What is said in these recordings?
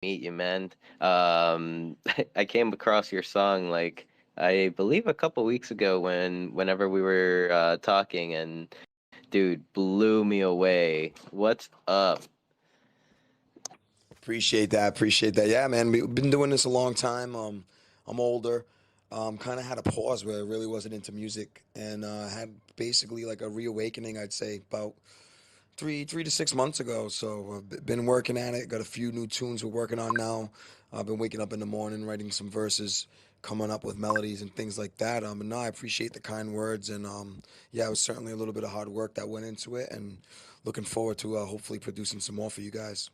meet you, man. I came across your song like I believe a couple weeks ago whenever we were talking, and dude, blew me away. What's up? Appreciate that. Appreciate that. Yeah, man. We've been doing this a long time. I'm older. Kind of had a pause where I really wasn't into music, and had basically like a reawakening. I'd say about three to 6 months ago. So I've been working at it. Got a few new tunes we're working on now. I've been waking up in the morning, writing some verses, coming up with melodies and things like that. And no, I appreciate the kind words, and yeah, it was certainly a little bit of hard work that went into it, and looking forward to hopefully producing some more for you guys.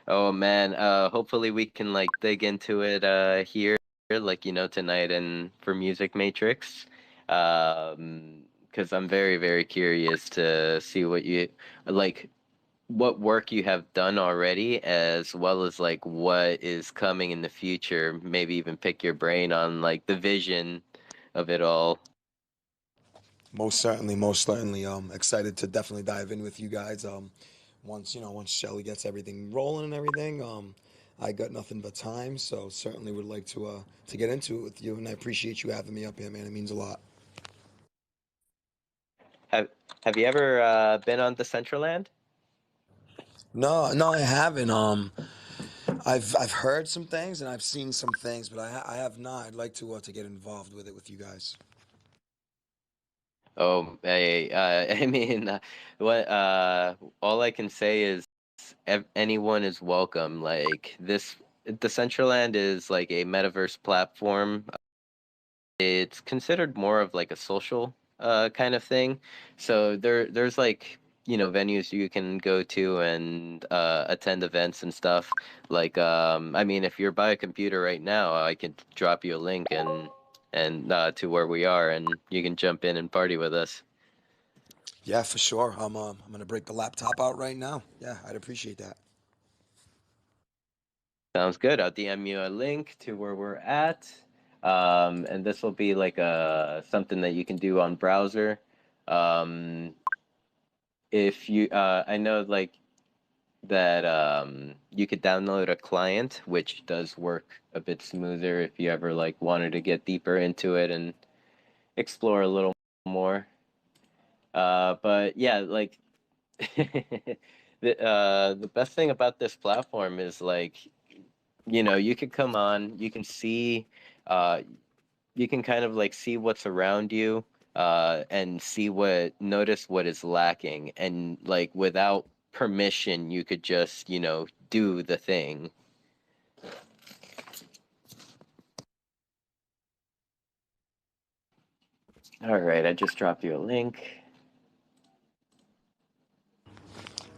Oh man, hopefully we can like dig into it here like tonight and for Music Matrix. Because I'm very very curious to see what you like what work you have done already as well as like what is coming in the future. Maybe even pick your brain on like the vision of it all. Most certainly, most certainly. Excited to definitely dive in with you guys. Once Shelly gets everything rolling and everything, I got nothing but time. So certainly would like to get into it with you, and I appreciate you having me up here, man. It means a lot. Have have you ever been on the Decentraland? No, no, I haven't. I've heard some things and I've seen some things, but I have not. I'd like to get involved with it with you guys. Oh, I mean, what all I can say is anyone is welcome. Like this, Decentraland is like a metaverse platform. It's considered more of like a social kind of thing. So there's like venues you can go to and attend events and stuff. Like I mean, if you're by a computer right now, I could drop you a link and to where we are, and you can jump in and party with us. Yeah, for sure. I'm gonna break the laptop out right now. Yeah, I'd appreciate that. Sounds good. I'll DM you a link to where we're at. And this will be like a something that you can do on browser. Um, if you I know like that you could download a client which does work a bit smoother if you ever like wanted to get deeper into it and explore a little more. But yeah, like the best thing about this platform is like you could come on, you can see uh you can kind of like see what's around you and see what notice what is lacking, and like without permission you could just do the thing. All right, I just dropped you a link.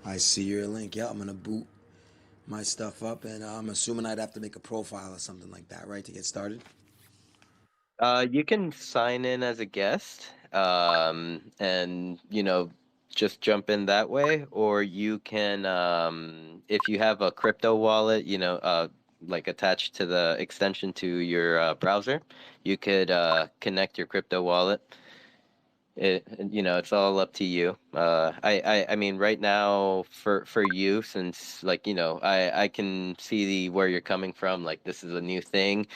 I see your link. Yeah, I'm gonna boot my stuff up, and I'm assuming I'd have to make a profile or something like that, right, to get started. You can sign in as a guest, and just jump in that way, or you can, if you have a crypto wallet, like attached to the extension to your browser, you could connect your crypto wallet. It's all up to you. I mean, right now for you, since like I can see where you're coming from. Like this is a new thing.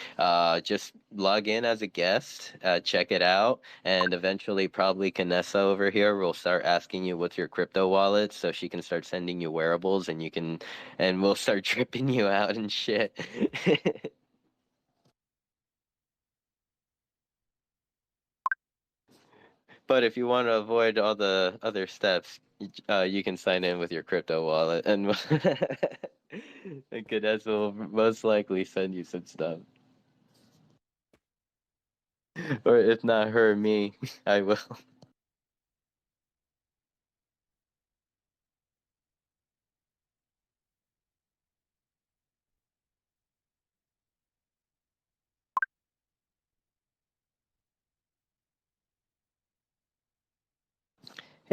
Just log in as a guest, check it out, and eventually probably Canessa over here will start asking you what's your crypto wallet, so she can start sending you wearables, and we'll start tripping you out and shit. But if you want to avoid all the other steps, you can sign in with your crypto wallet, and and Cadets will most likely send you some stuff. Or if not her, me, I will.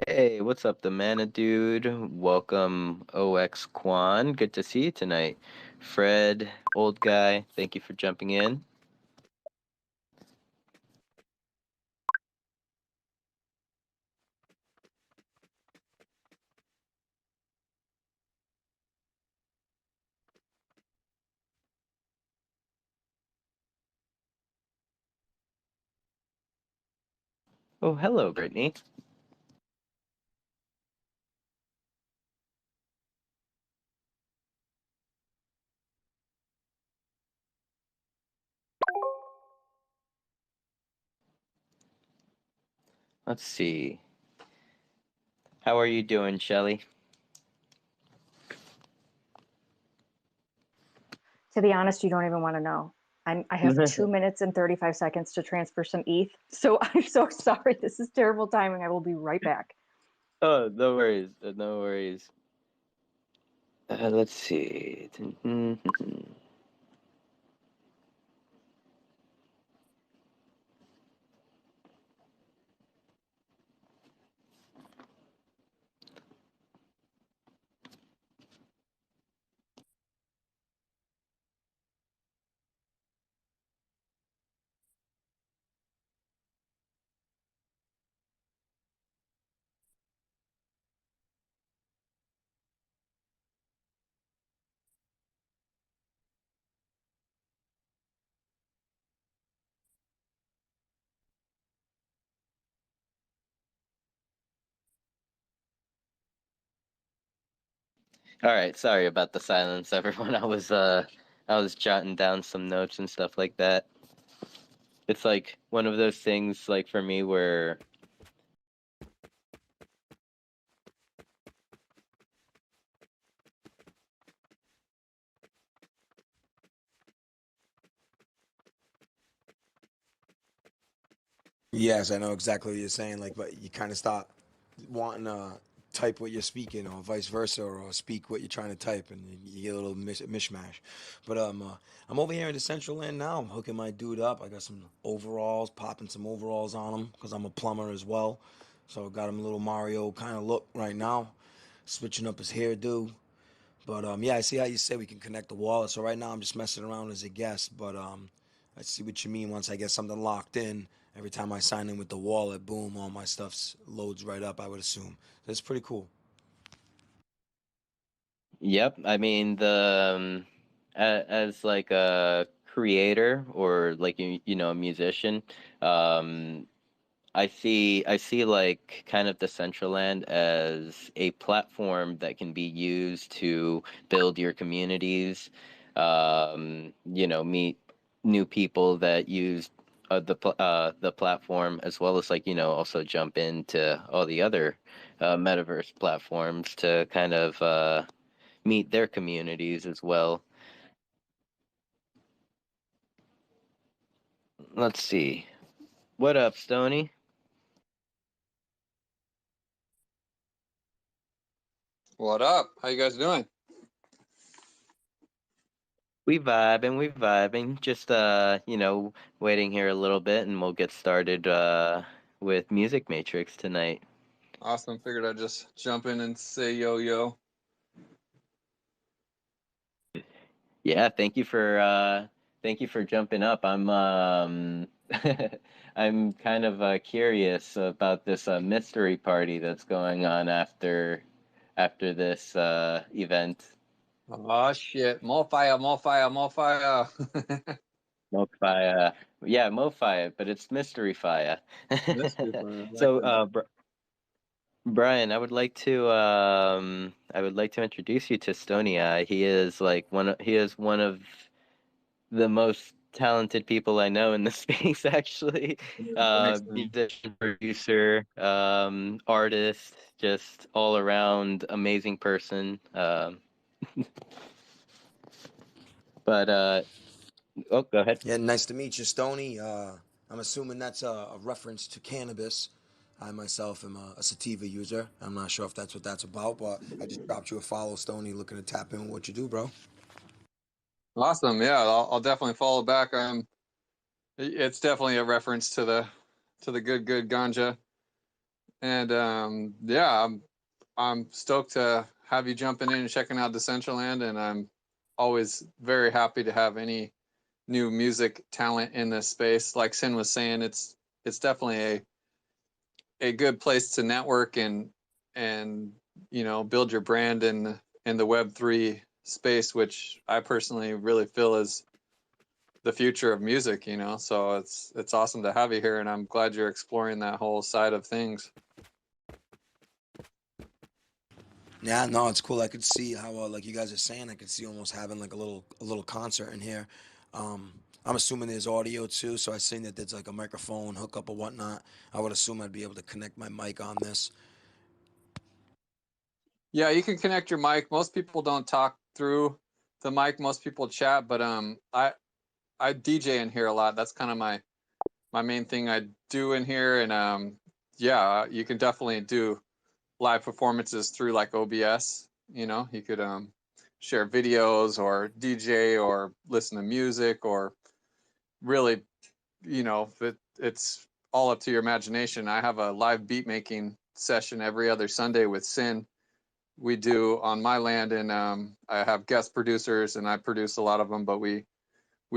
Hey, what's up, the Mana Dude? Welcome, OX Quan. Good to see you tonight. Fred, old guy, thank you for jumping in. Oh, hello, Brittany. Let's see. How are you doing, Shelly? To be honest, you don't even want to know. I have 2 minutes and 35 seconds to transfer some ETH. So I'm so sorry. This is terrible timing. I will be right back. Oh, no worries. No worries. Let's see. All right, sorry about the silence, everyone. I was jotting down some notes and stuff like that. It's like one of those things, like for me, where Yes, I know exactly what you're saying. Like, but you kind of start wanting to type what you're speaking, or vice versa, or speak what you're trying to type, and you get a little mishmash. But I'm over here in the Central Land now. I'm hooking my dude up. I got some overalls, popping some overalls on him because I'm a plumber as well. So I got him a little Mario kind of look right now, switching up his hairdo. But yeah, I see how you say we can connect the wallet. So right now I'm just messing around as a guest, but I see what you mean. Once I get something locked in, every time I sign in with the wallet, boom, all my stuff loads right up. I would assume that's pretty cool. yep. I mean, as like a creator or like you know a musician, um, I see like kind of the Decentraland as a platform that can be used to build your communities, you know, meet new people that use the platform, as well as like you know also jump into all the other metaverse platforms to kind of meet their communities as well. Let's see. What up, Stony? What up? How you guys doing? We vibing. Just you know, waiting here a little bit and we'll get started with Music Matrix tonight. Awesome. Figured I'd just jump in and say yo yo. Yeah, thank you for jumping up. I'm kind of curious about this mystery party that's going on after this event. Oh shit. More fire, more fire, more fire. MoFi, yeah, MoFi, but it's Mystery Fire. Mystery fire. I like So, that. Brian, I would like to introduce you to Stony Eye. He is one of the most talented people I know in the space, actually. Yeah, thanks, man. Musician, producer, artist, just all around amazing person. But oh, go ahead. Yeah, nice to meet you, Stony. I'm assuming that's a reference to cannabis. I myself am a sativa user. I'm not sure if that's what that's about, but I just dropped you a follow, Stony, looking to tap in with what you do, bro. Awesome. Yeah, I'll definitely follow back. It's definitely a reference to the good ganja. And yeah, I'm stoked to have you jumping in and checking out Decentraland, and I'm always very happy to have any new music talent in this space. Like Sin was saying, it's definitely a good place to network and build your brand in the Web3 space, which I personally really feel is the future of music, you know. So it's awesome to have you here, and I'm glad you're exploring that whole side of things. Yeah, no, it's cool. I could see how, like you guys are saying, I could see almost having like a little concert in here. Um, I'm assuming there's audio too, so I seen that there's like a microphone hookup or whatnot. I would assume I'd be able to connect my mic on this. Yeah, you can connect your mic. Most people don't talk through the mic. Most people chat, but I DJ in here a lot. That's kind of my main thing I do in here, and yeah, you can definitely do live performances through like OBS. You know, you could share videos or DJ or listen to music or really, you know, it's all up to your imagination. I have a live beat making session every other Sunday with Sin. We do on my land, and I have guest producers, and I produce a lot of them. But we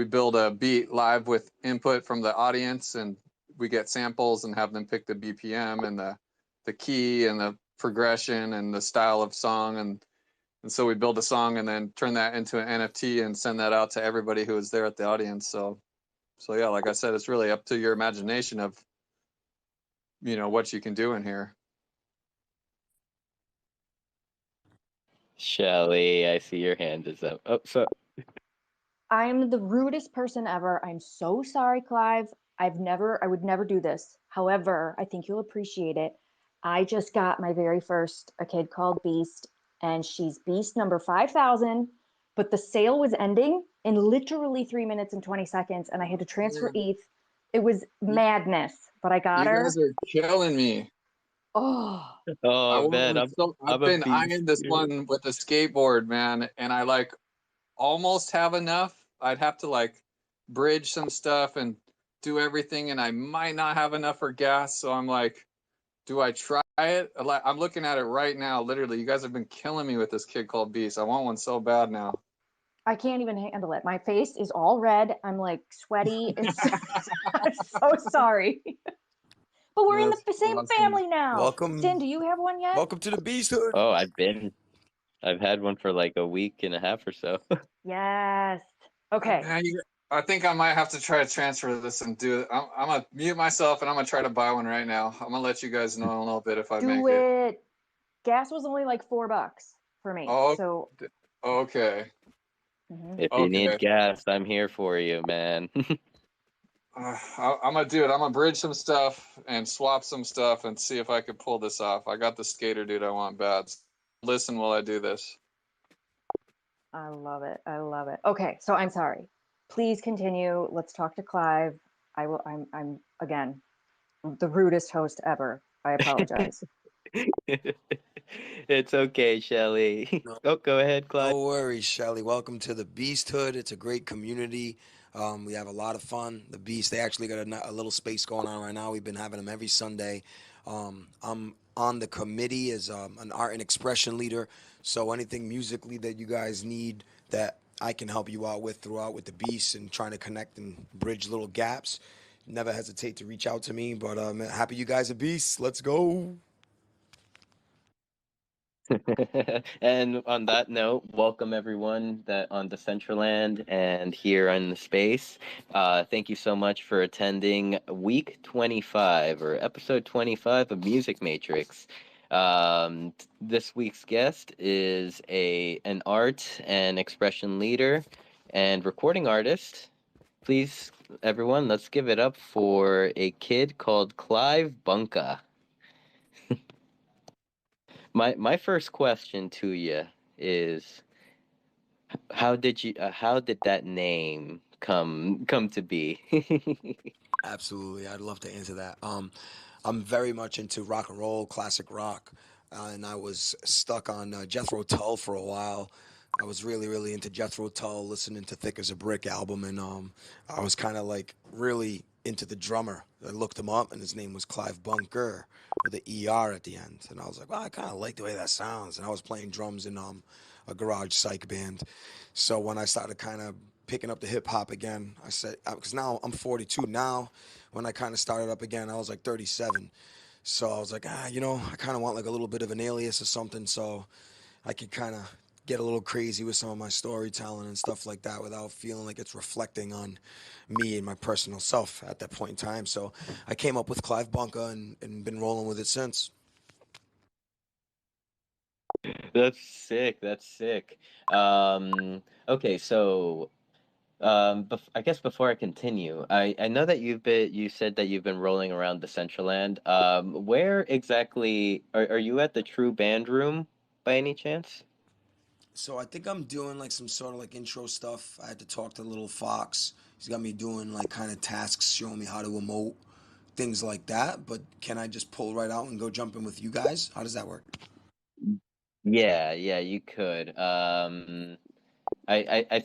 build a beat live with input from the audience, and we get samples and have them pick the BPM and the key and the progression and the style of song, and so we build a song and then turn that into an NFT and send that out to everybody who is there at the audience. So yeah, like I said, it's really up to your imagination of, you know, what you can do in here. Shelly, I see your hand is up. Oh, so I'm the rudest person ever. I'm so sorry, Clive. I would never do this. However, I think you'll appreciate it. I just got my very first, a kid called Beast, and she's Beast number 5,000. But the sale was ending in literally 3 minutes and 20 seconds, and I had to transfer ETH. It was madness, but I got You her. guys are killing me. Oh, oh man, I've I'm a been beast. eyeing this one with the skateboard, man, and I like almost have enough. I'd have to like bridge some stuff and do everything, and I might not have enough for gas. So I'm like, do I try it? I'm looking at it right now. Literally, you guys have been killing me with this kid called Beast. I want one so bad now. I can't even handle it. My face is all red. I'm like sweaty. It's I'm so sorry. But we're in That's the same awesome. family now. Sin, Welcome, do you have one yet? welcome to the Beasthood. Oh, I've had one for like a week and a half or so. Yes. Okay. Man, I think I might have to try to transfer this and do it. I'm gonna mute myself and I'm gonna try to buy one right now. I'm gonna let you guys know in a little bit if I Do make it. it. Gas was only like $4 for me. Oh, So okay. mhm. If you need Okay. gas, I'm here for you, man. I'm gonna do it. I'm gonna bridge some stuff and swap some stuff and see if I could pull this off. I got the skater dude I want bad. Listen while I do this. I love it. I love it. Okay, so I'm sorry. Please continue. Let's talk to Clive. I'm again the rudest host ever. I apologize. It's okay, Shelly. No, Oh, go ahead, Clive. no worries, Shelly. Welcome to the Beasthood. It's a great community. We have a lot of fun. The Beast, they actually got a little space going on right now. We've been having them every Sunday. I'm on the committee as an art and expression leader. So anything musically that you guys need that I can help you out with throughout with the Beast and trying to connect and bridge little gaps, never hesitate to reach out to me. But happy you guys are Beasts. Let's go. And on that note, welcome everyone that on Decentraland and here on the space. Thank you so much for attending week 25 or episode 25 of Music Matrix. This week's guest is an art and expression leader and recording artist. Please, everyone, let's give it up for a kid called Clive Bunka. My first question to you is how did that name come to be? Absolutely, I'd love to answer that. I'm very much into rock and roll, classic rock, and I was stuck on Jethro Tull for a while. I was really, really into Jethro Tull, listening to "Thick as a Brick" album, and I was kind of like really into the drummer. I looked him up, and his name was Clive Bunker with the ER at the end, and I was like, well, I kind of like the way that sounds. And I was playing drums in a garage psych band, so when I started kind of picking up the hip hop again, I said, because now I'm 42 now. When I kind of started up again, I was like 37. So I was like, I kind of want like a little bit of an alias or something, so I could kind of get a little crazy with some of my storytelling and stuff like that without feeling like it's reflecting on me and my personal self at that point in time. So I came up with Clive Bunka and been rolling with it since. That's sick. That's sick. Okay, so I guess before I continue, I know that you said that you've been rolling around the Decentraland. Where exactly are you at the True Band Room by any chance? So I think I'm doing like some sort of like intro stuff. I had to talk to Little Fox. He's got me doing like kind of tasks, showing me how to emote, things like that. But can I just pull right out and go jump in with you guys? How does that work? Yeah, yeah, you could. I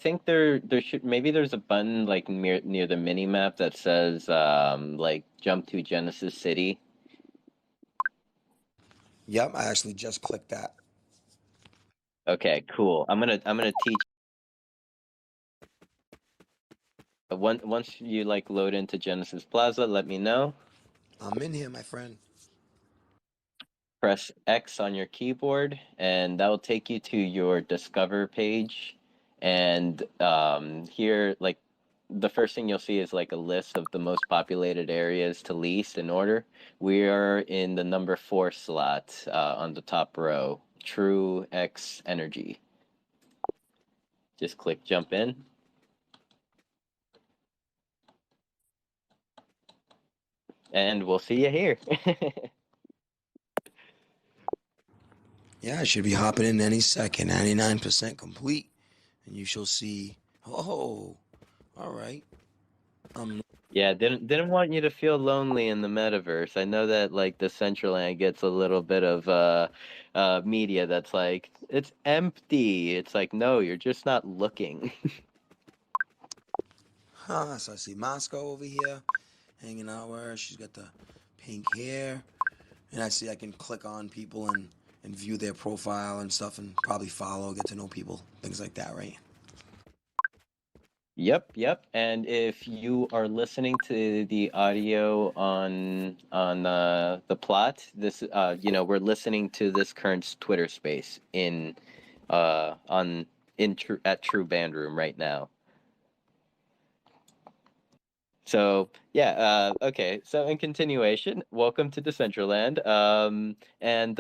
think there should maybe there's a button like near the mini map that says like jump to Genesis City. Yep, I actually just clicked that. Okay, cool. I'm gonna teach once you like load into Genesis Plaza, let me know. I'm in here, my friend. Press X on your keyboard, and that will take you to your Discover page. And here, like, the first thing you'll see is like a list of the most populated areas to least in order. We are in the number 4 slot on the top row, True X Energy. Just click jump in, and we'll see you here. Yeah, I should be hopping in any second. 99% complete. And you shall see. Oh, all right. Um, Yeah, didn't want you to feel lonely in the metaverse. I know that like the Decentraland gets a little bit of media that's like it's empty. It's like no, you're just not looking. so I see Moscow over here hanging out with her. She's got the pink hair. And I see I can click on people and view their profile and stuff and probably follow, get to know people, things like that, right? Yep, yep. And if you are listening to the audio on the plot, this we're listening to this current Twitter space in on in true at True Band Room right now. So yeah, okay. So in continuation, welcome to Decentraland. And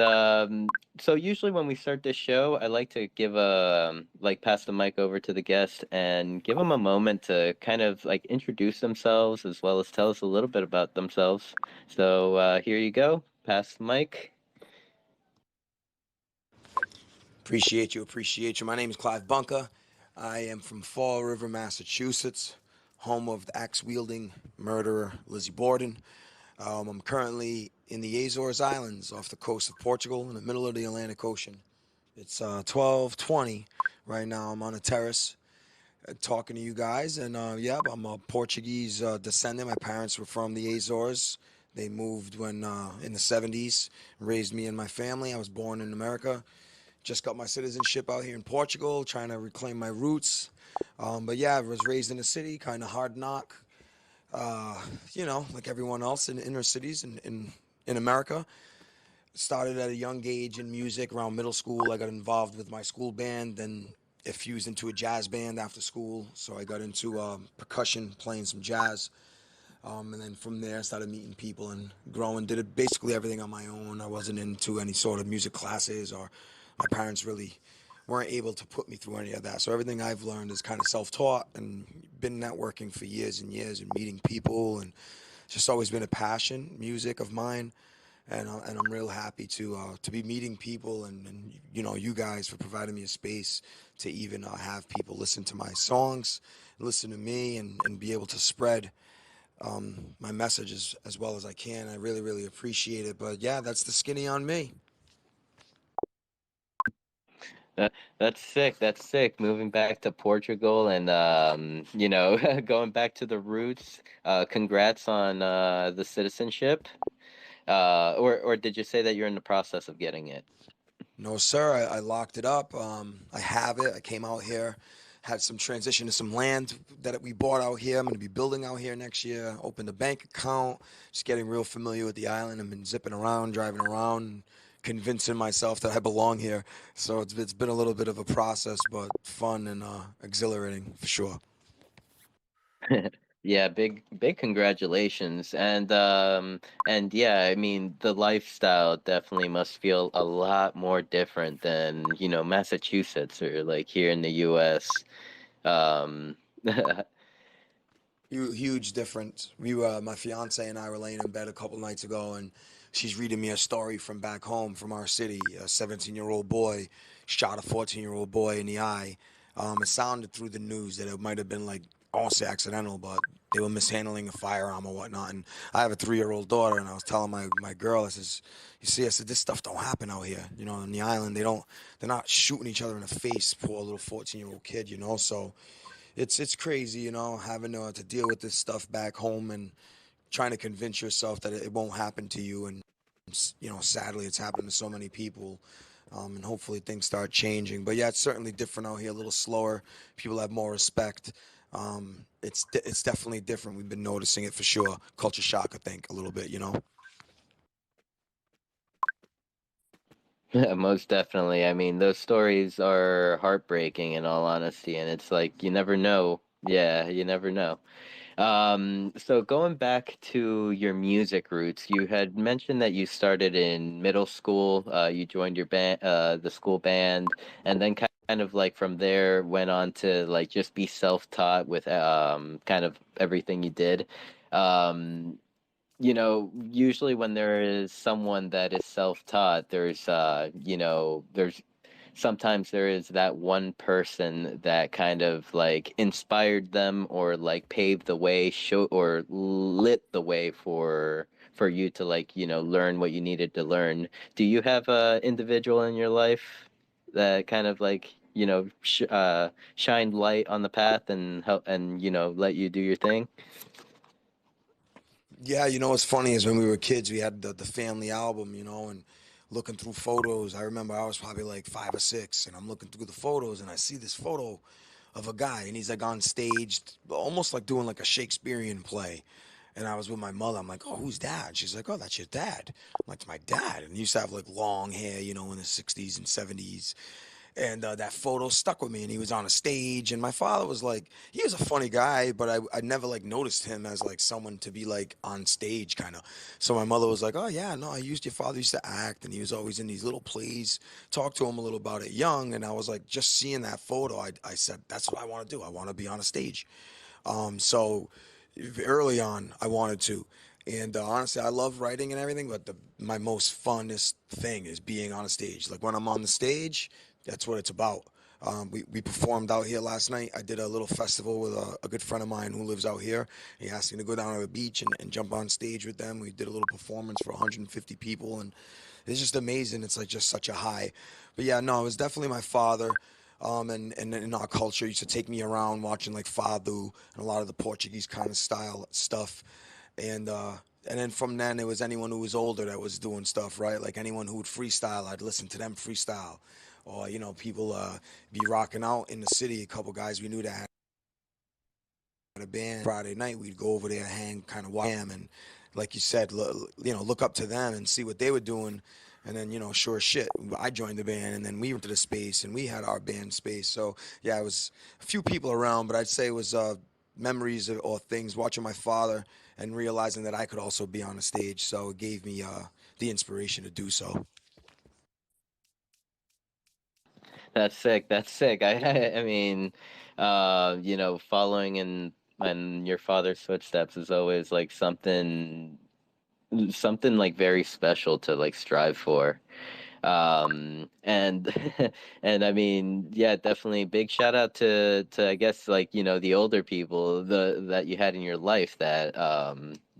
so usually when we start this show, I like to give a like pass the mic over to the guest and give them a moment to kind of like introduce themselves as well as tell us a little bit about themselves. So here you go. Pass the mic. Appreciate you. My name is Clive Bunka. I am from Fall River, Massachusetts, home of the axe wielding murderer Lizzie Borden. I'm currently in the Azores Islands off the coast of Portugal in the middle of the Atlantic Ocean. It's 12:20 right now. I'm on a terrace talking to you guys. And yeah, I'm a Portuguese descendant. My parents were from the Azores. They moved when in the 70s, raised me and my family. I was born in America. Just got my citizenship out here in Portugal, trying to reclaim my roots. But yeah, I was raised in a city, kind of hard knock, uh, like everyone else in inner cities in America. Started at a young age in music. Around middle school, I got involved with my school band, then it fused into a jazz band after school. So I got into percussion, playing some jazz. And then from there, I started meeting people and growing. Did it basically everything on my own. I wasn't into any sort of music classes, or my parents really weren't able to put me through any of that. So everything I've learned is kind of self-taught and been networking for years and years and meeting people, and it's just always been a passion, music of mine. And I'm real happy to be meeting people and you guys for providing me a space to even have people listen to my songs, listen to me, and be able to spread my message as well as I can. I really, really appreciate it. But yeah, that's the skinny on me. That's sick. That's sick. Moving back to Portugal and going back to the roots. Congrats on the citizenship. Or did you say that you're in the process of getting it? No, sir, I locked it up. I have it. I came out here, had some transition to some land that we bought out here. I'm going to be building out here next year. Opened a bank account, just getting real familiar with the island. I've been zipping around, driving around, convincing myself that I belong here. So it's been a little bit of a process, but fun and exhilarating for sure. Yeah, big congratulations. And yeah, I mean the lifestyle definitely must feel a lot more different than, Massachusetts or like here in the US. Um Huge difference. My fiance and I were laying in bed a couple nights ago, and she's reading me a story from back home from our city. A 17-year-old boy shot a 14-year-old boy in the eye. It sounded through the news that it might have been like, I won't say accidental, but they were mishandling a firearm or whatnot. And I have a 3-year-old daughter, and I was telling my girl, I says, "You see," I said, "this stuff don't happen out here. You know, on the island, they're not shooting each other in the face. Poor little 14-year-old kid, you know." So it's crazy, you know, having to deal with this stuff back home and trying to convince yourself that it won't happen to you. And you know, sadly, it's happened to so many people. And hopefully things start changing. But yeah, it's certainly different out here. A little slower. People have more respect. It's definitely different. We've been noticing it for sure. Culture shock, I think, a little bit. You know. most definitely. I mean, those stories are heartbreaking in all honesty, and it's like you never know. Yeah, you never know. So going back to your music roots, you had mentioned that you started in middle school. You joined your band, the school band, and then kind of like from there went on to like just be self-taught with kind of everything you did. Um, Usually when there is someone that is self-taught, there's sometimes there is that one person that kind of like inspired them or like paved the way, show or lit the way for you to like, learn what you needed to learn. Do you have a individual in your life that kind of like, shined light on the path and help and let you do your thing? Yeah, you know what's funny is when we were kids, we had the family album, you know, and looking through photos. I remember I was probably like 5 or 6, and I'm looking through the photos, and I see this photo of a guy, and he's like on stage, almost like doing like a Shakespearean play. And I was with my mother. I'm like, "Oh, who's dad?" She's like, "Oh, that's your dad." I'm like, "It's my dad." And he used to have like long hair, you know, in the '60s and '70s. And that photo stuck with me, and he was on a stage, and my father was like, he was a funny guy, but I never like noticed him as like someone to be like on stage kind of. So my mother was like, "Oh yeah, no, I used your father used to act, and he was always in these little plays." Talked to him a little about it young, and I was like, just seeing that photo, I said, "That's what I want to do. I want to be on a stage." So early on, I wanted to. And honestly, I love writing and everything, but my most funnest thing is being on a stage. Like when I'm on the stage, that's what it's about. We performed out here last night. I did a little festival with a good friend of mine who lives out here. He asked me to go down to the beach and jump on stage with them. We did a little performance for 150 people, and it's just amazing. It's like just such a high. But yeah, no, it was definitely my father. And in our culture, he used to take me around watching like Fado and a lot of the Portuguese kind of style stuff. And then from then, it was anyone who was older that was doing stuff, right? Like anyone who would freestyle, I'd listen to them freestyle. Or, you know, people be rocking out in the city. A couple guys we knew that had a band. Friday night, we'd go over there, hang, kind of watch them. And like you said, look up to them and see what they were doing. And then, you know, sure as shit, I joined the band, and then we went to the space, and we had our band space. So, yeah, it was a few people around, but I'd say it was memories or things watching my father and realizing that I could also be on a stage. So it gave me the inspiration to do so. That's sick. That's sick. I mean, following in your father's footsteps is always like something like very special to like strive for. And and I mean, yeah, definitely big shout out to I guess like the older people that you had in your life that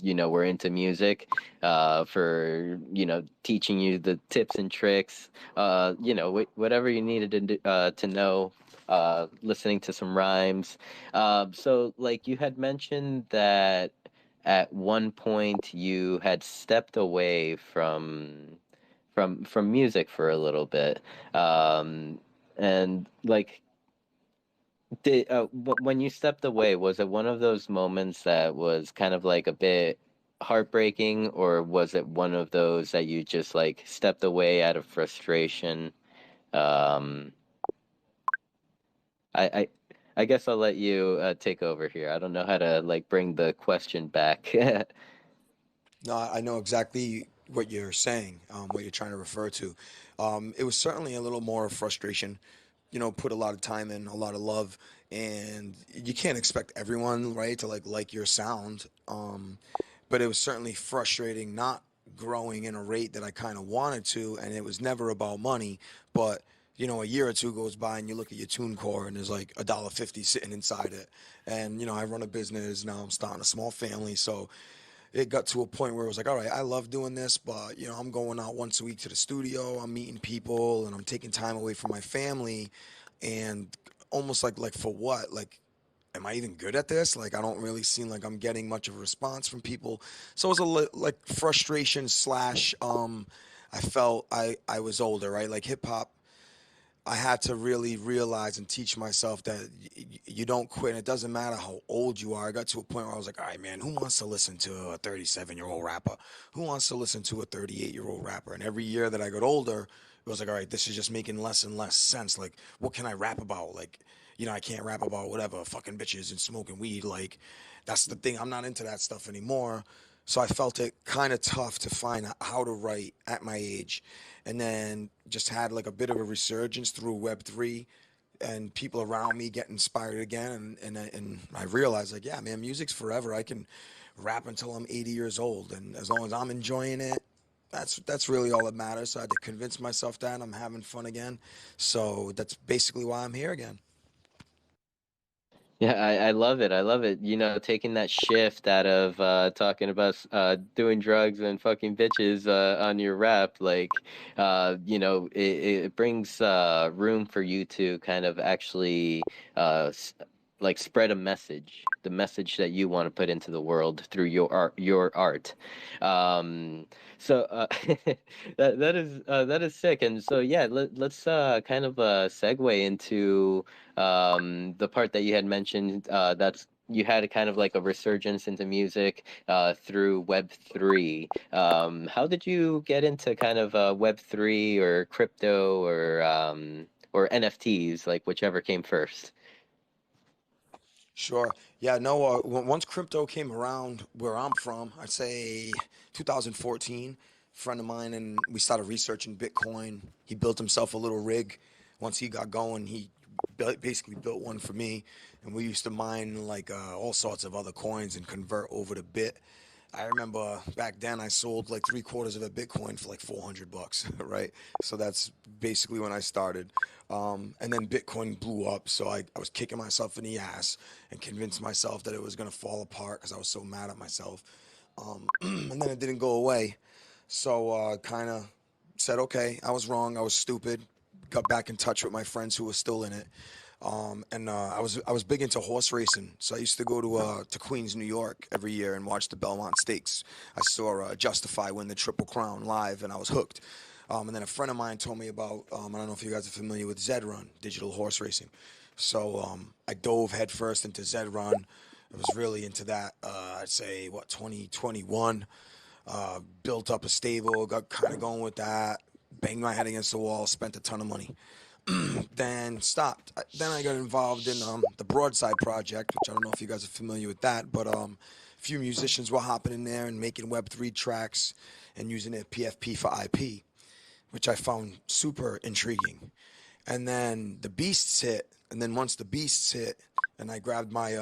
were into music, for teaching you the tips and tricks, whatever you needed to know, listening to some rhymes. So like you had mentioned that at one point you had stepped away from music for a little bit, and like when you stepped away, was it one of those moments that was kind of like a bit heartbreaking, or was it one of those that you just like stepped away out of frustration? Um, I, I, I guess I'll let you take over here. I don't know how to like bring the question back. No, I know exactly what you're saying, what you're trying to refer to. It was certainly a little more frustration. Put a lot of time in, a lot of love, and you can't expect everyone, right, to like your sound. But it was certainly frustrating not growing in a rate that I kind of wanted to, and it was never about money. But a year or two goes by, and you look at your tune core, and there's like $1.50 sitting inside it. And I run a business now. I'm starting a small family, so it got to a point where it was like, all right, I love doing this, but I'm going out once a week to the studio, I'm meeting people, and I'm taking time away from my family, and almost like for what? Like, am I even good at this? Like, I don't really seem like I'm getting much of a response from people. So it was like frustration slash I felt I was older, right? Like hip hop, I had to really realize and teach myself that you don't quit. And it doesn't matter how old you are. I got to a point where I was like, all right, man, who wants to listen to a 37-year-old rapper? Who wants to listen to a 38-year-old rapper? And every year that I got older, it was like, all right, this is just making less and less sense. Like, what can I rap about? Like, I can't rap about whatever, fucking bitches and smoking weed. Like, that's the thing. I'm not into that stuff anymore. So I felt it kind of tough to find how to write at my age, and then just had like a bit of a resurgence through Web3 and people around me get inspired again, and I realized like, yeah, man, music's forever. I can rap until I'm 80 years old, and as long as I'm enjoying it, that's really all that matters. So I had to convince myself that I'm having fun again. So that's basically why I'm here again. Yeah, I love it. I love it. Taking that shift out of talking about doing drugs and fucking bitches on your rap, like it brings room for you to kind of actually like spread a message, the message that you want to put into the world through your art. Um, so that is sick. And so yeah, let's kind of segue into the part that you had mentioned, that's you had a kind of like a resurgence into music through Web3. How did you get into kind of Web3 or crypto or NFTs, like whichever came first? Sure. Yeah, no, once crypto came around where I'm from, I'd say 2014, friend of mine, and we started researching Bitcoin. He built himself a little rig. Once he got going, he basically built one for me. And we used to mine like all sorts of other coins and convert over to Bit. I remember back then I sold like three-quarters of a Bitcoin for like $400, right? So that's basically when I started. And then Bitcoin blew up, so I was kicking myself in the ass and convinced myself that it was gonna fall apart because I was so mad at myself. And then it didn't go away. So kind of said, okay, I was wrong, I was stupid. Got back in touch with my friends who were still in it. And I was big into horse racing, so I used to go to Queens, New York every year and watch the Belmont Stakes. I saw Justify win the Triple Crown live, and I was hooked. And then a friend of mine told me about I don't know if you guys are familiar with Zed Run, digital horse racing. So I dove headfirst into Zed Run. I was really into that. I'd say what 2021. Built up a stable, got kind of going with that. Banged my head against the wall, spent a ton of money. Then stopped. Then I got involved in the Broadside Project, which I don't know if you guys are familiar with that, but a few musicians were hopping in there and making Web3 tracks and using it PFP for IP, which I found super intriguing. And then the Beasts hit, and then once the Beasts hit, and I grabbed my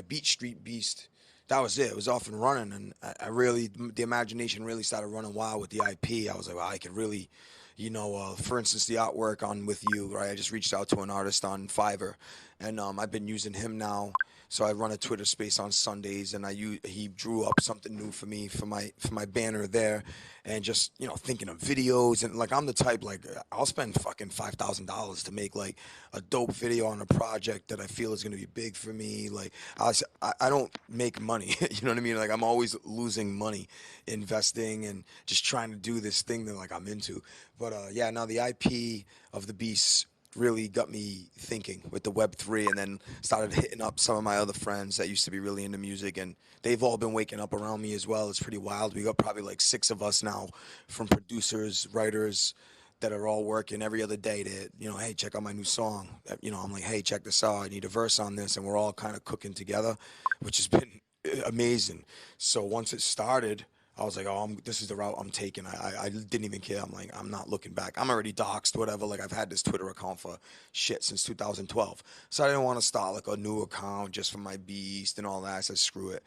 Beat Street Beast, that was it. It was off and running, and I really the imagination really started running wild with the IP. I was like, wow, I could really, for instance, the artwork on With You, right? I just reached out to an artist on Fiverr, and I've been using him now. So I run a Twitter space on Sundays, and he drew up something new for me for my banner there, and just thinking of videos, and like I'm the type like I'll spend fucking $5,000 to make like a dope video on a project that I feel is gonna be big for me. Like I don't make money, you know what I mean? Like I'm always losing money investing and just trying to do this thing that like I'm into. But yeah, now the IP of the Beast really got me thinking with the Web3, and then started hitting up some of my other friends that used to be really into music, and they've all been waking up around me as well. It's pretty wild. We got probably like six of us now, from producers, writers, that are all working every other day to, hey, check out my new song. I'm like, hey, check this out. I need a verse on this, and we're all kind of cooking together, which has been amazing. So once it started, I was like, oh, this is the route I'm taking. I didn't even care. I'm like, I'm not looking back. I'm already doxxed, whatever. Like, I've had this Twitter account for shit since 2012. So I didn't want to start like a new account just for my beast and all that. I said, screw it.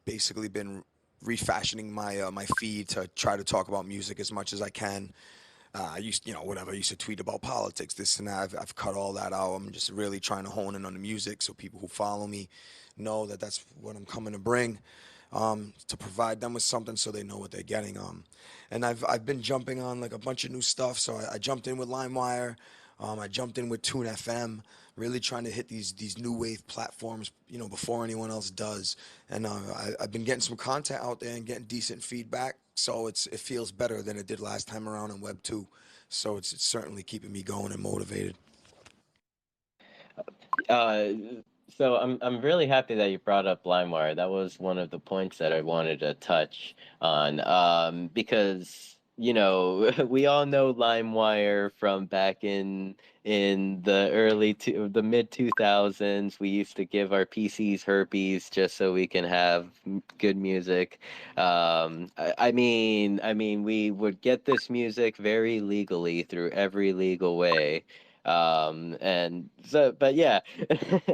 Basically, been refashioning my feed to try to talk about music as much as I can. I used, whatever. I used to tweet about politics, this and that. I've cut all that out. I'm just really trying to hone in on the music, so people who follow me know that that's what I'm coming to bring, to provide them with something so they know what they're getting. And I've been jumping on like a bunch of new stuff. So I jumped in with LimeWire. I jumped in with Tune FM, really trying to hit these new wave platforms, before anyone else does. And I've been getting some content out there and getting decent feedback, so it feels better than it did last time around in Web 2. So it's certainly keeping me going and motivated. Uh, so I'm really happy that you brought up LimeWire. That was one of the points that I wanted to touch on, because we all know LimeWire from back in the mid 2000s. We used to give our PCs herpes just so we can have good music. I mean, we would get this music very legally through every legal way. And so, but yeah,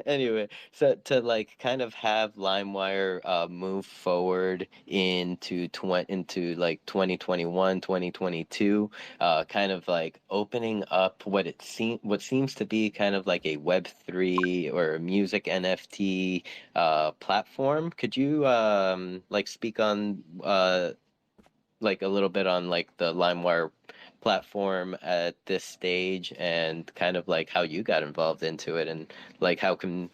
anyway, so to like kind of have LimeWire move forward into like 2021, 2022, kind of like opening up what seems to be kind of like a Web3 or a music NFT platform. Could you like speak on like a little bit on like the LimeWire platform at this stage, and kind of like how you got involved into it, and like how can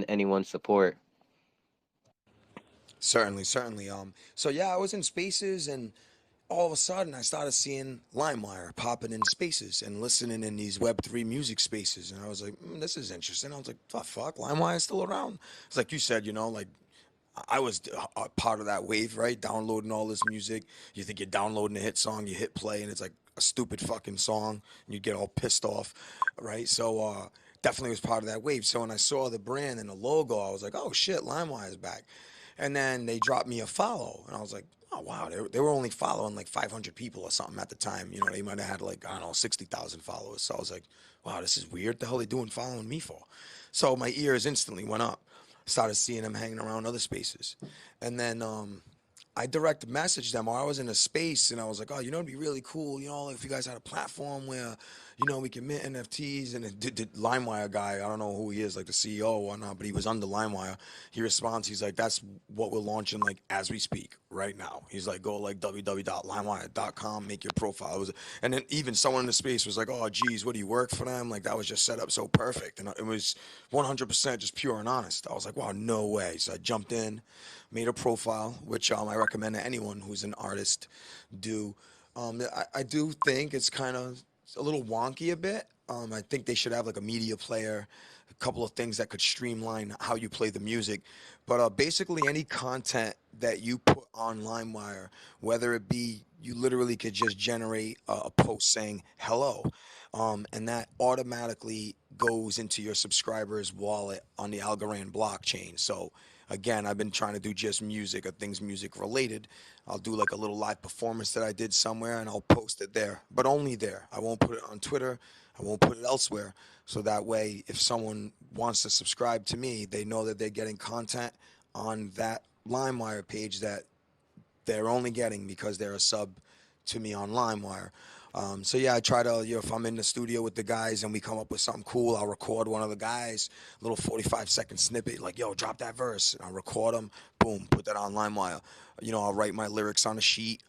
anyone support? Certainly, certainly. So yeah, I was in spaces, and all of a sudden I started seeing LimeWire popping in spaces and listening in these Web3 music spaces, and I was like, this is interesting. I was like, the fuck, LimeWire's still around? It's like you said, like I was a part of that wave, right? Downloading all this music. You think you're downloading a hit song, you hit play, and it's like a stupid fucking song, and you get all pissed off, right? So definitely was part of that wave. So when I saw the brand and the logo, I was like, oh shit, LimeWire's back. And then they dropped me a follow, and I was like, oh wow, they were only following like 500 people or something at the time. They might have had like, I don't know, 60,000 followers. So I was like, wow, this is weird. The hell they doing following me for? So my ears instantly went up. Started seeing them hanging around other spaces, and then I direct messaged them, or I was in a space, and I was like, oh, it'd be really cool, if you guys had a platform where, we can mint NFTs. And the LimeWire guy, I don't know who he is, like the CEO or whatnot, but he was under LimeWire. He responds, he's like, that's what we're launching like as we speak right now. He's like, go like www.limewire.com, make your profile. And then even someone in the space was like, oh, geez, what do you work for them? Like that was just set up so perfect, and it was 100% just pure and honest. I was like, wow, no way. So I jumped in, made a profile, which I recommend to anyone who's an artist do. I do think it's kind of a little wonky a bit. I think they should have like a media player, a couple of things that could streamline how you play the music. But basically, any content that you put on LimeWire, whether it be you literally could just generate a post saying hello, and that automatically goes into your subscriber's wallet on the Algorand blockchain. So again, I've been trying to do just music or things music related. I'll do like a little live performance that I did somewhere, and I'll post it there, but only there. I won't put it on Twitter. I won't put it elsewhere. So that way, if someone wants to subscribe to me, they know that they're getting content on that LimeWire page that they're only getting because they're a sub to me on LimeWire. So yeah, I try to, if I'm in the studio with the guys and we come up with something cool, I'll record one of the guys, a little 45-second snippet, like, yo, drop that verse. And I'll record them, boom, put that on LimeWire. I'll write my lyrics on a sheet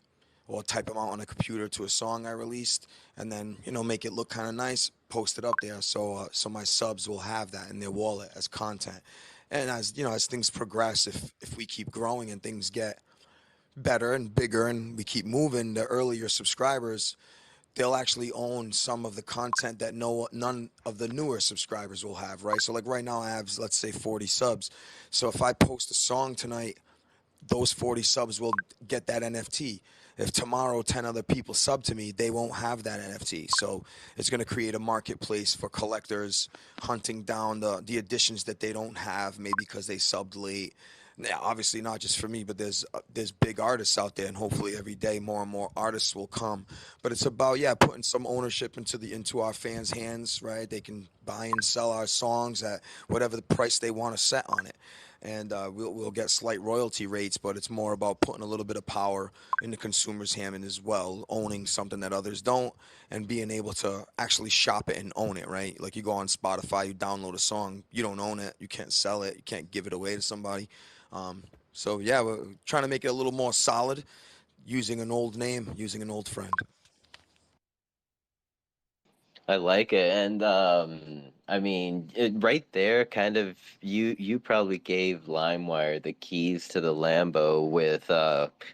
or type them out on a computer to a song I released, and then, make it look kind of nice, post it up there. So my subs will have that in their wallet as content. And as things progress, if we keep growing and things get better and bigger and we keep moving, the earlier subscribers, they'll actually own some of the content that none of the newer subscribers will have, right? So like right now I have, let's say, 40 subs. So if I post a song tonight, those 40 subs will get that NFT. If tomorrow 10 other people sub to me, they won't have that NFT. So it's going to create a marketplace for collectors hunting down the editions that they don't have, maybe because they subbed late. Now, obviously not just for me, but there's big artists out there, and hopefully every day more and more artists will come. But it's about, yeah, putting some ownership into our fans' hands, right? They can buy and sell our songs at whatever the price they want to set on it, and we'll get slight royalty rates, but it's more about putting a little bit of power in the consumer's hand as well, owning something that others don't, and being able to actually shop it and own it, right? Like you go on Spotify, you download a song, you don't own it, you can't sell it, you can't give it away to somebody. So yeah, we're trying to make it a little more solid, using an old name, using an old friend. I like it, and I mean, right there, kind of, you probably gave LimeWire the keys to the Lambo with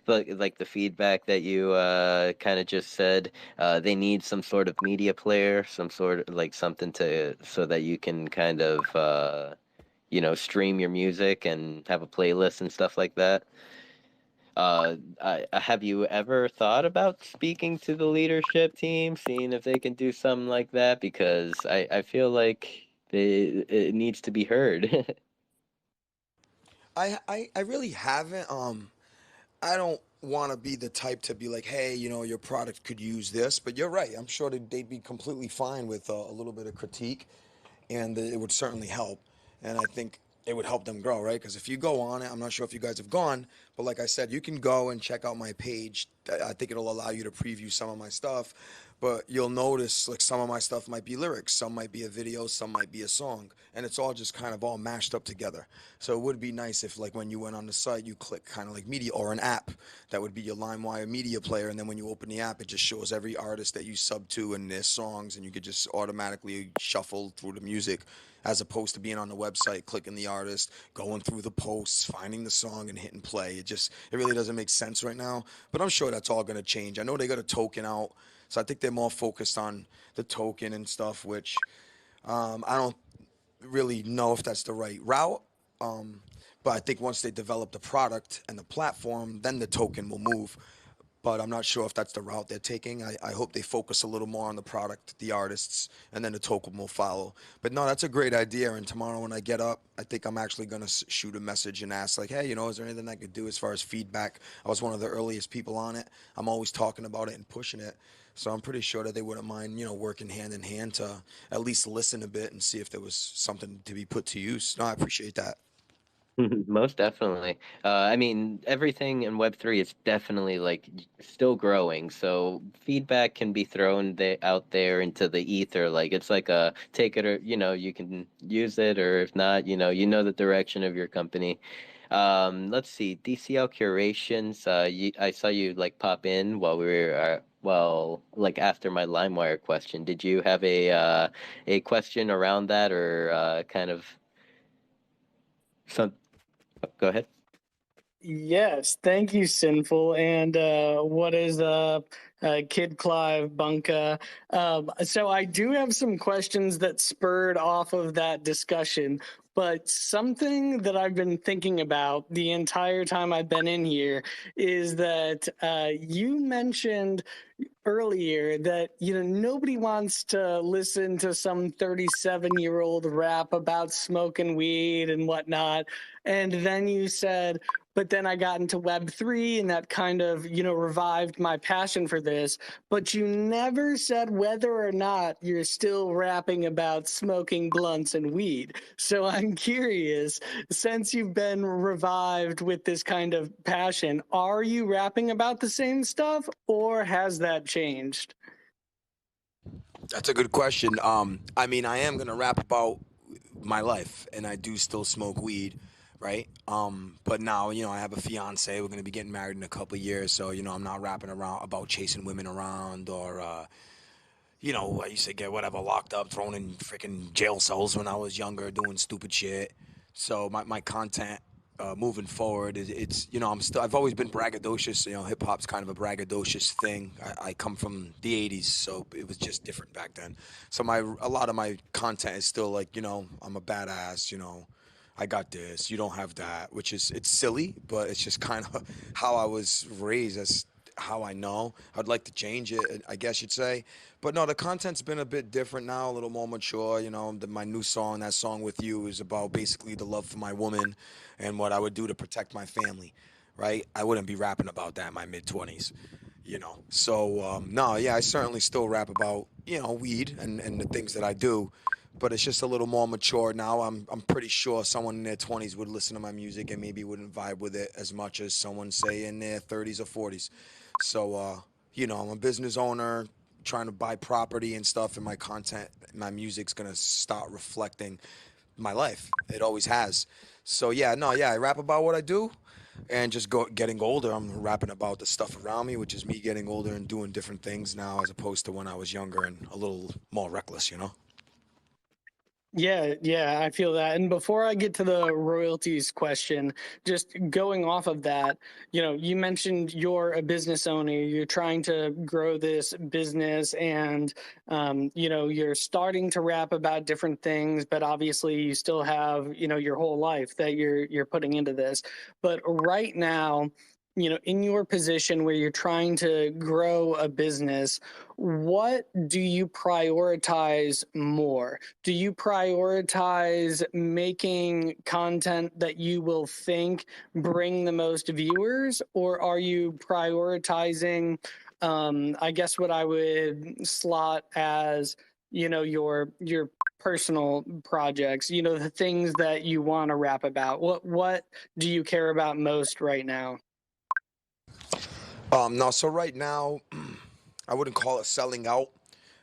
like the feedback that you kind of just said. They need some sort of media player, some sort of like something to so that you can kind of stream your music and have a playlist and stuff like that. Have you ever thought about speaking to the leadership team, seeing if they can do something like that? Because I feel like it needs to be heard. I really haven't. I don't want to be the type to be like, hey, your product could use this. But you're right. I'm sure they'd be completely fine with a little bit of critique, and it would certainly help. And I think it would help them grow, right? Because if you go on it, I'm not sure if you guys have gone, but like I said, you can go and check out my page. I think it'll allow you to preview some of my stuff. But you'll notice like some of my stuff might be lyrics, some might be a video, some might be a song, and it's all just kind of all mashed up together. So it would be nice if like when you went on the site, you click kind of like media or an app that would be your LimeWire media player, and then when you open the app, it just shows every artist that you sub to and their songs, and you could just automatically shuffle through the music, as opposed to being on the website, clicking the artist, going through the posts, finding the song, and hitting play. It really doesn't make sense right now. But I'm sure that's all going to change. I know they got a token out, so I think they're more focused on the token and stuff, which I don't really know if that's the right route. Um, but I think once they develop the product and the platform, then the token will move. But I'm not sure if that's the route they're taking. I hope they focus a little more on the product, the artists, and then the token will follow. But no, that's a great idea. And tomorrow when I get up, I think I'm actually going to shoot a message and ask, like, hey, is there anything I could do as far as feedback? I was one of the earliest people on it. I'm always talking about it and pushing it. So I'm pretty sure that they wouldn't mind, working hand in hand to at least listen a bit and see if there was something to be put to use. No, I appreciate that. Most definitely. I mean, everything in Web3 is definitely like still growing. So feedback can be thrown out there into the ether. Like it's like a take it or you can use it, or if not, you know the direction of your company. Let's see, DCL curations. I saw you like pop in while we were well, like after my LimeWire question. Did you have a question around that, or kind of some? Go ahead. Yes, thank you, Sinful. And what is Kid Clive Bunka? So I do have some questions that spurred off of that discussion, but something that I've been thinking about the entire time I've been in here is that you mentioned earlier that nobody wants to listen to some 37-year-old rap about smoking weed and whatnot, and then you said, but then I got into Web3 and that kind of revived my passion for this. But you never said whether or not you're still rapping about smoking blunts and weed. So I'm curious, since you've been revived with this kind of passion, are you rapping about the same stuff, or has that changed? That's a good question. I mean, I am gonna rap about my life, and I do still smoke weed, right? But now, I have a fiance. We're gonna be getting married in a couple of years, so I'm not rapping around about chasing women around or, I used to get whatever locked up, thrown in freaking jail cells when I was younger, doing stupid shit. So my content moving forward. It's I've always been braggadocious. Hip hop's kind of a braggadocious thing. I come from the '80s, so it was just different back then. So a lot of my content is still like, I'm a badass. I got this. You don't have that, which is it's silly, but it's just kind of how I was raised. That's how I know. I'd like to change it, I guess you'd say. But no, the content's been a bit different now, a little more mature. My new song, that song with you, is about basically the love for my woman and what I would do to protect my family, right? I wouldn't be rapping about that in my mid 20s. So no, yeah, I certainly still rap about weed and the things that I do, but it's just a little more mature now. I'm pretty sure someone in their 20s would listen to my music and maybe wouldn't vibe with it as much as someone, say, in their 30s or 40s. So I'm a business owner trying to buy property and stuff, and my content, my music's gonna start reflecting my life. It always has. So yeah, no, yeah, I rap about what I do, and just getting older. I'm rapping about the stuff around me, which is me getting older and doing different things now, as opposed to when I was younger and a little more reckless. Yeah, I feel that. And before I get to the royalties question, just going off of that, you mentioned you're a business owner, you're trying to grow this business, and you're starting to rap about different things, but obviously you still have, your whole life that you're putting into this. But right now, in your position where you're trying to grow a business, what do you prioritize more? Do you prioritize making content that you will think bring the most viewers, or are you prioritizing, I guess what I would slot as, your personal projects, the things that you want to rap about? What do you care about most right now? No, so right now, I wouldn't call it selling out,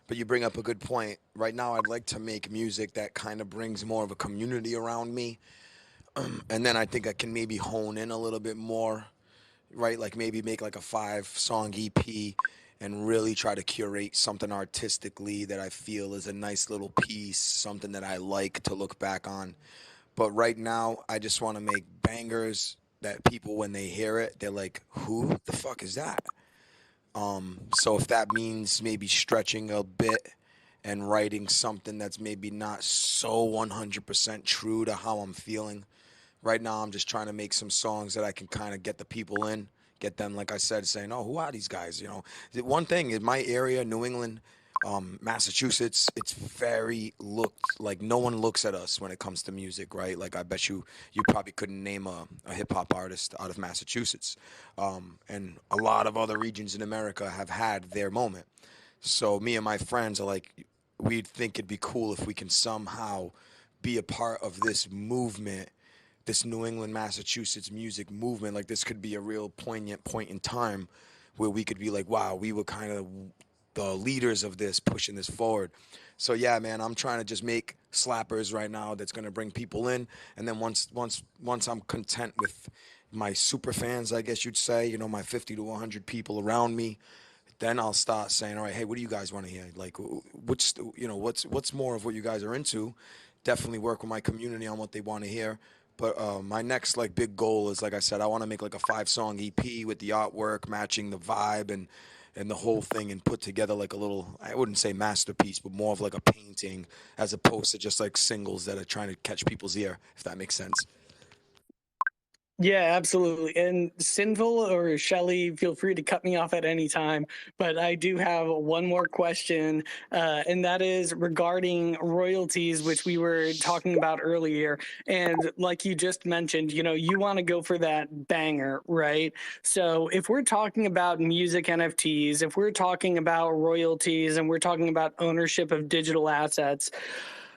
but you bring up a good point. Right now, I'd like to make music that kind of brings more of a community around me. And then I think I can maybe hone in a little bit more, right? Like maybe make like a 5-song EP and really try to curate something artistically that I feel is a nice little piece, something that I like to look back on. But right now, I just want to make bangers that people, when they hear it, they're like, who the fuck is that? So if that means maybe stretching a bit and writing something that's maybe not so 100% true to how I'm feeling. Right now, I'm just trying to make some songs that I can kind of get the people in, get them, like I said, saying, "Oh, who are these guys?" The one thing in my area, New England, Massachusetts, it's very looked like no one looks at us when it comes to music, right? Like I bet you probably couldn't name a hip hop artist out of Massachusetts, and a lot of other regions in America have had their moment. So me and my friends are like, we'd think it'd be cool if we can somehow be a part of this movement, this New England, Massachusetts music movement. Like this could be a real poignant point in time where we could be like, wow, we were kind of the leaders of this, pushing this forward. So yeah, man, I'm trying to just make slappers right now that's gonna bring people in, and then once I'm content with my super fans, I guess you'd say, my 50 to 100 people around me, then I'll start saying, all right, hey, what do you guys want to hear? Like, what's more of what you guys are into? Definitely work with my community on what they want to hear. But my next like big goal is, like I said, I want to make like a 5-song EP with the artwork matching the vibe and the whole thing, and put together like a little, I wouldn't say masterpiece, but more of like a painting, as opposed to just like singles that are trying to catch people's ear, if that makes sense. Yeah, absolutely. And Sinful or Shelly, feel free to cut me off at any time. But I do have one more question, and that is regarding royalties, which we were talking about earlier. And like you just mentioned, you want to go for that banger, right? So if we're talking about music NFTs, if we're talking about royalties, and we're talking about ownership of digital assets,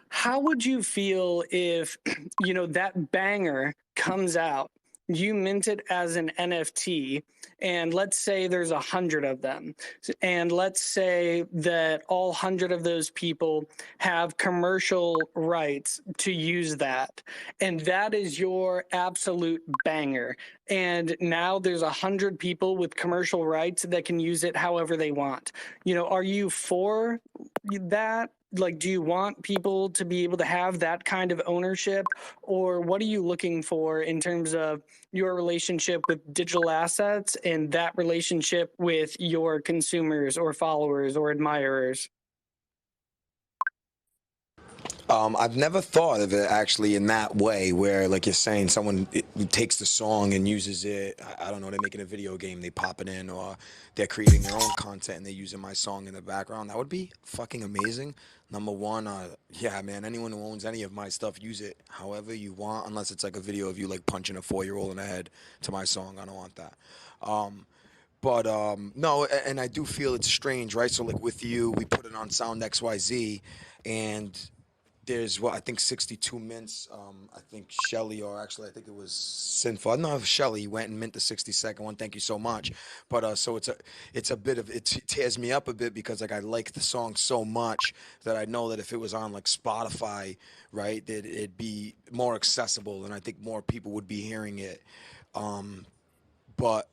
how would you feel if, that banger comes out, you mint it as an NFT, and let's say there's 100 of them, and let's say that all 100 of those people have commercial rights to use that, and that is your absolute banger. And now there's 100 people with commercial rights that can use it however they want. Are you for that? like, do you want people to be able to have that kind of ownership, or what are you looking for in terms of your relationship with digital assets and that relationship with your consumers or followers or admirers? I've never thought of it actually in that way, where like you're saying, someone takes the song and uses it. I don't know, they're making a video game, they pop it in, or they're creating their own content and they're using my song in the background. That would be fucking amazing. Number one, yeah, man, anyone who owns any of my stuff, use it however you want, unless it's like a video of you like punching a 4-year-old in the head to my song. I don't want that. But no, and I do feel it's strange, right? So like with you, we put it on Sound XYZ, and there's what I think 62 mints. I think Shelly, or actually I think it was Sinful. No, Shelly went and mint the 60-second one. Thank you so much. But so it's a bit of, it tears me up a bit because like I like the song so much that I know that if it was on like Spotify, right, that it'd be more accessible and I think more people would be hearing it. But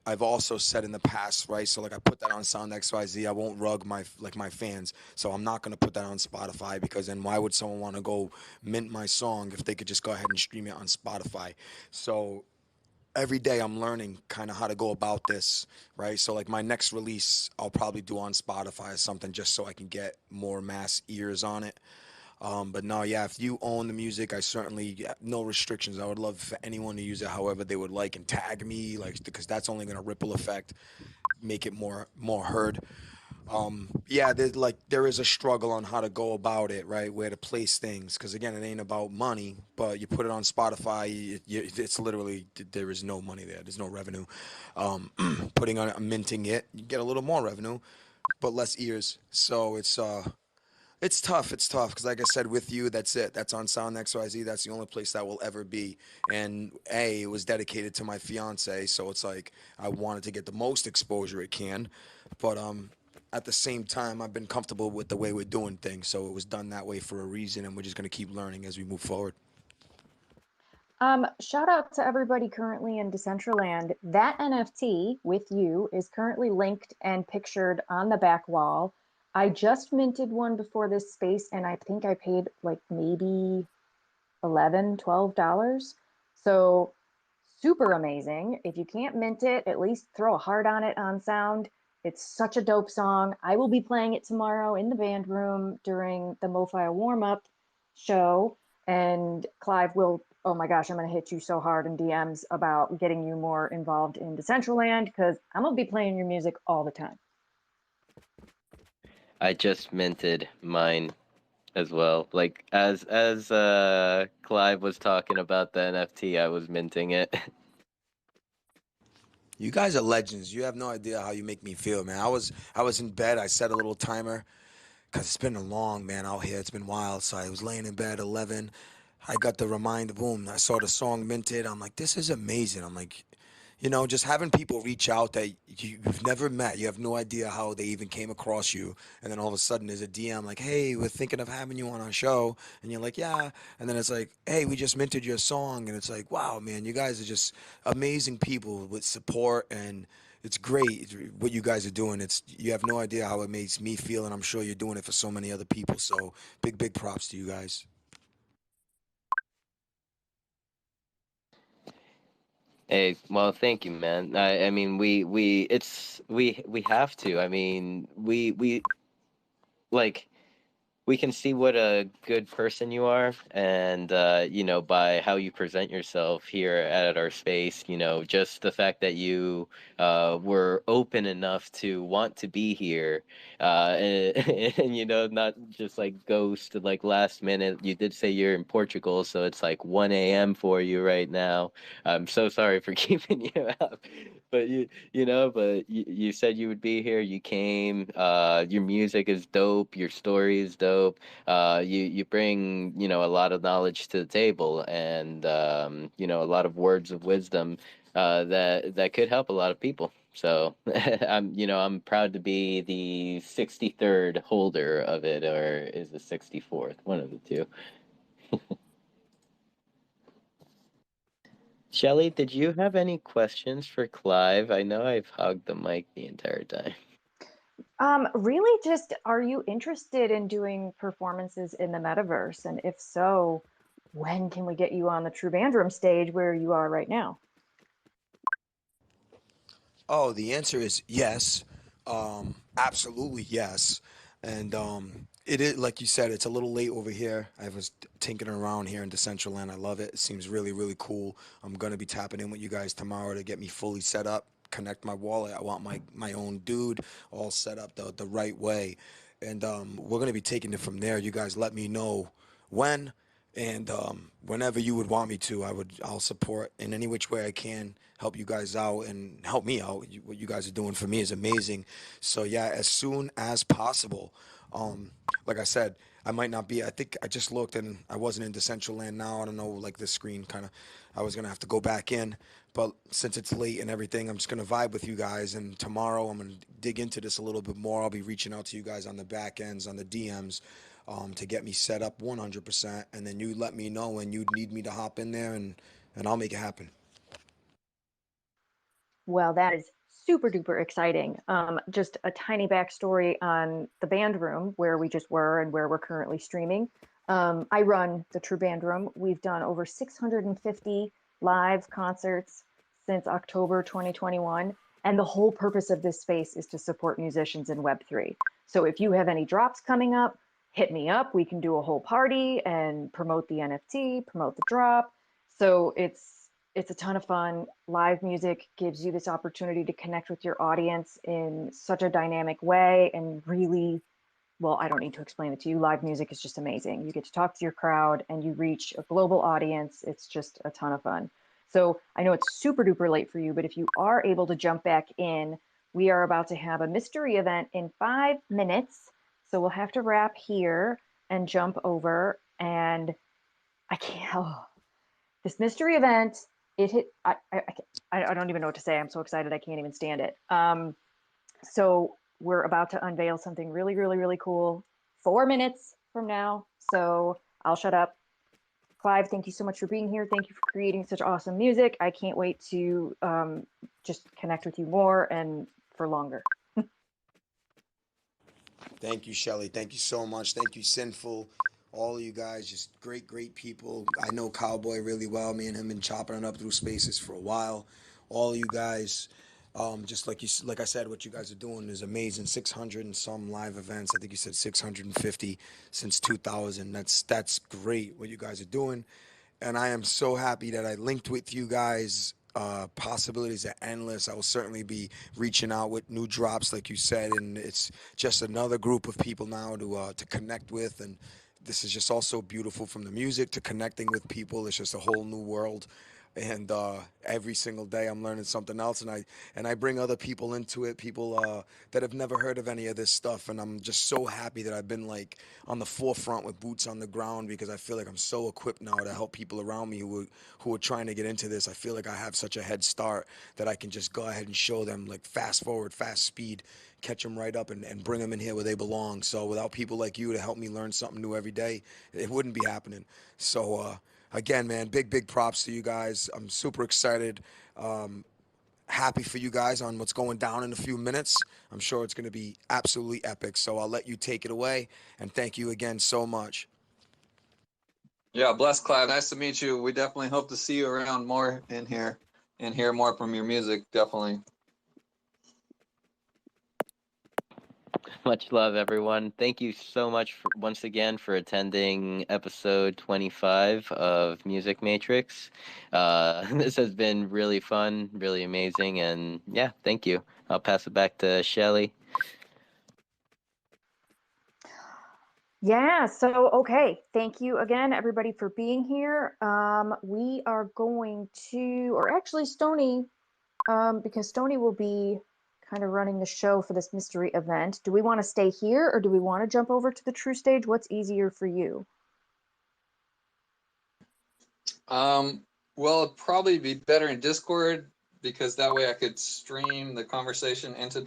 I've also said in the past, right? So like I put that on Sound XYZ. I won't rug my fans. So I'm not gonna put that on Spotify because then why would someone want to go mint my song if they could just go ahead and stream it on Spotify? So every day I'm learning kind of how to go about this, right? So like my next release, I'll probably do on Spotify or something just so I can get more mass ears on it. But no, yeah, if you own the music, I certainly no restrictions. I would love for anyone to use it however they would like and tag me, like because that's only gonna ripple effect, make it more heard. Yeah, there is a struggle on how to go about it, right? Where to place things, because again, it ain't about money. But you put it on Spotify, it's literally there is no money there. There's no revenue. Putting on minting it, you get a little more revenue, but less ears. So it's tough. It's tough because, like I said, with you, that's it. That's on Sound XYZ. That's the only place that will ever be. And it was dedicated to my fiance, so it's like I wanted to get the most exposure it can. But at the same time, I've been comfortable with the way we're doing things, so it was done that way for a reason, and we're just gonna keep learning as we move forward. Shout out to everybody currently in Decentraland. That NFT with you is currently linked and pictured on the back wall. I just minted one before this space and I think I paid like maybe 11, $12. So super amazing. If you can't mint it, at least throw a heart on it on sound. It's such a dope song. I will be playing it tomorrow in the band room during the MoFi warm up show. And Clive will, oh my gosh, I'm going to hit you so hard in DMs about getting you more involved in Decentraland because I'm going to be playing your music all the time. I just minted mine as well. Like as Clive was talking about the NFT, I was minting it. You guys are legends. You have no idea how you make me feel, man. I was in bed. I set a little timer because it's been a long, man, out here. It's been wild. So I was laying in bed 11. I got the reminder, boom. I saw the song minted. I'm like, this is amazing. I'm like, just having people reach out that you've never met. You have no idea how they even came across you. And then all of a sudden there's a DM like, hey, we're thinking of having you on our show. And you're like, yeah. And then it's like, hey, we just minted your song. And it's like, wow, man, you guys are just amazing people with support. And it's great what you guys are doing. You have no idea how it makes me feel. And I'm sure you're doing it for so many other people. So big props to you guys. Hey, well, thank you, man. I mean, we have to. I mean, we like we can see what a good person you are, and by how you present yourself here at our space, just the fact that you were open enough to want to be here, and not just like ghost like last minute. You did say you're in Portugal, so it's like 1 a.m. for you right now. I'm so sorry for keeping you up, but you said you would be here. You came. Your music is dope. Your story is dope. You bring a lot of knowledge to the table, and a lot of words of wisdom that could help a lot of people. So I'm proud to be the 63rd holder of it, or is the 64th, one of the two. Shelly, did you have any questions for Clive? I know I've hogged the mic the entire time. Really, just are you interested in doing performances in the metaverse? And if so, when can we get you on the True Band Room stage where you are right now? Oh, the answer is yes. Absolutely yes. And it is like you said, it's a little late over here. I was tinkering around here in Decentraland. I love it. It seems really, really cool. I'm gonna be tapping in with you guys tomorrow to get me fully set up, connect my wallet. I want my own dude all set up the right way. And we're gonna be taking it from there. You guys let me know when and whenever you would want me to, I'll support in any which way I can, help you guys out and help me out. What you guys are doing for me is amazing. So yeah, as soon as possible. Um, like I said, I might not be. I think I just looked and I wasn't in Decentraland now. I don't know, like the screen kind of. I was gonna have to go back in, but since it's late and everything, I'm just gonna vibe with you guys. And tomorrow I'm gonna dig into this a little bit more. I'll be reaching out to you guys on the back ends, on the DMs, to get me set up 100%, and then you let me know when you need me to hop in there, and I'll make it happen. Well, that is super duper exciting. Just a tiny backstory on the band room where we just were and where we're currently streaming. I run the True Band Room. We've done over 650 live concerts since October 2021. And the whole purpose of this space is to support musicians in Web3. So if you have any drops coming up, hit me up. We can do a whole party and promote the NFT, promote the drop. So it's a ton of fun. Live music gives you this opportunity to connect with your audience in such a dynamic way and really, well, I don't need to explain it to you. Live music is just amazing. You get to talk to your crowd and you reach a global audience. It's just a ton of fun. So I know it's super duper late for you, but if you are able to jump back in, we are about to have a mystery event in 5 minutes. So we'll have to wrap here and jump over. And I can't, oh, this mystery event, it hit, I don't even know what to say. I'm so excited. I can't even stand it. So we're about to unveil something really, really, really cool 4 minutes from now. So I'll shut up. Clive, thank you so much for being here. Thank you for creating such awesome music. I can't wait to just connect with you more and for longer. Thank you, Shelly. Thank you so much. Thank you, Sinful. All of you guys, just great, great people. I know Cowboy really well. Me and him been chopping it up through spaces for a while. All of you guys, just like I said, what you guys are doing is amazing. 600 and some live events. I think you said 650 since 2000. That's great what you guys are doing, and I am so happy that I linked with you guys. Possibilities are endless. I will certainly be reaching out with new drops, like you said, and it's just another group of people now to connect with. And this is just also beautiful, from the music to connecting with people. It's just a whole new world. And every single day I'm learning something else, and I bring other people into it, people that have never heard of any of this stuff, and I'm just so happy that I've been like on the forefront with boots on the ground, because I feel like I'm so equipped now to help people around me who are trying to get into this. I feel like I have such a head start that I can just go ahead and show them, like, fast forward, fast speed, catch them right up, and bring them in here where they belong. So without people like you to help me learn something new every day, it wouldn't be happening. So again, man, big, big props to you guys. I'm super excited. Happy for you guys on what's going down in a few minutes. I'm sure it's going to be absolutely epic. So I'll let you take it away. And thank you again so much. Yeah, bless Clive. Nice to meet you. We definitely hope to see you around more in here and hear more from your music. Definitely. Much love, everyone. Thank you so much once again for attending episode 25 of Music Matrix. This has been really fun, really amazing, and yeah, thank you. I'll pass it back to Shelly. Yeah, so okay. Thank you again, everybody, for being here. We are going to, or actually, Stony, because Stony will be kind of running the show for this mystery event. Do we want to stay here or do we want to jump over to the true stage? What's easier for you? Well, it'd probably be better in Discord because that way I could stream the conversation into.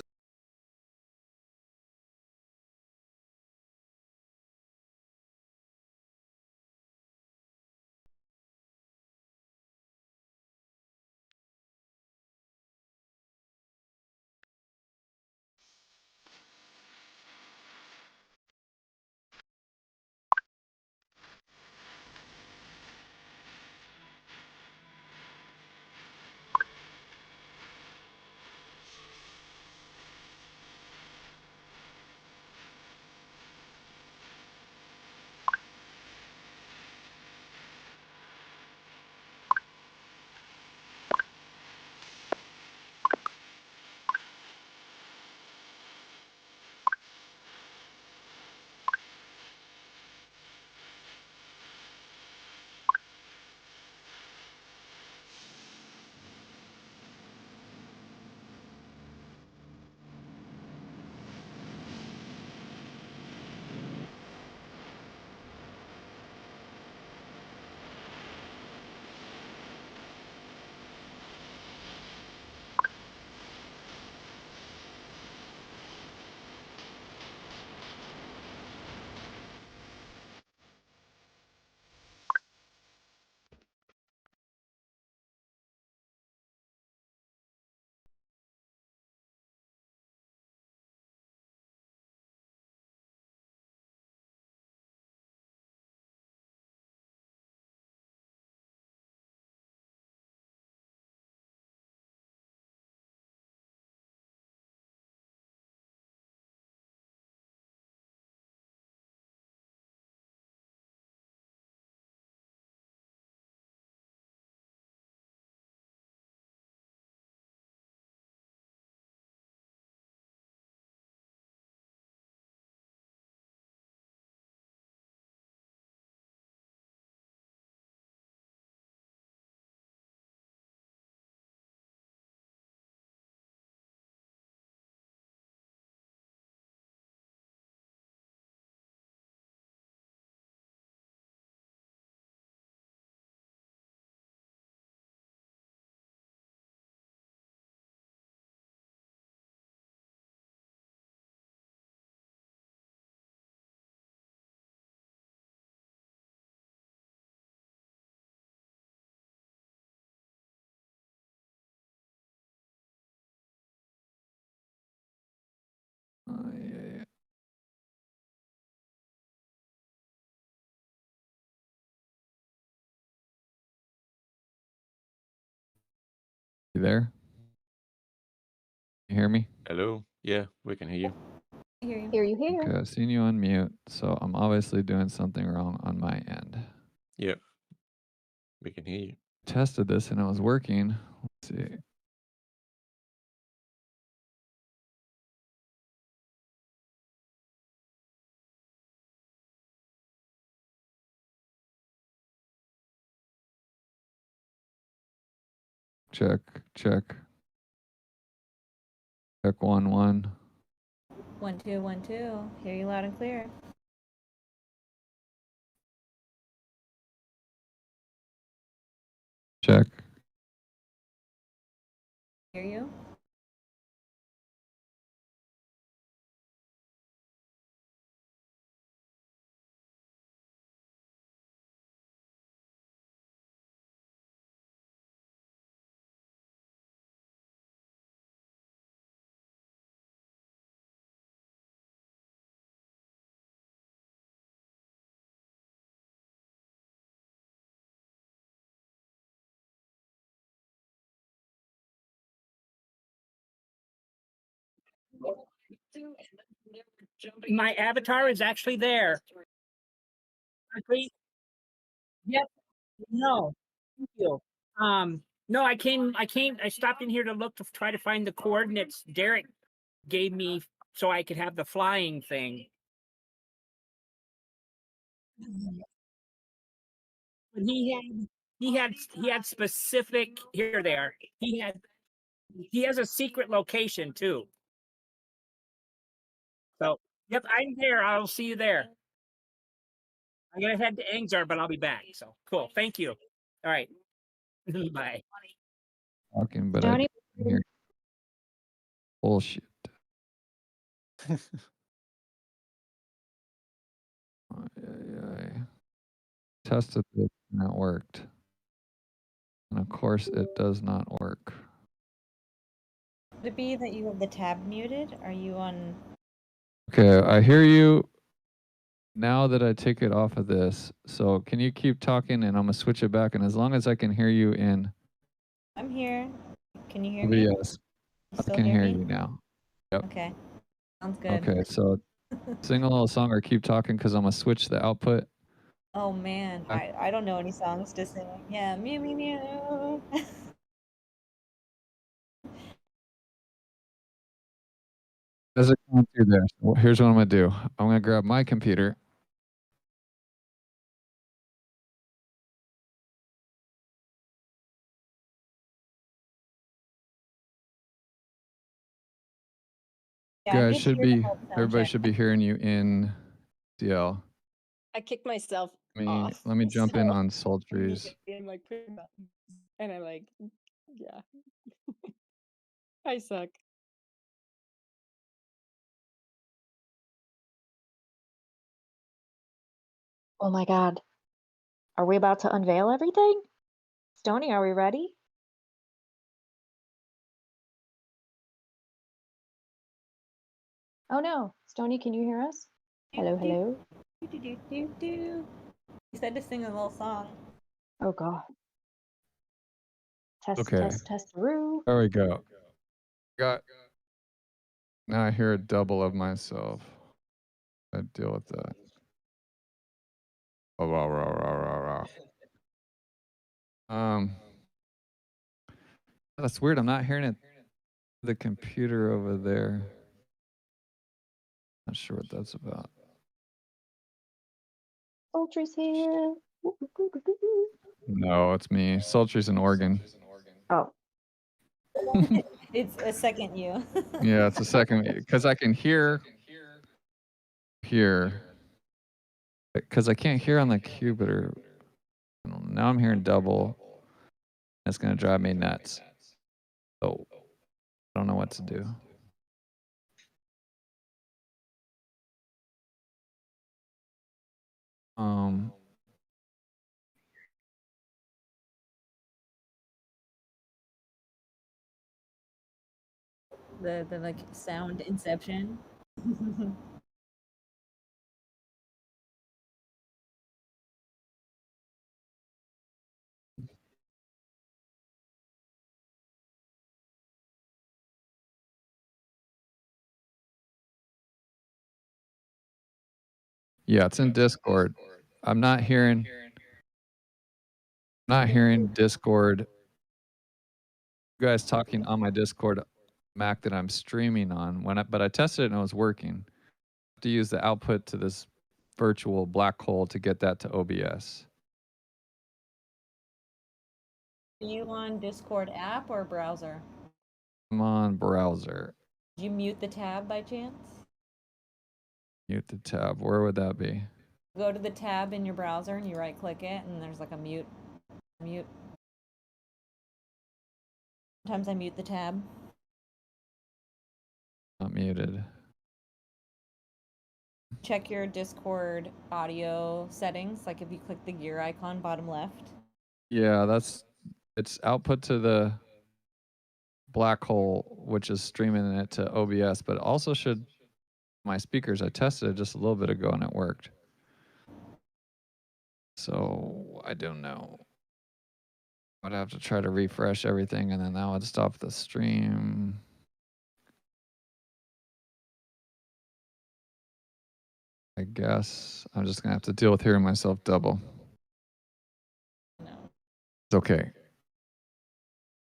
yeah. You there? You hear me? Hello. Yeah, we can hear you. Hear you here. Okay, I've seen you on mute, so I'm obviously doing something wrong on my end. Yep, we can hear you. Tested this and it was working. Let's see. Check, check. Check 1 1. 1 2 1 2. Hear you loud and clear. Check. Hear you. My avatar is actually there. Actually, yep. No, thank you. No, I stopped in here to look to try to find the coordinates Derek gave me so I could have the flying thing. But he had specific, here they are. He has a secret location too. So yep, I'm there. I'll see you there. I'm gonna head to Angzar, but I'll be back. So cool. Thank you. All right. Bye. Talking, but I Stony, didn't hear. Bullshit. Tested it and it worked. And of course, it does not work. Could it be that you have the tab muted? Are you on? Okay, I hear you now that I take it off of this. So can you keep talking and I'm going to switch it back. And as long as I can hear you in I'm here. Can you hear me? OBS, You I still can hear hear me? you now. Yep. Okay. Sounds good. Okay, so sing a little song or keep talking because I'm going to switch the output. Oh man, I don't know any songs to sing. Yeah, mew mew mew. As it going through there. So here's what I'm going to do. I'm going to grab my computer. Yeah, You I'm guys good to should hear the be, whole sound everybody check. should be hearing you in CL. I kicked myself off. Let me jump in so on Sultry's. I'm like pushing buttons, and I'm like, yeah, I suck. oh my God. Are we about to unveil everything? Stony, are we ready? Oh no. Stony, can you hear us? Hello, hello. You said to sing a little song. Oh God. Test, Okay. test, roo. There we go. Got. Now I hear a double of myself. I deal with that. Oh, rah, rah, rah, rah, rah. That's weird. I'm not hearing it. The computer over there. Not sure what that's about. Ultra's here. No, it's me. Sultry's an organ. Oh. It's a second you. Yeah, it's a second because I can hear here because I can't hear on the computer. Now I'm hearing double. It's gonna drive me nuts. So I don't know what to do. The like sound inception. Yeah, it's in Discord. I'm not hearing Discord. You guys talking on my Discord Mac that I'm streaming on but I tested it and it was working. I have to use the output to this virtual black hole to get that to OBS. Are you on Discord app or browser? I'm on browser. Did you mute the tab by chance? Mute the tab. Where would that be? Go to the tab in your browser and you right click it and there's like a mute. Sometimes I mute the tab. Not muted. Check your Discord audio settings, like if you click the gear icon bottom left. Yeah, it's output to the black hole, which is streaming it to OBS, but it also should my speakers. I tested it just a little bit ago and it worked. So I don't know. I'd have to try to refresh everything and then that would stop the stream. I guess I'm just gonna have to deal with hearing myself double. No. It's okay.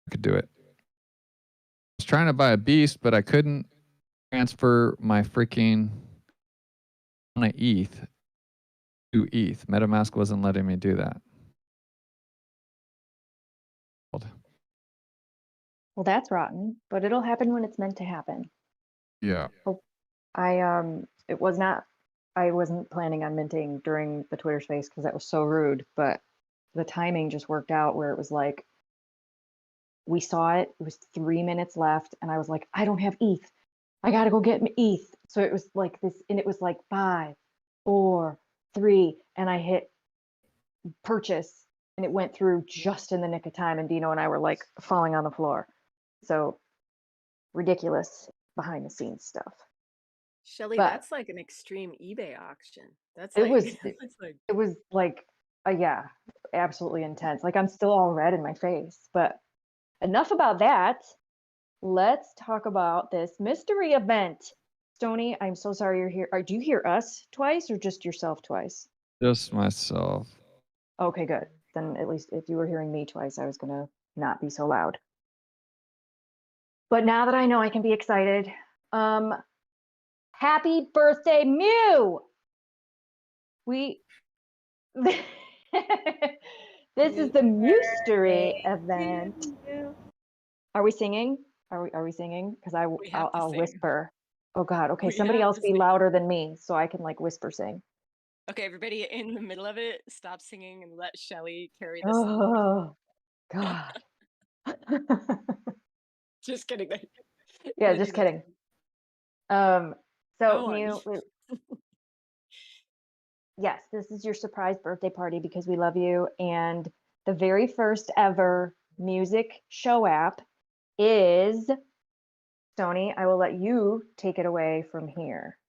I could do it. I was trying to buy a beast, but I couldn't transfer my freaking on a ETH to ETH. MetaMask wasn't letting me do that. Well, that's rotten, but it'll happen when it's meant to happen. Yeah. I wasn't planning on minting during the Twitter space because that was so rude, but the timing just worked out where it was like, we saw it was 3 minutes left and I was like, I don't have ETH. I gotta go get ETH. So it was like this, and it was like 5, 4, 3, and I hit purchase and it went through just in the nick of time, and Dino and I were like falling on the floor. So ridiculous behind the scenes stuff. Shelly, But that's like an extreme eBay auction. That's it like was that's like it was like yeah, absolutely intense. Like I'm still all red in my face. But enough about that. Let's talk about this mystery event. Stony, I'm so sorry you're here. Do you hear us twice or just yourself twice? Just myself. Okay, good. Then at least if you were hearing me twice, I was gonna not be so loud. But now that I know I can be excited, happy birthday, Mew! This is the mystery event. Are we singing? Are we singing? Because I'll whisper. Oh God. Okay, somebody else be louder than me so I can like whisper sing. Okay, everybody in the middle of it, stop singing and let Shelly carry the song. Oh God. Just kidding. Yeah, just kidding. So Go on. Mew, yes, this is your surprise birthday party because we love you. And the very first ever music show app is Sony. I will let you take it away from here.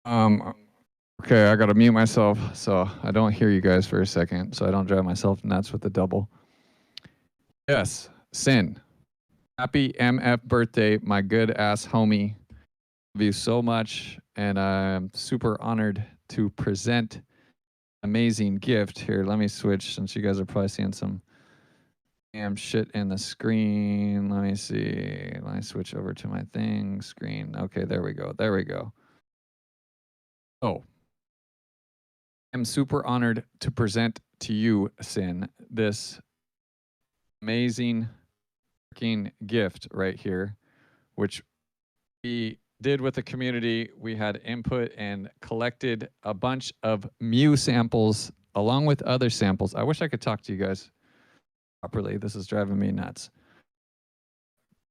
Okay, I gotta mute myself so I don't hear you guys for a second, so I don't drive myself nuts with the double. Yes, Sin. Happy MF birthday, my good ass homie. Love you so much, and I'm super honored to present amazing gift. Here, let me switch since you guys are probably seeing some damn shit in the screen. Let me see. Let me switch over to my thing screen. Okay, there we go. There we go. Oh. I'm super honored to present to you, Sin, this amazing freaking gift right here, which we did with the community. We had input and collected a bunch of Mew samples along with other samples. I wish I could talk to you guys properly. This is driving me nuts.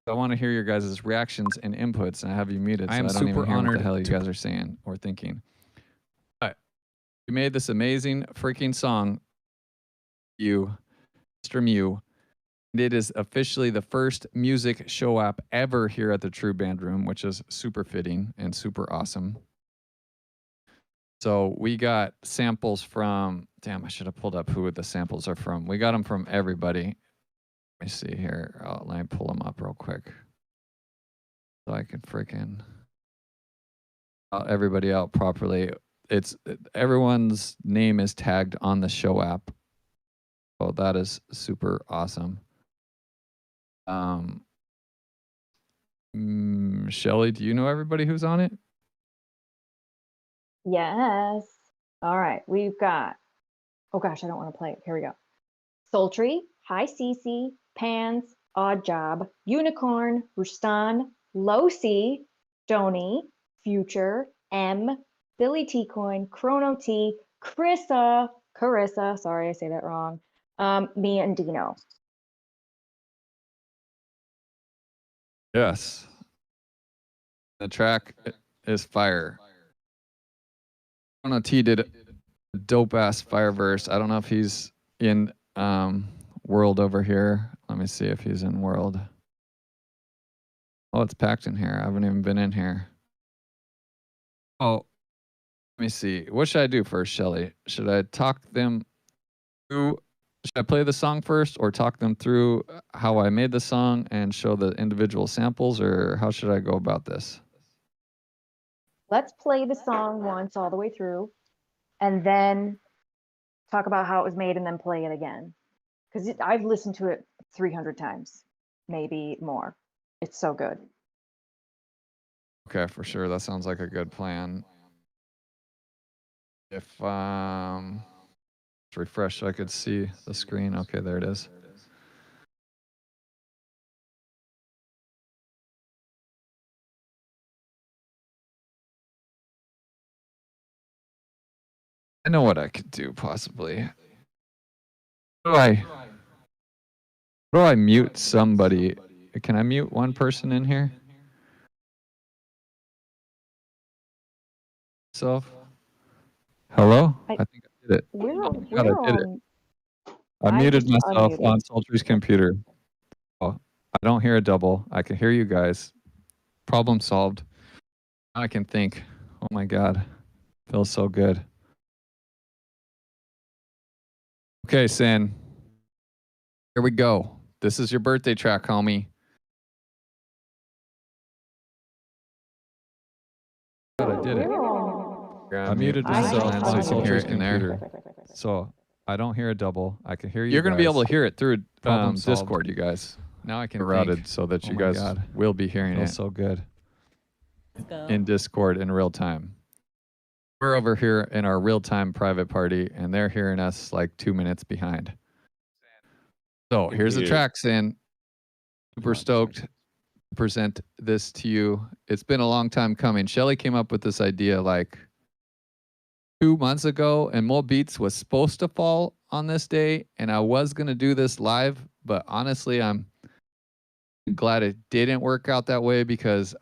I want to hear your guys' reactions and inputs, and I have you muted, so I don't even hear what the hell you guys are saying or thinking. But we made this amazing freaking song, you, Mr. Mew, It is officially the first music show app ever here at the True Band Room, which is super fitting and super awesome. So we got samples from, damn, I should have pulled up who the samples are from. We got them from everybody. Let me see here. Let me pull them up real quick so I can freaking everybody out properly. Everyone's name is tagged on the show app. Oh, that is super awesome. Shelly, do you know everybody who's on it? Yes. All right. We've got, oh gosh, I don't want to play it. Here we go. Sultry, Hi Cece, Pans, Odd Job, Unicorn, Rustan, Losi, Stony, Future, M, Billy T Coin, Chrono T, Carissa, sorry, I say that wrong, me and Dino. Yes. The track is fire. Chrono T did a dope ass fire verse. I don't know if he's in world over here. Let me see if he's in world. Oh, it's packed in here. I haven't even been in here. Oh, let me see. What should I do first, Shelly? Should I talk them through? Should I play the song first or talk them through how I made the song and show the individual samples, or how should I go about this? Let's play the song once all the way through and then talk about how it was made and then play it again. Because I've listened to it 300 times, maybe more. It's so good. Okay, for sure. That sounds like a good plan. If let's refresh so I could see the screen. Okay, there it is. I know what I could do possibly. How do I mute somebody? Can I mute one person in here? Hello? I think I did it. I muted myself on Sultry's computer. Oh, I don't hear a double. I can hear you guys. Problem solved. Now I can think. Oh my God. Feels so good. Okay, Sin. Here we go. This is your birthday track, homie. I did it. I muted myself so you can hear it in there. So I don't hear a double. I can hear you. You're going to be able to hear it through Discord, you guys. Now I can routed so that you guys will be hearing it. So good. In Discord in real time. We're over here in our real-time private party, and they're hearing us like 2 minutes behind. So here's the tracks in. Super stoked to present this to you. It's been a long time coming. Shelly came up with this idea like 2 months ago, and Mo Beats was supposed to fall on this day, and I was going to do this live, but honestly, I'm glad it didn't work out that way because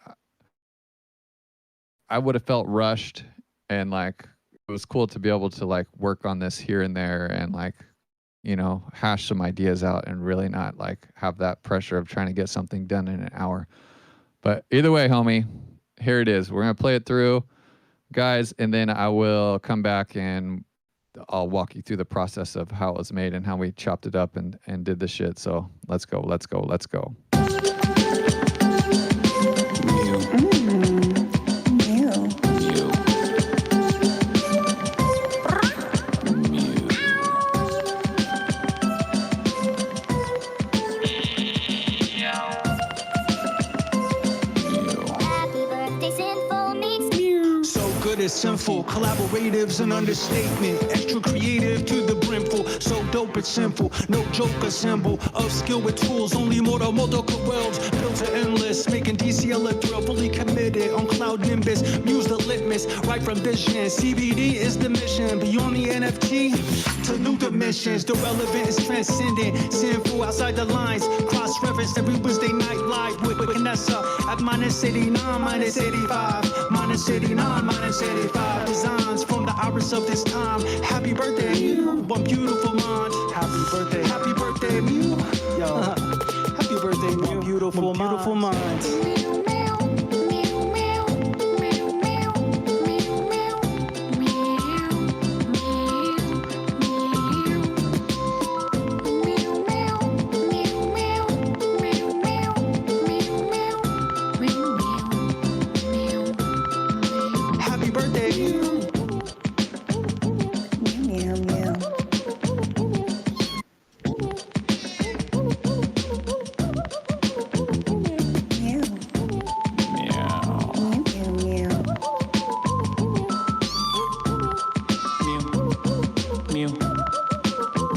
I would have felt rushed, and like it was cool to be able to like work on this here and there and like, you know, hash some ideas out and really not like have that pressure of trying to get something done in an hour. But either way, homie, here it is. We're going to play it through, guys, and then I will come back and I'll walk you through the process of how it was made and how we chopped it up and did the shit. So let's go, let's go, let's go. Is sinful, collaboratives an understatement, extra creative to the brimful, so dope it's simple, no joke a symbol of skill with tools, only multiple worlds, built to endless, making DCL a thrill, fully committed on cloud nimbus, muse the litmus, right from vision, CBD is the mission, beyond the NFT, to new dimensions, the relevant is transcendent, sinful outside the lines, cross-reference every Wednesday night live with Vanessa at -89, -85, -89, -85 designs from the iris of this time. Happy birthday, one beautiful mind. Happy birthday, Mew. Yo. beautiful minds. Happy birthday.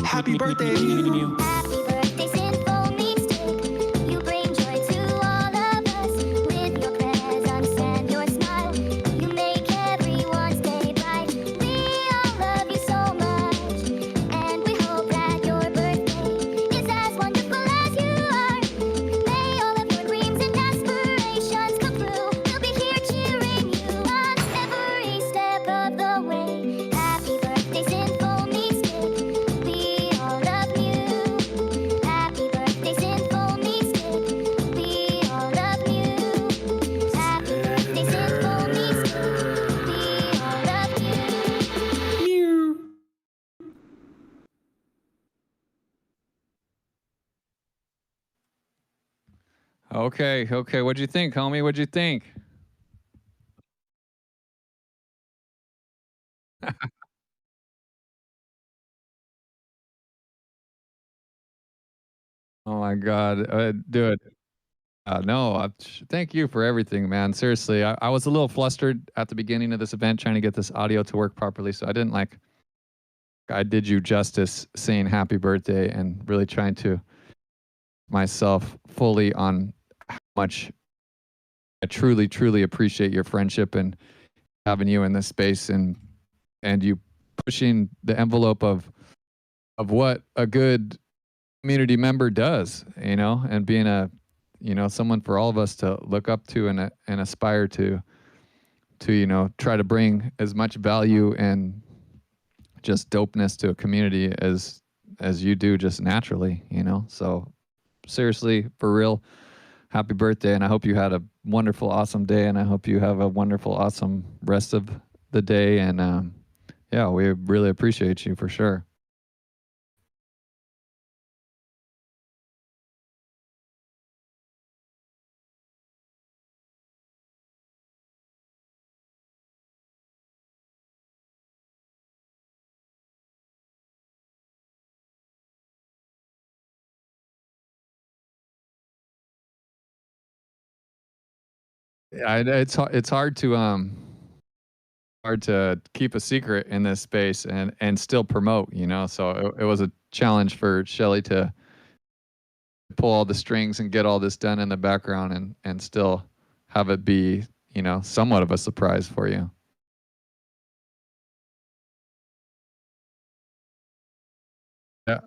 Happy birthday. Happy birthday, Sinful Mixtape. You bring joy to all of us with your presence and your smile. You make everyone's day bright. We all love you so much, and we hope that your birthday is as wonderful as you are. May all of your dreams and aspirations come true. We'll be here cheering you on every step of the way. Happy birthday, Sinful Mixtape. We all love you. Happy birthday, Sinful Mixtape. We all love you. Happy birthday, Sinful Mixtape. We all love you. Okay, okay. What'd you think, homie? What'd you think? Oh my God, dude. No, thank you for everything, man. Seriously, I was a little flustered at the beginning of this event trying to get this audio to work properly, so I didn't like. I did you justice saying happy birthday and really trying to myself fully on how much I truly, truly appreciate your friendship and having you in this space and you pushing the envelope of what a good community member does, you know, and being a, you know, someone for all of us to look up to and aspire to, you know, try to bring as much value and just dopeness to a community as you do just naturally, you know. So seriously, for real, happy birthday, and I hope you had a wonderful, awesome day, and I hope you have a wonderful, awesome rest of the day, and yeah, we really appreciate you for sure. Yeah, it's hard to keep a secret in this space and still promote, you know. So it was a challenge for Shelly to pull all the strings and get all this done in the background and still have it be, you know, somewhat of a surprise for you. Yeah.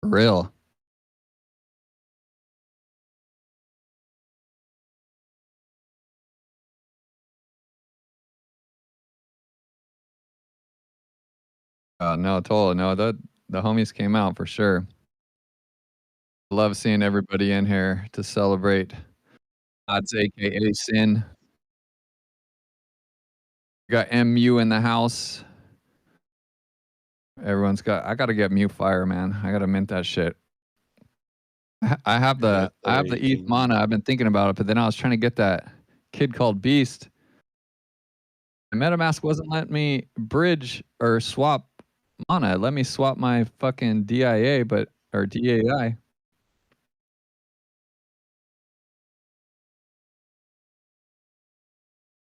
Real. No, totally. No, the homies came out for sure. Love seeing everybody in here to celebrate Odds, aka Sin. We got MU in the house. Everyone's got. I gotta get Mute Fire, man. I gotta mint that shit. I have the ETH mana. I've been thinking about it, but then I was trying to get that kid called Beast. MetaMask wasn't letting me bridge or swap mana. It let me swap my fucking DIA, or DAI.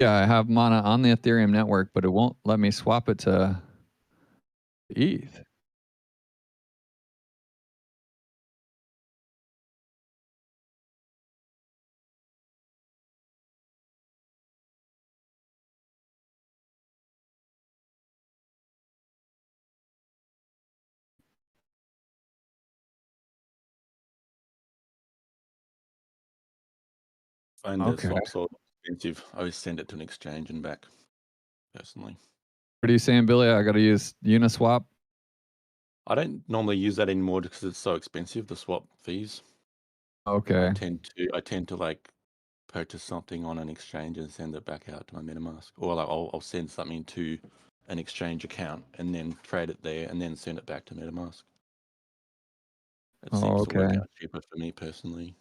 Yeah, I have mana on the Ethereum network, but it won't let me swap it to ETH. And the Okay. swap's all expensive. I always send it to an exchange and back, personally. What are you saying, Billy? I got to use Uniswap? I don't normally use that anymore because it's so expensive, the swap fees. Okay. I tend to like purchase something on an exchange and send it back out to my MetaMask, or like I'll send something to an exchange account and then trade it there and then send it back to MetaMask. It Oh, seems to work okay. out cheaper for me personally.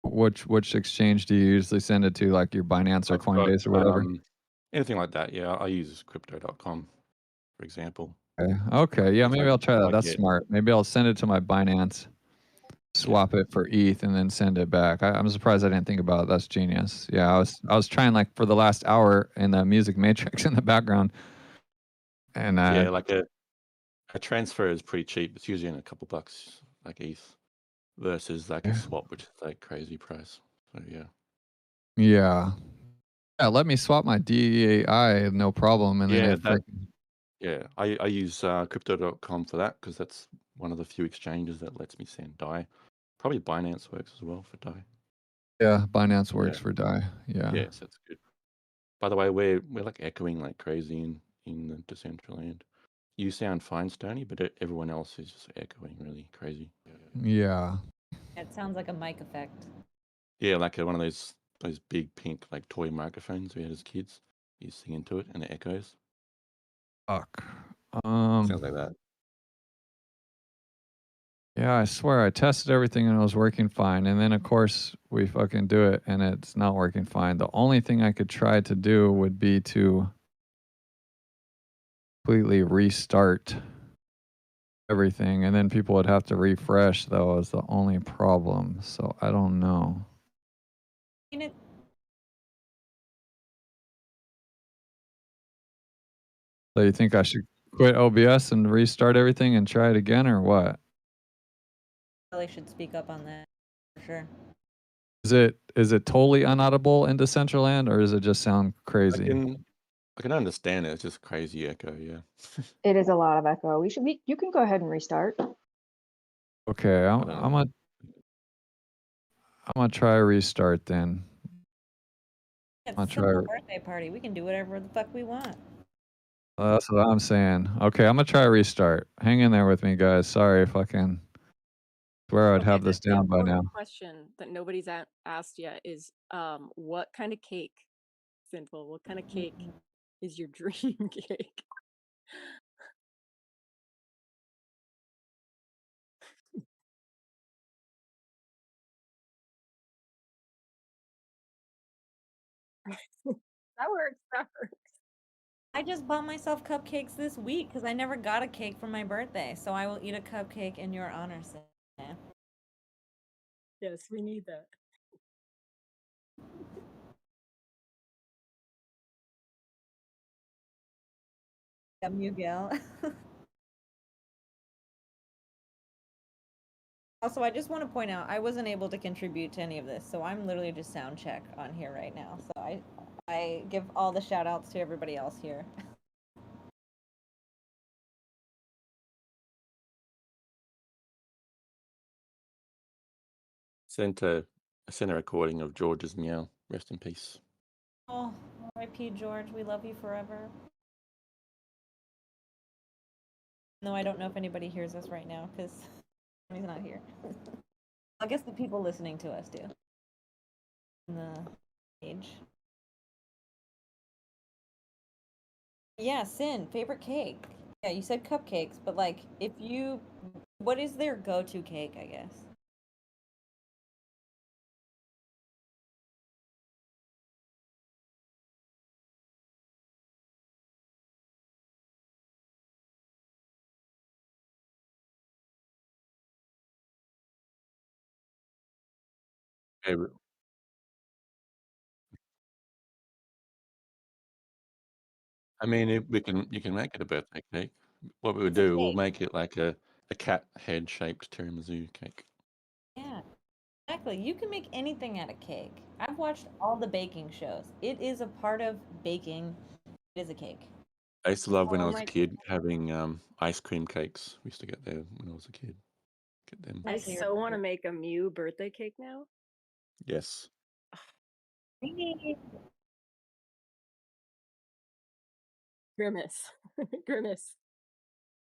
Which exchange do you usually send it to, like your Binance or I've got Coinbase or whatever? anything like that. Yeah, I use crypto.com, for example. Okay. Yeah, If maybe I'll try that. I That's get smart. Maybe I'll send it to my Binance, swap it for ETH, and then send it back. I'm surprised I didn't think about it. That's genius. Yeah, I was trying like for the last hour in the music matrix in the background, and yeah, like a transfer is pretty cheap. It's usually in a couple bucks, like ETH, versus like a swap, which is like crazy price. So yeah. yeah, let me swap my DEI, no problem, and then Yeah, it I use crypto.com for that because that's one of the few exchanges that lets me send DAI. Probably Binance works as well for DAI. yeah, Binance works Yeah. for DAI. Yeah. Yes, that's good. By the way, we're like echoing like crazy in the Decentraland. You sound fine, Stony, but everyone else is just echoing really crazy. Yeah. It sounds like a mic effect. Yeah, like one of those big pink like toy microphones we had as kids. You sing into it and it echoes. Fuck. Sounds like that. Yeah, I swear I tested everything and it was working fine. And then of course we fucking do it and it's not working fine. The only thing I could try to do would be to completely restart everything, and then people would have to refresh though is the only problem. So I don't know. So you think I should quit OBS and restart everything and try it again, or what? Really should speak up on that for sure. Is it totally unaudible in Decentraland, or does it just sound crazy? I can understand it. It's just crazy echo, yeah. It is a lot of echo. You can go ahead and restart. Okay, I'm gonna try restart then. It's I'll a try. simple birthday party. We can do whatever the fuck we want. That's what I'm saying. Okay, I'm gonna try restart. Hang in there with me, guys. Sorry if I can. Swear I'd have this The down by now. important question that nobody's asked yet is, what kind of cake, Sinful? What kind of cake is your dream cake? That works. That works. I just bought myself cupcakes this week because I never got a cake for my birthday. So I will eat a cupcake in your honor, Sam. Yes, we need that. Miguel. Also, I just want to point out I wasn't able to contribute to any of this, so I'm literally just sound check on here right now. So I give all the shout outs to everybody else here. Sent a recording of George's meow. Rest in peace. Oh, R.I.P. George. We love you forever. No, I don't know if anybody hears us right now because he's not here. I guess the people listening to us do. In the page. Yeah, Sin, favorite cake. Yeah, you said cupcakes, but like, what is their go-to cake, I guess? Favorite. I mean, you can make it a birthday cake. What we would do, we'll make it like a cat head shaped tiramisu cake. Yeah, exactly. You can make anything out of cake. I've watched all the baking shows. It is a part of baking. It is a cake. I used to love when I Oh was a my kid having ice cream cakes. We used to get there when I was a kid. Get them. I so want to make a Mew birthday cake now. Yes. Grimace. Grimace.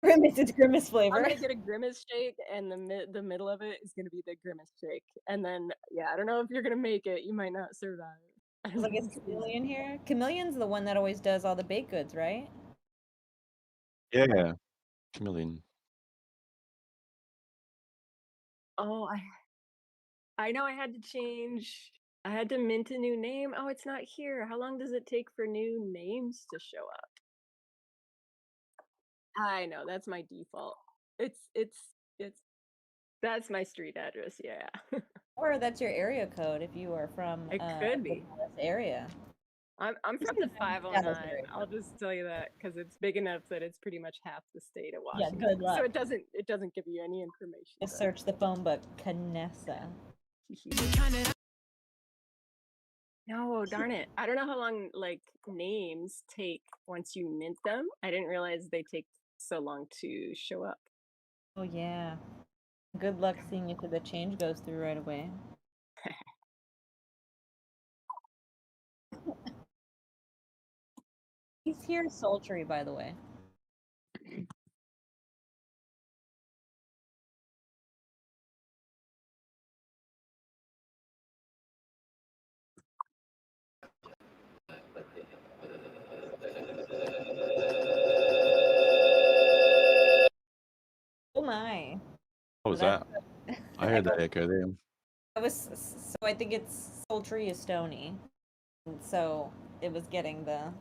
Grimace, it's Grimace flavor. I'm gonna get a Grimace shake, and the middle of it is gonna be the Grimace shake. And then, yeah, I don't know if you're gonna make it. You might not survive. There's like a chameleon here. Chameleon's the one that always does all the baked goods, right? Yeah. Chameleon. Oh, I know I had to change. I had to mint a new name. Oh, it's not here. How long does it take for new names to show up? I know, that's my default. It's that's my street address, yeah. Or that's your area code if you are from It could be. the Dallas area. I'm from the 509. I'll just tell you that because it's big enough that it's pretty much half the state of Yeah, Washington. good luck. So it doesn't give you any information. Just search the phone book, Canessa. No, darn it. I don't know how long like names take once you mint them. I didn't realize they take so long to show up. Oh yeah. Good luck seeing if the change goes through right away. He's here sultry, by the way. Oh my. What was that? I heard that echo there. So I think it's sultry is stony. And so it was getting the,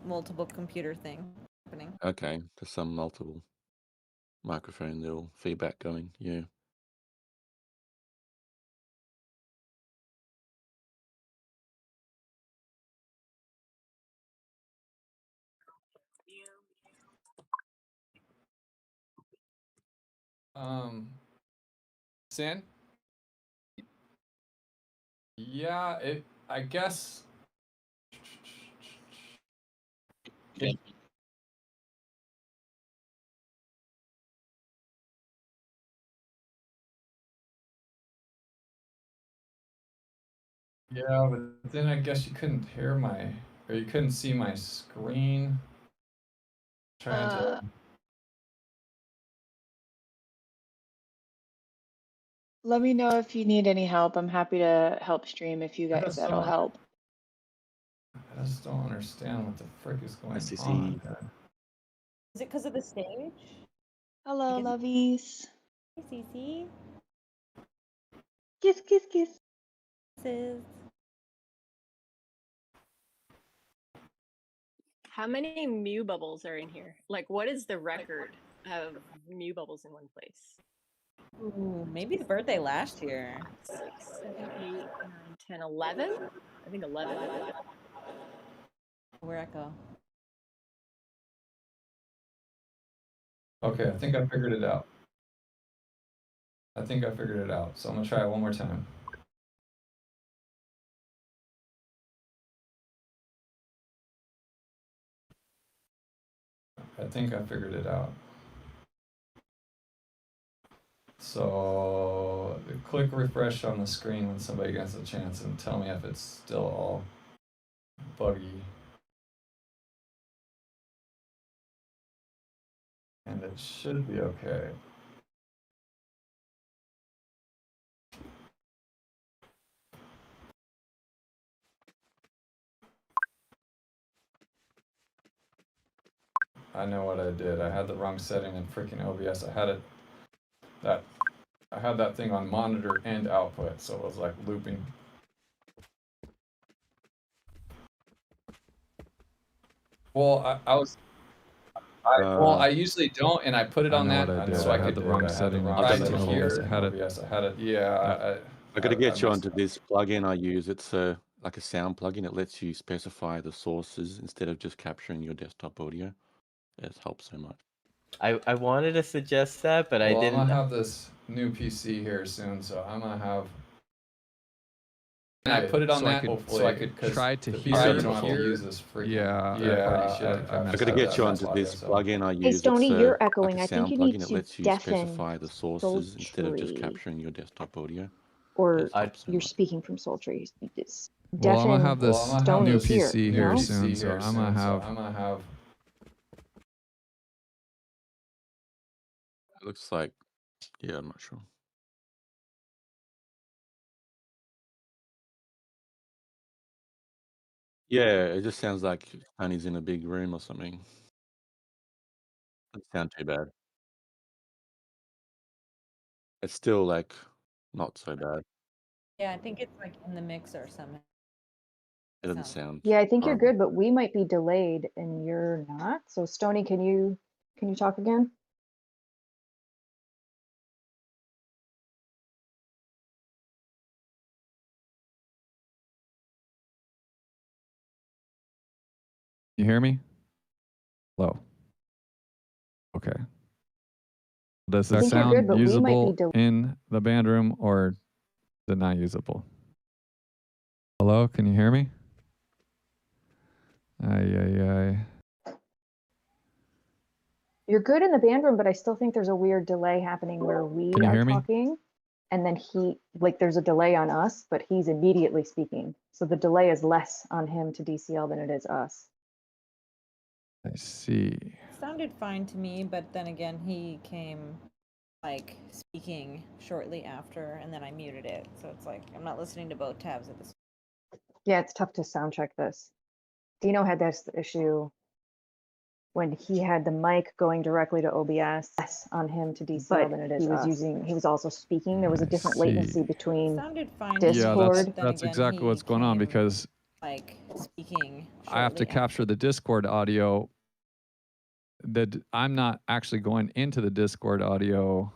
multiple computer thing happening. Okay, there's some multiple microphone little feedback going. Yeah. Sin? Yeah, I guess. Yeah, but then I guess you couldn't you couldn't see my screen. Trying to. Let me know if you need any help. I'm happy to help stream if you guys that'll help. I just don't understand what the frick is going SCC. on. Is it because of the stage? Hello, lovies. Hey, Cece. Kiss, kiss, kiss. Kisses. How many Mew bubbles are in here? Like, what is the record of Mew bubbles in one place? Ooh, maybe the birthday last year. 6, 7, 8, 9, 10, 11? I think 11. Where'd it go? Okay, I think I figured it out. So I'm gonna try it one more time. I think I figured it out. So click refresh on the screen when somebody gets a chance and tell me if it's still all buggy. And it should be okay. I know what I did. I had the wrong setting in freaking OBS. I had that thing on monitor and output, so it was like looping. Well, I usually don't, and I put it on that, so I had the wrong setting. I had it. Yeah. I got to get you onto this plugin I use. It's like a sound plugin. It lets you specify the sources instead of just capturing your desktop audio. It helps so much. I wanted to suggest that, but I didn't. I'm gonna have this new PC here soon, so I'm gonna have. And I put it on that so I could try to hear. I got to get you onto this plugin I use. Hey, Stoney, you're echoing. Like I think you need to lets you deafen specify the sources instead of just capturing your desktop audio. Or you're speaking from sultry. Well, I'm gonna have this Stony new here, PC you here know? soon, so I'm gonna have. It looks like, yeah, I'm not sure. Yeah, it just sounds like Tony's in a big room or something. Doesn't sound too bad. It's still like not so bad. Yeah, I think it's like in the mixer somehow. It doesn't sound Yeah, I think you're horrible. good, but we might be delayed and you're not. So Stony, can you talk again? You hear me? Hello. Okay. Does I that think you're sound good, but we might be usable in the band room, or is it not usable? Hello, can you hear me? Ay. You're good in the band room, but I still think there's a weird delay happening where we Can you are hear me? talking and then there's a delay on us, but he's immediately speaking. So the delay is less on him to DCL than it is us. I see. It sounded fine to me, but then again, he came like speaking shortly after, and then I muted it. So it's like I'm not listening to both tabs at the same time. Yeah, it's tough to sound check this. Dino had this issue when he had the mic going directly to OBS on him to DCL than it is he was also speaking. There was a different latency between Sounded fine. Discord. Yeah, that's exactly what's going on, because like speaking. I have to capture the Discord audio. That I'm not actually going into the Discord audio.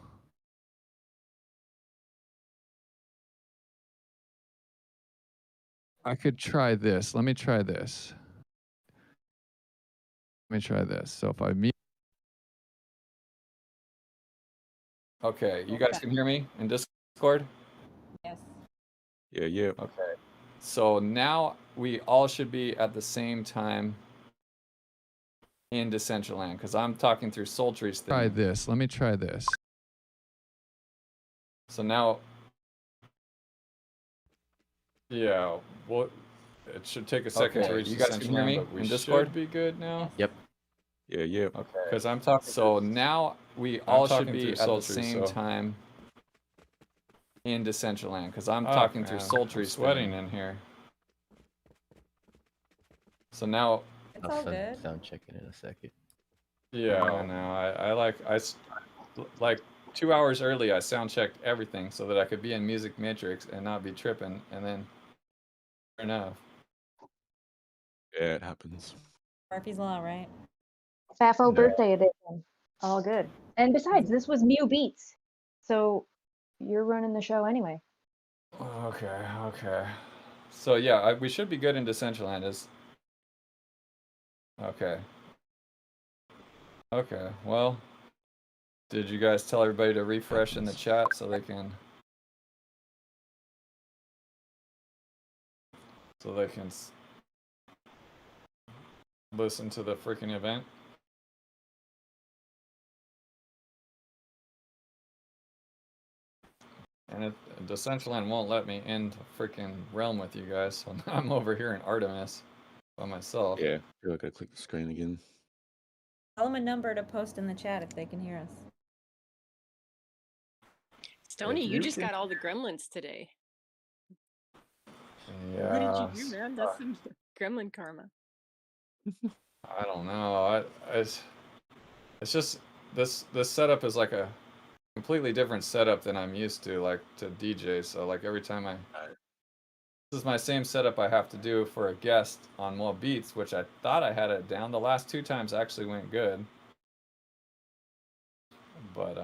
I could try this. Let me try this. So if I mute. Okay, you guys can hear me in Discord? Yes. Yeah. Okay. So now we all should be at the same time in Decentraland, because I'm talking through Sultry's thing. Try this. Let me try this. So now, yeah, well, it should take a second to reach you guys can hear me in Discord? Should be good now. Yep. Yeah. Okay. Because I'm talking. So now we all should talking be through at the Sultry, same so- time in Decentraland, because I'm talking through Sultry's sweating in here. So now, It's all good. Sound checking in a second. yeah, I know. Like 2 hours early, I sound checked everything so that I could be in Music Matrix and not be tripping, and then sure enough. Yeah, it happens. Murphy's Law, right? Sappho birthday edition. All good. And besides, this was Mew Beats. So you're running the show anyway. Okay. So yeah, we should be good in Decentraland. Okay, well, did you guys tell everybody to refresh in the chat so they can listen to the freaking event? And Decentraland won't let me in the freaking realm with you guys, so now I'm over here in Artemis by myself. Yeah, I gotta click the screen again. Tell them a number to post in the chat if they can hear us. Stony, you just got all the gremlins today. Yeah. What did you do, man? That's some gremlin karma. I don't know. It's just this setup is like a completely different setup than I'm used to, like to DJ. So like every time this is my same setup I have to do for a guest on more beats, which I thought I had it down. The last 2 times actually went good. But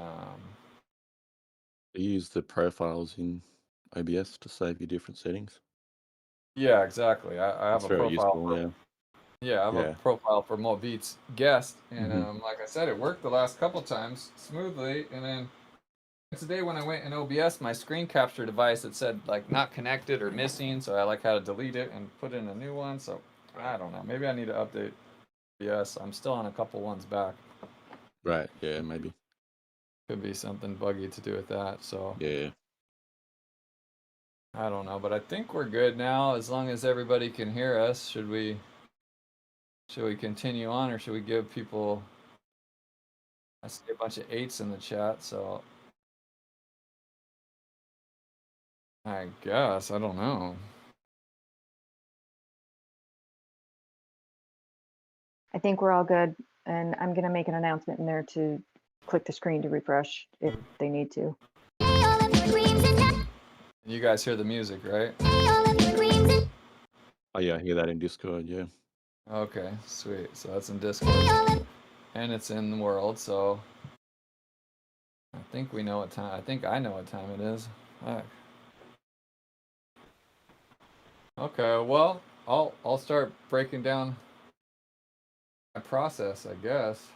You use the profiles in OBS to save your different settings. yeah, exactly. I have It's a very profile. useful, Yeah, I have a profile for more beats guest, and Mhm. like I said, it worked the last couple times smoothly, and then today when I went in OBS, my screen capture device, it said like not connected or missing, so I like had to delete it and put in a new one. So I don't know. Maybe I need to update OBS. I'm still on a couple ones back. Right, yeah, maybe. Could be something buggy to do with that. So Yeah. I don't know, but I think we're good now as long as everybody can hear us. Should we continue on, or should we give people? I see a bunch of 8s in the chat, so I guess I don't know. I think we're all good, and I'm gonna make an announcement in there to click the screen to refresh if they need to. You guys hear the music, right? Oh yeah, I hear that in Discord. Yeah. Okay, sweet. So that's in Discord, and it's in the world. So I think we know what time. I think I know what time it is. Fuck. Okay, well, I'll start breaking down my process, I guess,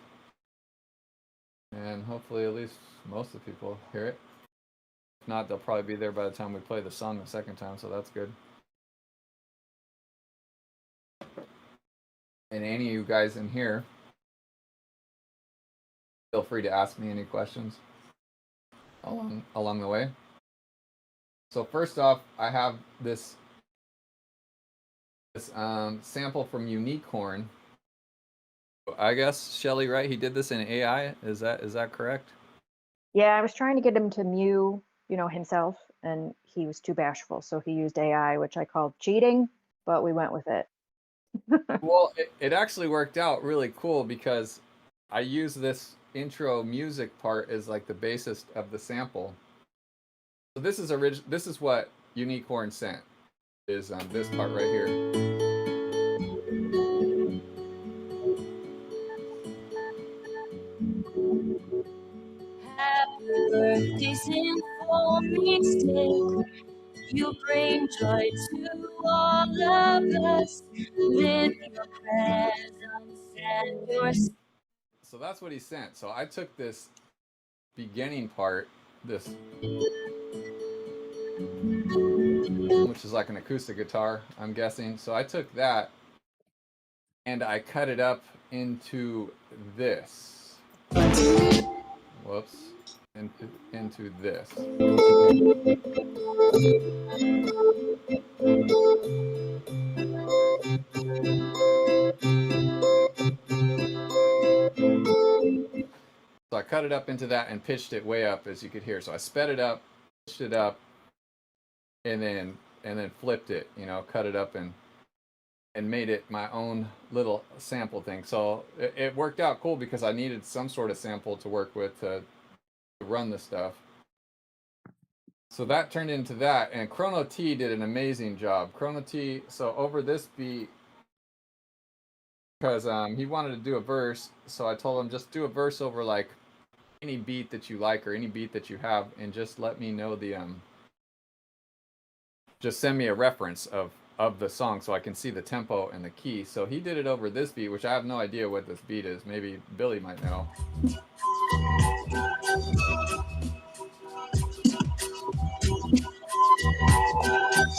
and hopefully at least most of the people hear it. If not, they'll probably be there by the time we play the song the second time, so that's good. And any of you guys in here, feel free to ask me any questions along the way. So first off, I have this sample from Unicorn. I guess Shelly, right? He did this in AI. Is that correct? Yeah, I was trying to get him to mew, himself, and he was too bashful, so he used AI, which I called cheating, but we went with it. Well, it actually worked out really cool because I use this intro music part as like the basis of the sample. So this is what Unicorn sent, is this part right here. Happy birthday, sinful mistake. You bring joy to all of us with your presence and your. So that's what he sent. So I took this beginning part, this, which is like an acoustic guitar, I'm guessing. So I took that and I cut it up into this. Whoops. Into this. So I cut it up into that and pitched it way up, as you could hear. So I sped it up, pitched it up, and then flipped it, cut it up and made it my own little sample thing. So it worked out cool because I needed some sort of sample to work with to run the stuff. So that turned into that, and Chrono T did an amazing job. Chrono T, so over this beat, because he wanted to do a verse, so I told him just do a verse over like any beat that you like or any beat that you have, and just let me know the just send me a reference of the song so I can see the tempo and the key. So he did it over this beat, which I have no idea what this beat is. Maybe Billy might know.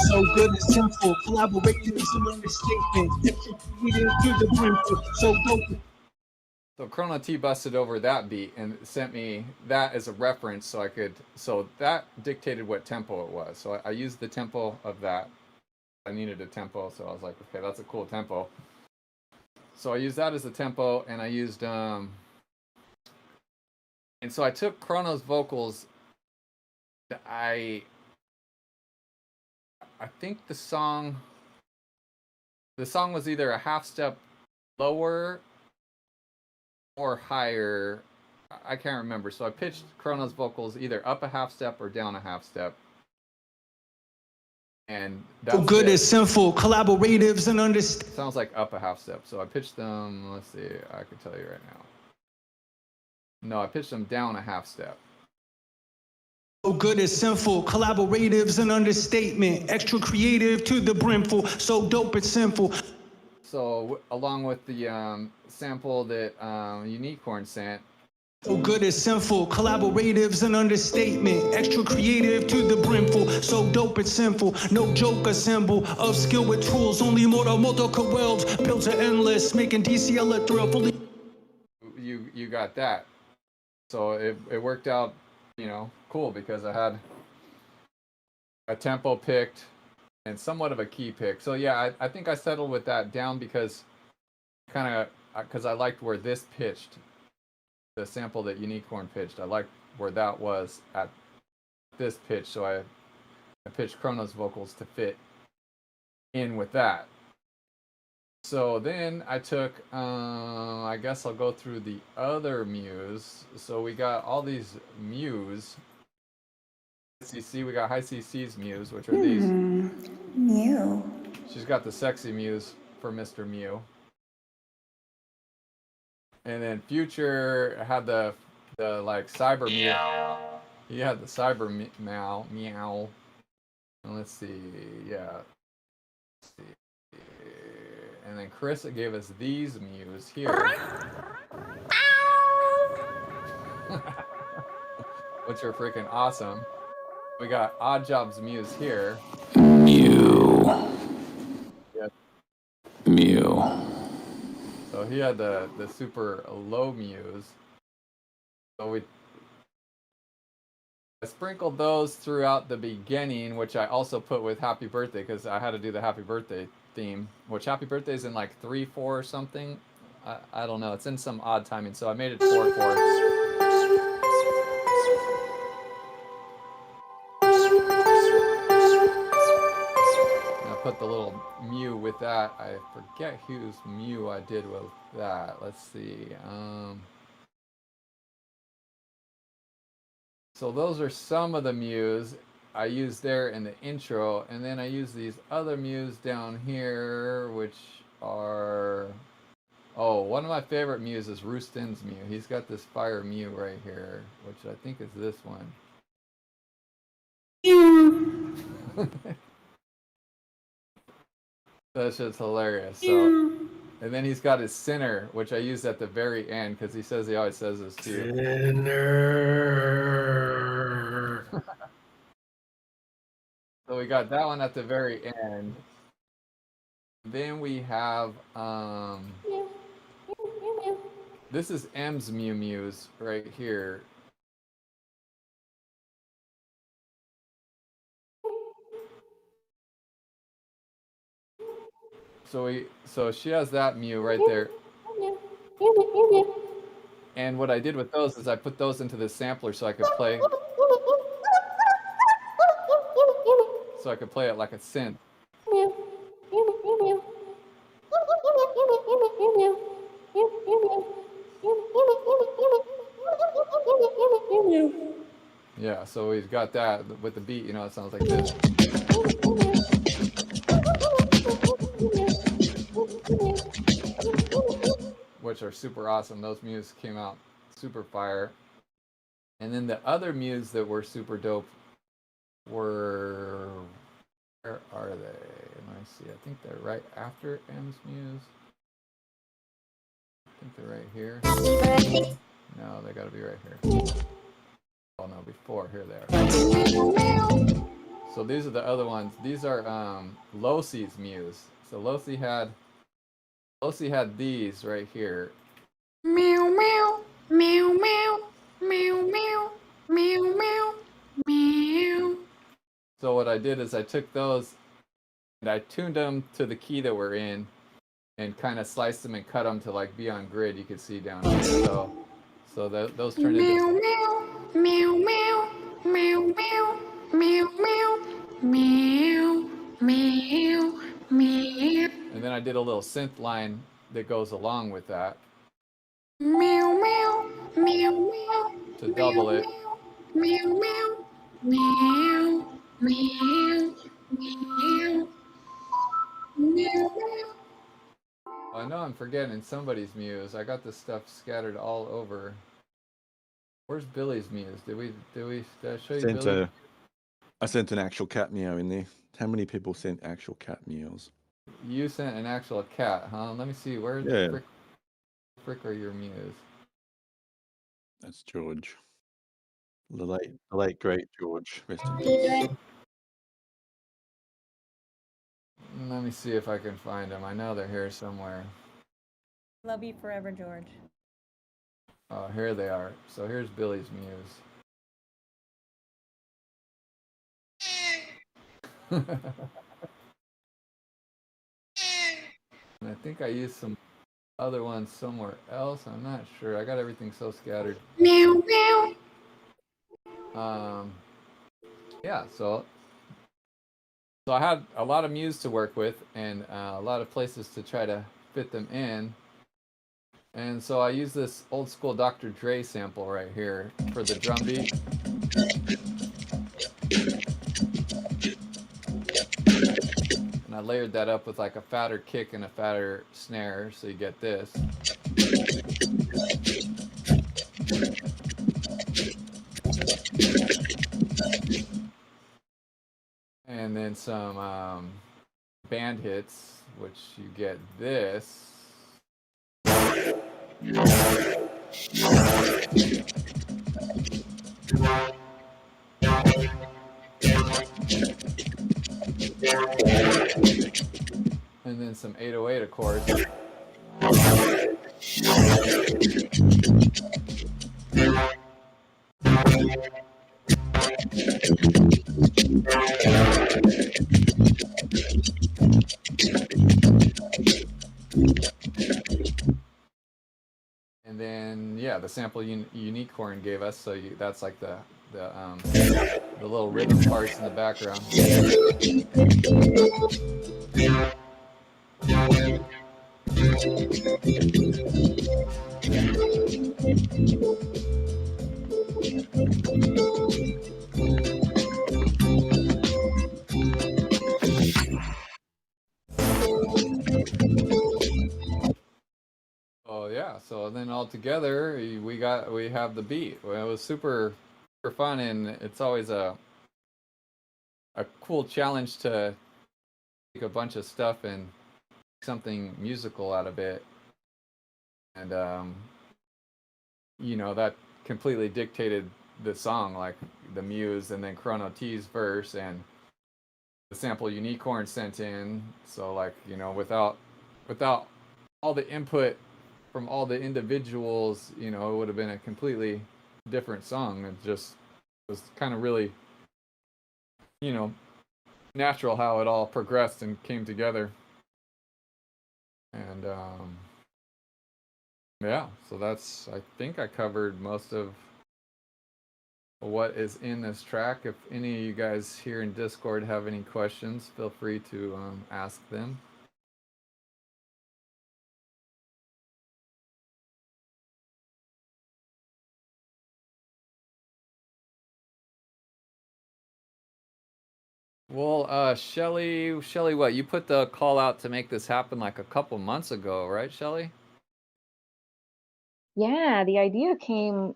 So good and simple, collaboration is an understatement. Extra creative to the brimful, so dope. So Chrono T busted over that beat and sent me that as a reference so I could, so that dictated what tempo it was. So I used the tempo of that. I needed a tempo, so I was like, okay, that's a cool tempo. So I used that as a tempo, and I used, and so I took Chrono's vocals. I think the song was either a half step lower or higher. I can't remember. So I pitched Chrono's vocals either up a half step or down a half step. And that's so good is sinful, collaboratives and understand. Sounds like up a half step. So I pitched them, let's see, I can tell you right now. No, I pitched them down a half step. So good is sinful, collaboratives and understatement. Extra creative to the brimful, so dope it's sinful. So along with the sample that Unicorn sent. So good is sinful, collaboratives and understatement. Extra creative to the brimful, so dope it's sinful. No joke, a symbol of skill with tools. Only motor worlds built to endless, making DCL a thrill. Fully. You got that. So it worked out, cool because I a tempo picked, and somewhat of a key pick. So yeah, I think I settled with that down because I liked where this pitched, the sample that Unicorn pitched. I liked where that was at this pitch, so I pitched Chrono's vocals to fit in with that. So then I took, I guess I'll go through the other muse. So we got all these muse. CC, we got High CC's muse, which are these. Mew. She's got the sexy muse for Mr. Mew. And then Future had the like cyber mew. He had the cyber meow. And let's see, yeah. Let's see. And then Chris gave us these mews here. Which are freaking awesome. We got Odd Job's muse here. Mew. Yep. Mew. So he had the super low muse. So I sprinkled those throughout the beginning, which I also put with Happy Birthday because I had to do the Happy Birthday theme, which Happy Birthday is in like 3/4 or something. I don't know. It's in some odd timing, so I made it 4/4. I put the little mew with that. I forget whose mew I did with that. Let's see. So those are some of the mews I used there in the intro, and then I use these other mews down here, which are, one of my favorite mews is Roostin's mew. He's got this fire mew right here, which I think is this one. That's just hilarious. So, and then he's got his sinner, which I used at the very end because he always says this too. Sinner. So we got that one at the very end. Then we have this is M's Mew Muse right here. So she has that Mew right there. And what I did with those is I put those into the sampler so I could play it like a synth. Yeah, so he's got that with the beat, it sounds like this. Which are super awesome. Those mews came out super fire. And then the other mews that were super dope were, where are they? Let me see. I think they're right after M's muse. I think they're right here. No, they gotta be right here. Oh no, before. Here they are. So these are the other ones. These are Losi's muse. So Losi had these right here. Meow meow meow meow meow meow meow meow meow. So what I did is I took those and I tuned them to the key that we're in and kind of sliced them and cut them to like be on grid. You could see down here. So those turned into meow meow meow meow meow meow meow meow meow. And then I did a little synth line that goes along with that. Meow meow meow meow. To double it. Meow meow meow meow meow meow. I know I'm forgetting somebody's muse. I got this stuff scattered all over. Where's Billy's muse? Did I show you Billy? I sent an actual cat meow in there. How many people sent actual cat meows? You sent an actual cat, huh? Let me see. Where the frick are your muse? That's George. The late great George. Rest in peace. Let me see if I can find them. I know they're here somewhere. Love you forever, George. Oh, here they are. So here's Billy's muse. And I think I used some other ones somewhere else. I'm not sure. I got everything so scattered. Meow meow. Yeah, so I had a lot of Muse to work with and a lot of places to try to fit them in. And so I use this old school Dr. Dre sample right here for the drum beat. And I layered that up with like a fatter kick and a fatter snare, so you get this. And then some band hits, which you get this. And then some 808 of course. And then yeah, the sample Unicorn gave us, so that's like the little rhythm parts in the background. Oh yeah, so then all together we have the beat. Well, it was super fun, and it's always a cool challenge to take a bunch of stuff and make something musical out of it. And that completely dictated the song, like the Muse and then Chrono T's verse and the sample Unicorn sent in. So like, without all the input from all the individuals, it would have been a completely different song. It just was kind of really, natural how it all progressed and came together. And yeah, so I think I covered most of what is in this track. If any of you guys here in Discord have any questions, feel free to ask them. Well, Shelly, what? You put the call out to make this happen like a couple months ago, right, Shelly? Yeah, the idea came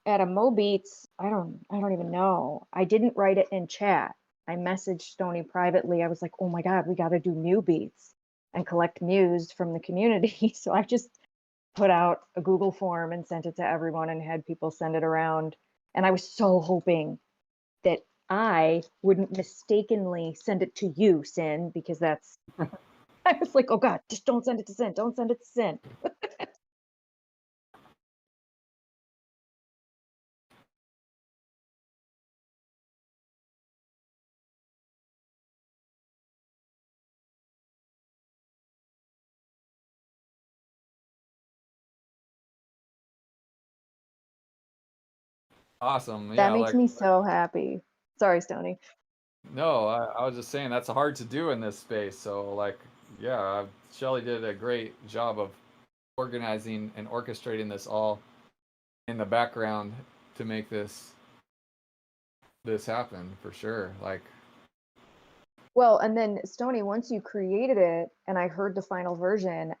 at a Mo Beats. I don't even know. I didn't write it in chat. I messaged Stony privately. I was like, oh my God, we got to do new beats and collect Muse from the community. So I just put out a Google form and sent it to everyone and had people send it around. And I was so hoping that I wouldn't mistakenly send it to you, Sin, because that's, I was like, oh God, just don't send it to Sin. Don't send it to Sin. Awesome. That Yeah, makes like me so happy. Sorry, Stony. no, I was just saying that's hard to do in this space. So like, yeah, Shelly did a great job of organizing and orchestrating this all in the background to make this happen for sure. Like, Well, and then Stony, once you created it and I heard the final version,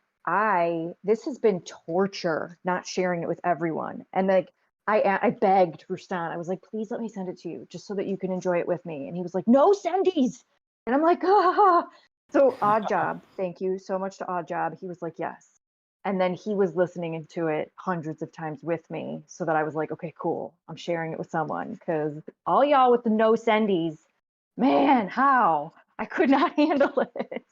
this has been torture not sharing it with everyone. And like I begged Rustan, I was like, please let me send it to you just so that you can enjoy it with me. And he was like, no sendies. And I'm like, ah. So Odd Job, thank you so much to Odd Job. He was like, yes. And then he was listening into it hundreds of times with me so that I was like, okay, cool. I'm sharing it with someone because all y'all with the no sendies, man, how? I could not handle it.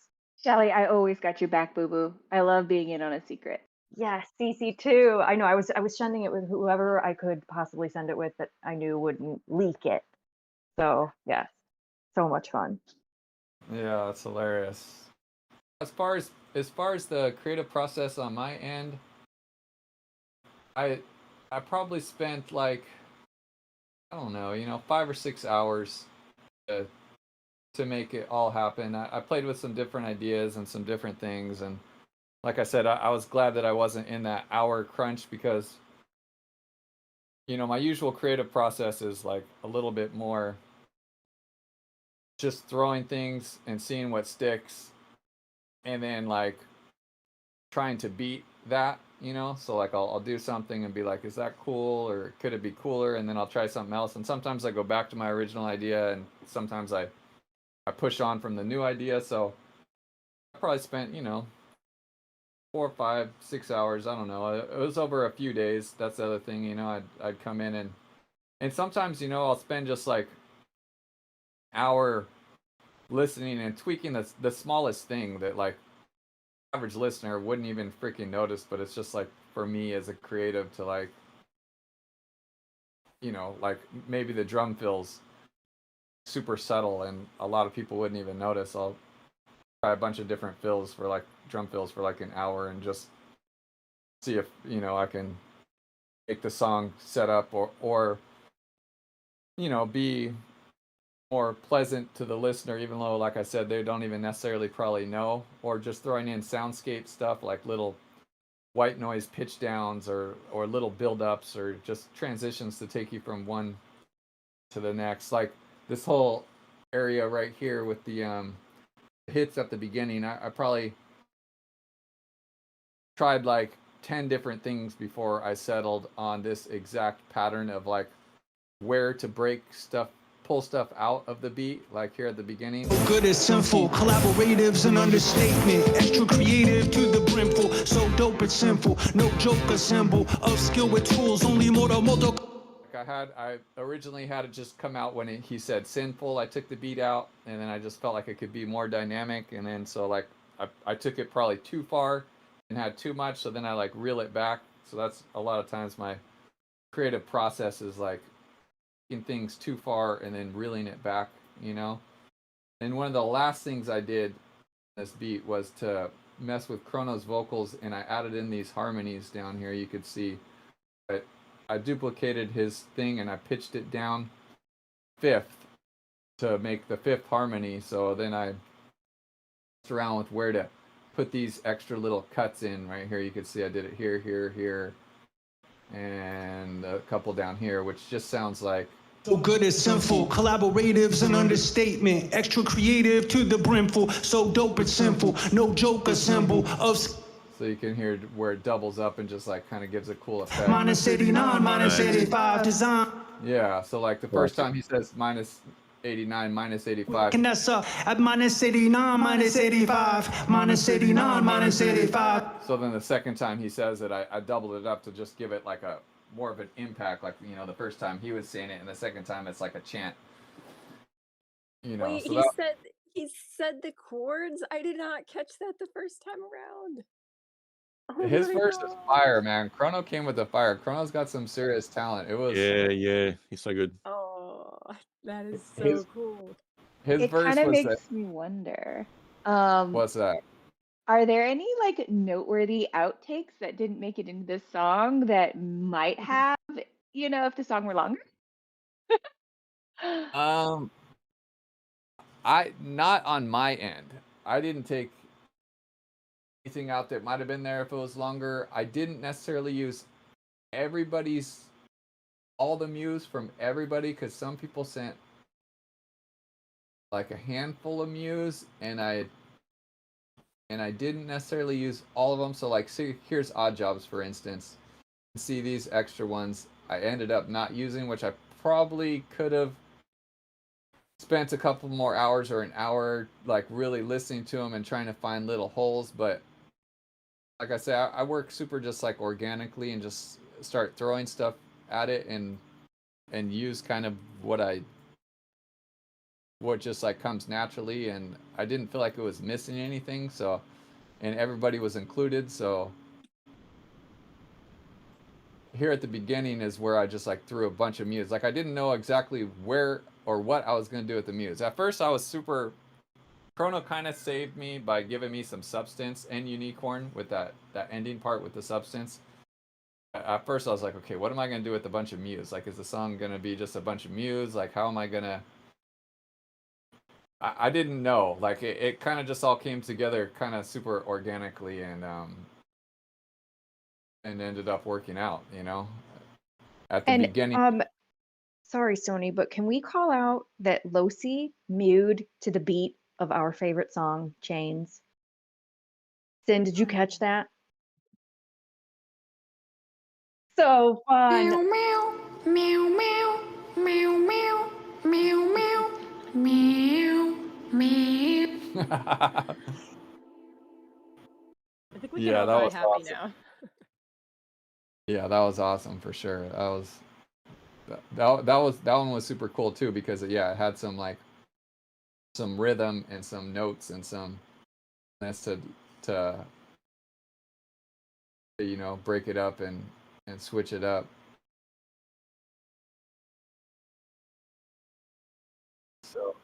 Shelly, I always got your back, boo boo. I love being in on a secret. Yes, CC too. I know I was sending it with whoever I could possibly send it with that I knew wouldn't leak it. So yes, so much fun. Yeah, that's hilarious. As far as the creative process on my end, I I probably spent like, I don't know, 5 or 6 hours to make it all happen. I played with some different ideas and some different things, and like I said, I was glad that I wasn't in that hour crunch because my usual creative process is like a little bit more just throwing things and seeing what sticks, and then like trying to beat that. So like I'll do something and be like, is that cool or could it be cooler? And then I'll try something else. And sometimes I go back to my original idea, and sometimes I push on from the new idea. So I probably spent 4, 5, 6 hours. I don't know. It was over a few days. That's the other thing. I'd come in and sometimes I'll spend just like an hour listening and tweaking the smallest thing that like average listener wouldn't even freaking notice, but it's just like for me as a creative to like like maybe the drum fills super subtle and a lot of people wouldn't even notice. I'll try a bunch of different fills for like drum fills for like an hour and just see if I can make the song set up or be more pleasant to the listener, even though like I said they don't even necessarily probably know, or just throwing in soundscape stuff like little white noise pitch downs or little build ups or just transitions to take you from one to the next, like this whole area right here with the hits at the beginning. I probably tried like 10 different things before I settled on this exact pattern of like where to break stuff, pull stuff out of the beat, like here at the beginning. Good is sinful, collaboratives an understatement, extra creative to the brimful, so dope it's simple, no joke a symbol of skill with tools, only motor. I originally had it just come out when he said sinful. I took the beat out, and then I just felt like it could be more dynamic, and then so like I took it probably too far and had too much, so then I like reel it back. So that's a lot of times my creative process is like taking things too far and then reeling it back. And one of the last things I did in this beat was to mess with Chrono's vocals, and I added in these harmonies down here. You could see I duplicated his thing and I pitched it down fifth to make the fifth harmony. So then I messed around with where to put these extra little cuts in right here. You can see I did it here, here, here, and a couple down here, which just sounds like so good is sinful, collaboratives an understatement, extra creative to the brimful, so dope it's simple, no joke a symbol of. So you can hear where it doubles up and just like kind of gives a cool effect. Minus 89, minus 85 design. Yeah, so like the first time he says minus 89, minus 85. And that's at minus 89, minus 85, minus 89, minus 85. So then the second time he says it, I doubled it up to just give it like a more of an impact. Like, the first time he was saying it, and the second time it's like a chant. Wait, so he said the chords? I did not catch that the first time around. Oh his my verse is God. fire, man. Chrono came with the fire. Chrono's got some serious talent. It was Yeah, he's so good. Oh, that is so his cool. his It verse kind of was makes me wonder. what's that? Are there any like noteworthy outtakes that didn't make it into this song that might have, if the song were longer? I not on my end. I didn't take anything out that might have been there if it was longer. I didn't necessarily use all the muse from everybody, because some people sent like a handful of muse, and I didn't necessarily use all of them. So like, see, here's Odd Jobs for instance. See these extra ones I ended up not using, which I probably could have spent a couple more hours or an hour like really listening to them and trying to find little holes. But like I say, I work super just like organically and just start throwing stuff at it and use kind of what just like comes naturally, and I didn't feel like it was missing anything. So, and everybody was included. So here at the beginning is where I just like threw a bunch of muse. Like I didn't know exactly where or what I was going to do with the muse. At first I was super Chrono kind of saved me by giving me some substance and Unicorn with that ending part with the substance. At first I was like, okay, what am I going to do with a bunch of mews? Like, is the song going to be just a bunch of mews? Like, how am I going to... I didn't know. Like, it kind of just all came together kind of super organically and ended up working out, you know? At the beginning... Sorry, Sony, but can we call out that Losi mewed to the beat of our favorite song, Chains? Sin, did you catch that? So fun. Meow, meow, meow, meow, meow, meow, meow, meow, meow. I think we can Yeah, all that die was happy awesome. now. Yeah, that was awesome for sure. That one was super cool too because it had some some rhythm and some notes and some to you know, break it up and switch it up. So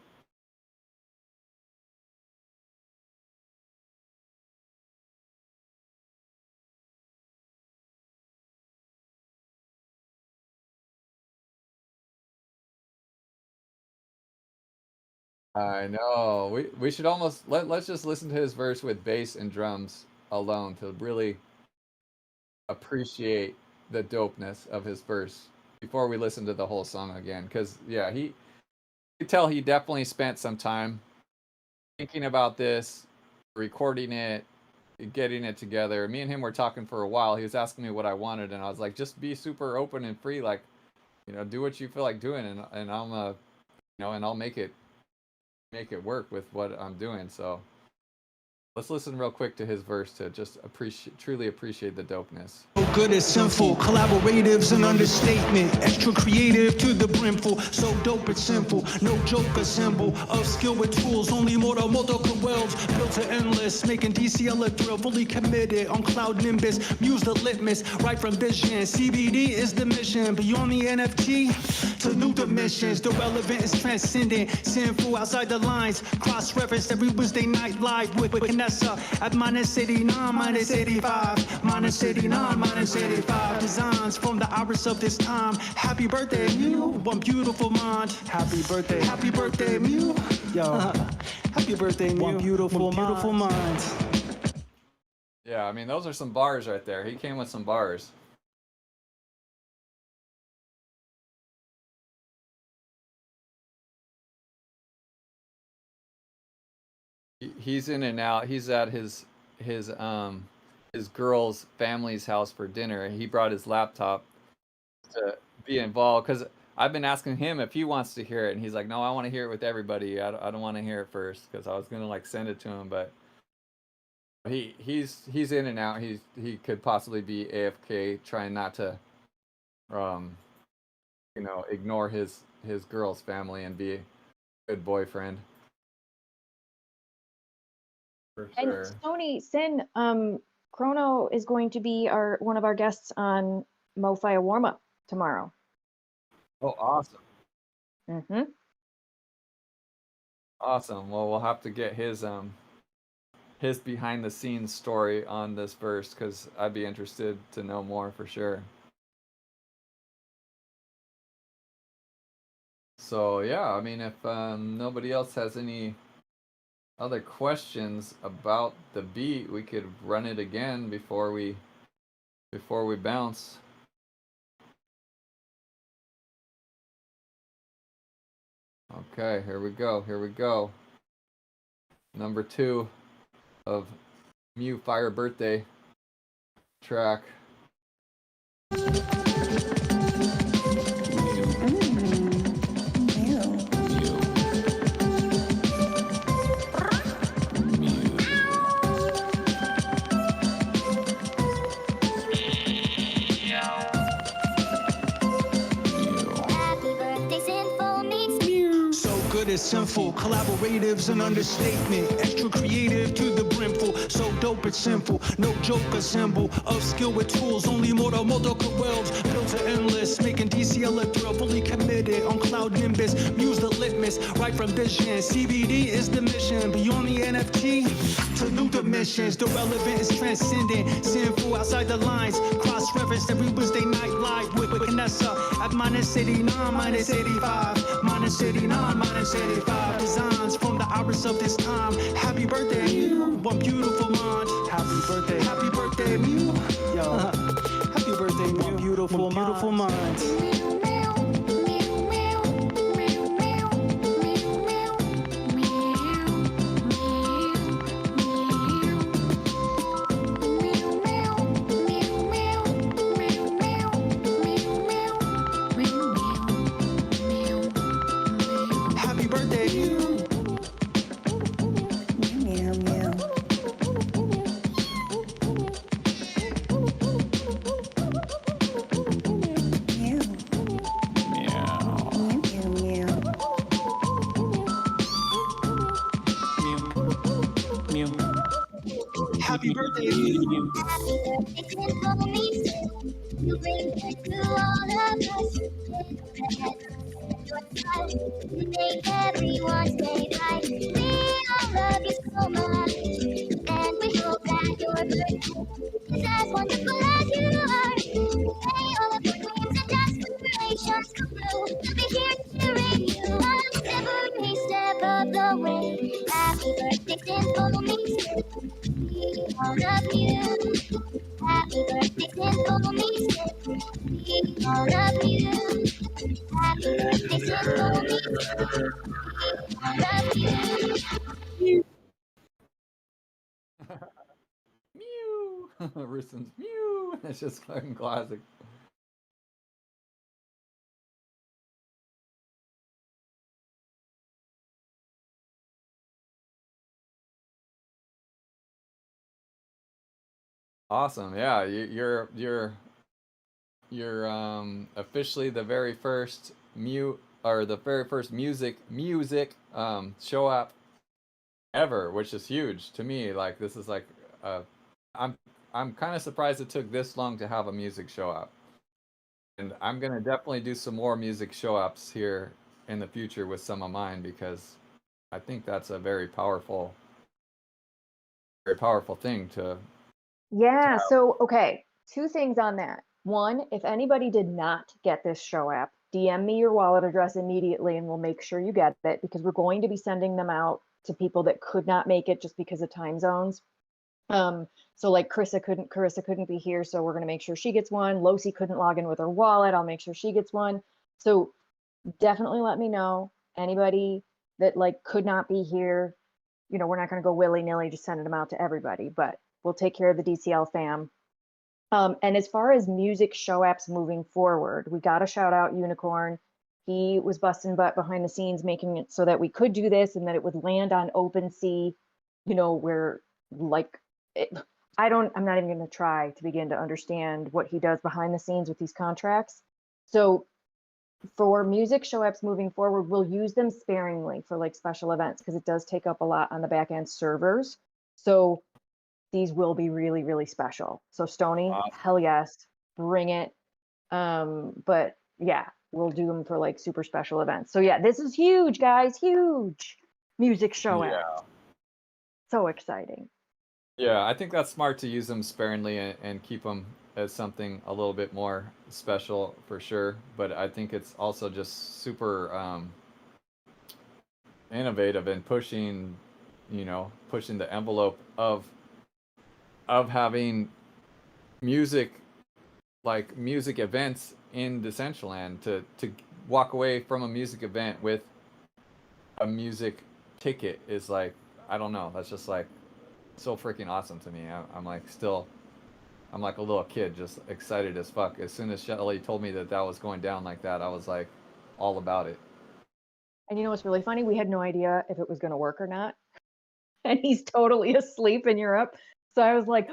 I know. We should almost let's just listen to his verse with bass and drums alone to really appreciate the dopeness of his verse before we listen to the whole song again. Because yeah, you could tell he definitely spent some time thinking about this, recording it, getting it together. Me and him were talking for a while. He was asking me what I wanted, and I was like, just be super open and free, like, you know, do what you feel like doing, and I'm you know, and I'll make it work with what I'm doing. So let's listen real quick to his verse to just truly appreciate the dopeness. So good is sinful, collaboratives an understatement, extra creative to the brimful, so dope it's simple, no joke a symbol of skill with tools, only multiple worlds, built to endless, making DCL a thrill, fully committed on cloud nimbus, muse the litmus, right from vision, CBD is the mission, beyond the NFT, to new dimensions, the relevant is transcendent, sinful outside the lines, cross-reference every Wednesday night live with Vanessa at minus 89, minus 85, minus 89, minus 85. Designs from the iris of this time. Happy birthday, Mew. One beautiful mind. Happy birthday, Mew. Yo, happy birthday, Mew. One beautiful mind. Yeah, I mean, those are some bars right there. He came with some bars. He's in and out. He's at his girl's family's house for dinner. He brought his laptop to be involved because I've been asking him if he wants to hear it, and he's like, "No, I want to hear it with everybody. I don't want to hear it first because I was gonna like send it to him, but he's in and out. He could possibly be AFK, trying not to, you know, ignore his girl's family and be a good boyfriend." For sure. And Sony, Sin, Chrono is going to be one of our guests on MoFi warm up tomorrow. Oh, awesome. Mm-hmm. Awesome. Well, we'll have to get his behind the scenes story on this verse because I'd be interested to know more for sure. So yeah, I mean, if nobody else has any other questions about the beat, we could run it again before we bounce. Okay, here we go. Number 2 of Mew Fire Birthday track. Is sinful, collaboratives an understatement, extra creative to the brimful, so dope, it's simple. No joke, a symbol of skill with tools. Only multiple worlds built to endless. Making DCL a thrill, fully committed on cloud nimbus. Muse the litmus, right from vision. CBD is the mission. Beyond the NFT to new dimensions. The relevant is transcendent. Sinful outside the lines. Cross reference every Wednesday night live with Vanessa at -89, -85, -89, -85. Designs from the iris of this time. Happy birthday, you. One beautiful mind. Happy birthday, Mew. Yo, happy birthday, Mew. One beautiful mind. Happy birthday, Mew. Meow, meow. Meow. Meow, meow, meow. Happy birthday, Mew. You bring joy to all of us. You make everyone's day bright. We all love you so much, and we hope that your birthday is as wonderful as you are. May all of your dreams and aspirations come true. We'll be here cheering you on every step of the way. Happy birthday, Simple Meester. We all love you. Happy birthday, Simple Meester. We all love you. Happy birthday, Simple Meester. We all love you. Mew. Rooson's mew. It's just fucking classic. Awesome. Yeah, you're officially the very first music show up ever, which is huge to me. Like this is like I'm kind of surprised it took this long to have a music show up. And I'm gonna definitely do some more music show ups here in the future with some of mine because I think that's a very powerful thing to. Yeah, so okay, two things on that. One, if anybody did not get this show app, DM me your wallet address immediately and we'll make sure you get it because we're going to be sending them out to people that could not make it just because of time zones. So like Carissa couldn't be here, so we're gonna make sure she gets one. Losi couldn't log in with her wallet, I'll make sure she gets one. So definitely let me know. Anybody that like could not be here, you know, we're not gonna go willy-nilly just sending them out to everybody, but we'll take care of the DCL fam. And as far as music show apps moving forward, we got to shout out Unicorn. He was busting butt behind the scenes, making it so that we could do this and that it would land on OpenSea, you know, where like, I'm not even going to try to begin to understand what he does behind the scenes with these contracts. So for music show apps moving forward, we'll use them sparingly for like special events because it does take up a lot on the back end servers. So these will be really, really special. So Stony, hell yes, bring it. But yeah, we'll do them for like super special events. So yeah, this is huge, guys, huge music show app. So exciting. Yeah, I think that's smart to use them sparingly and keep them as something a little bit more special for sure. But I think it's also just super innovative and pushing the envelope of having music events in Decentraland to walk away from a music event with a music ticket is like, I don't know, that's just like so freaking awesome to me. I'm like a little kid, just excited as fuck. As soon as Shelly told me that was going down like that, I was like all about it. And you know what's really funny? We had no idea if it was going to work or not. And he's totally asleep in Europe. So I was like,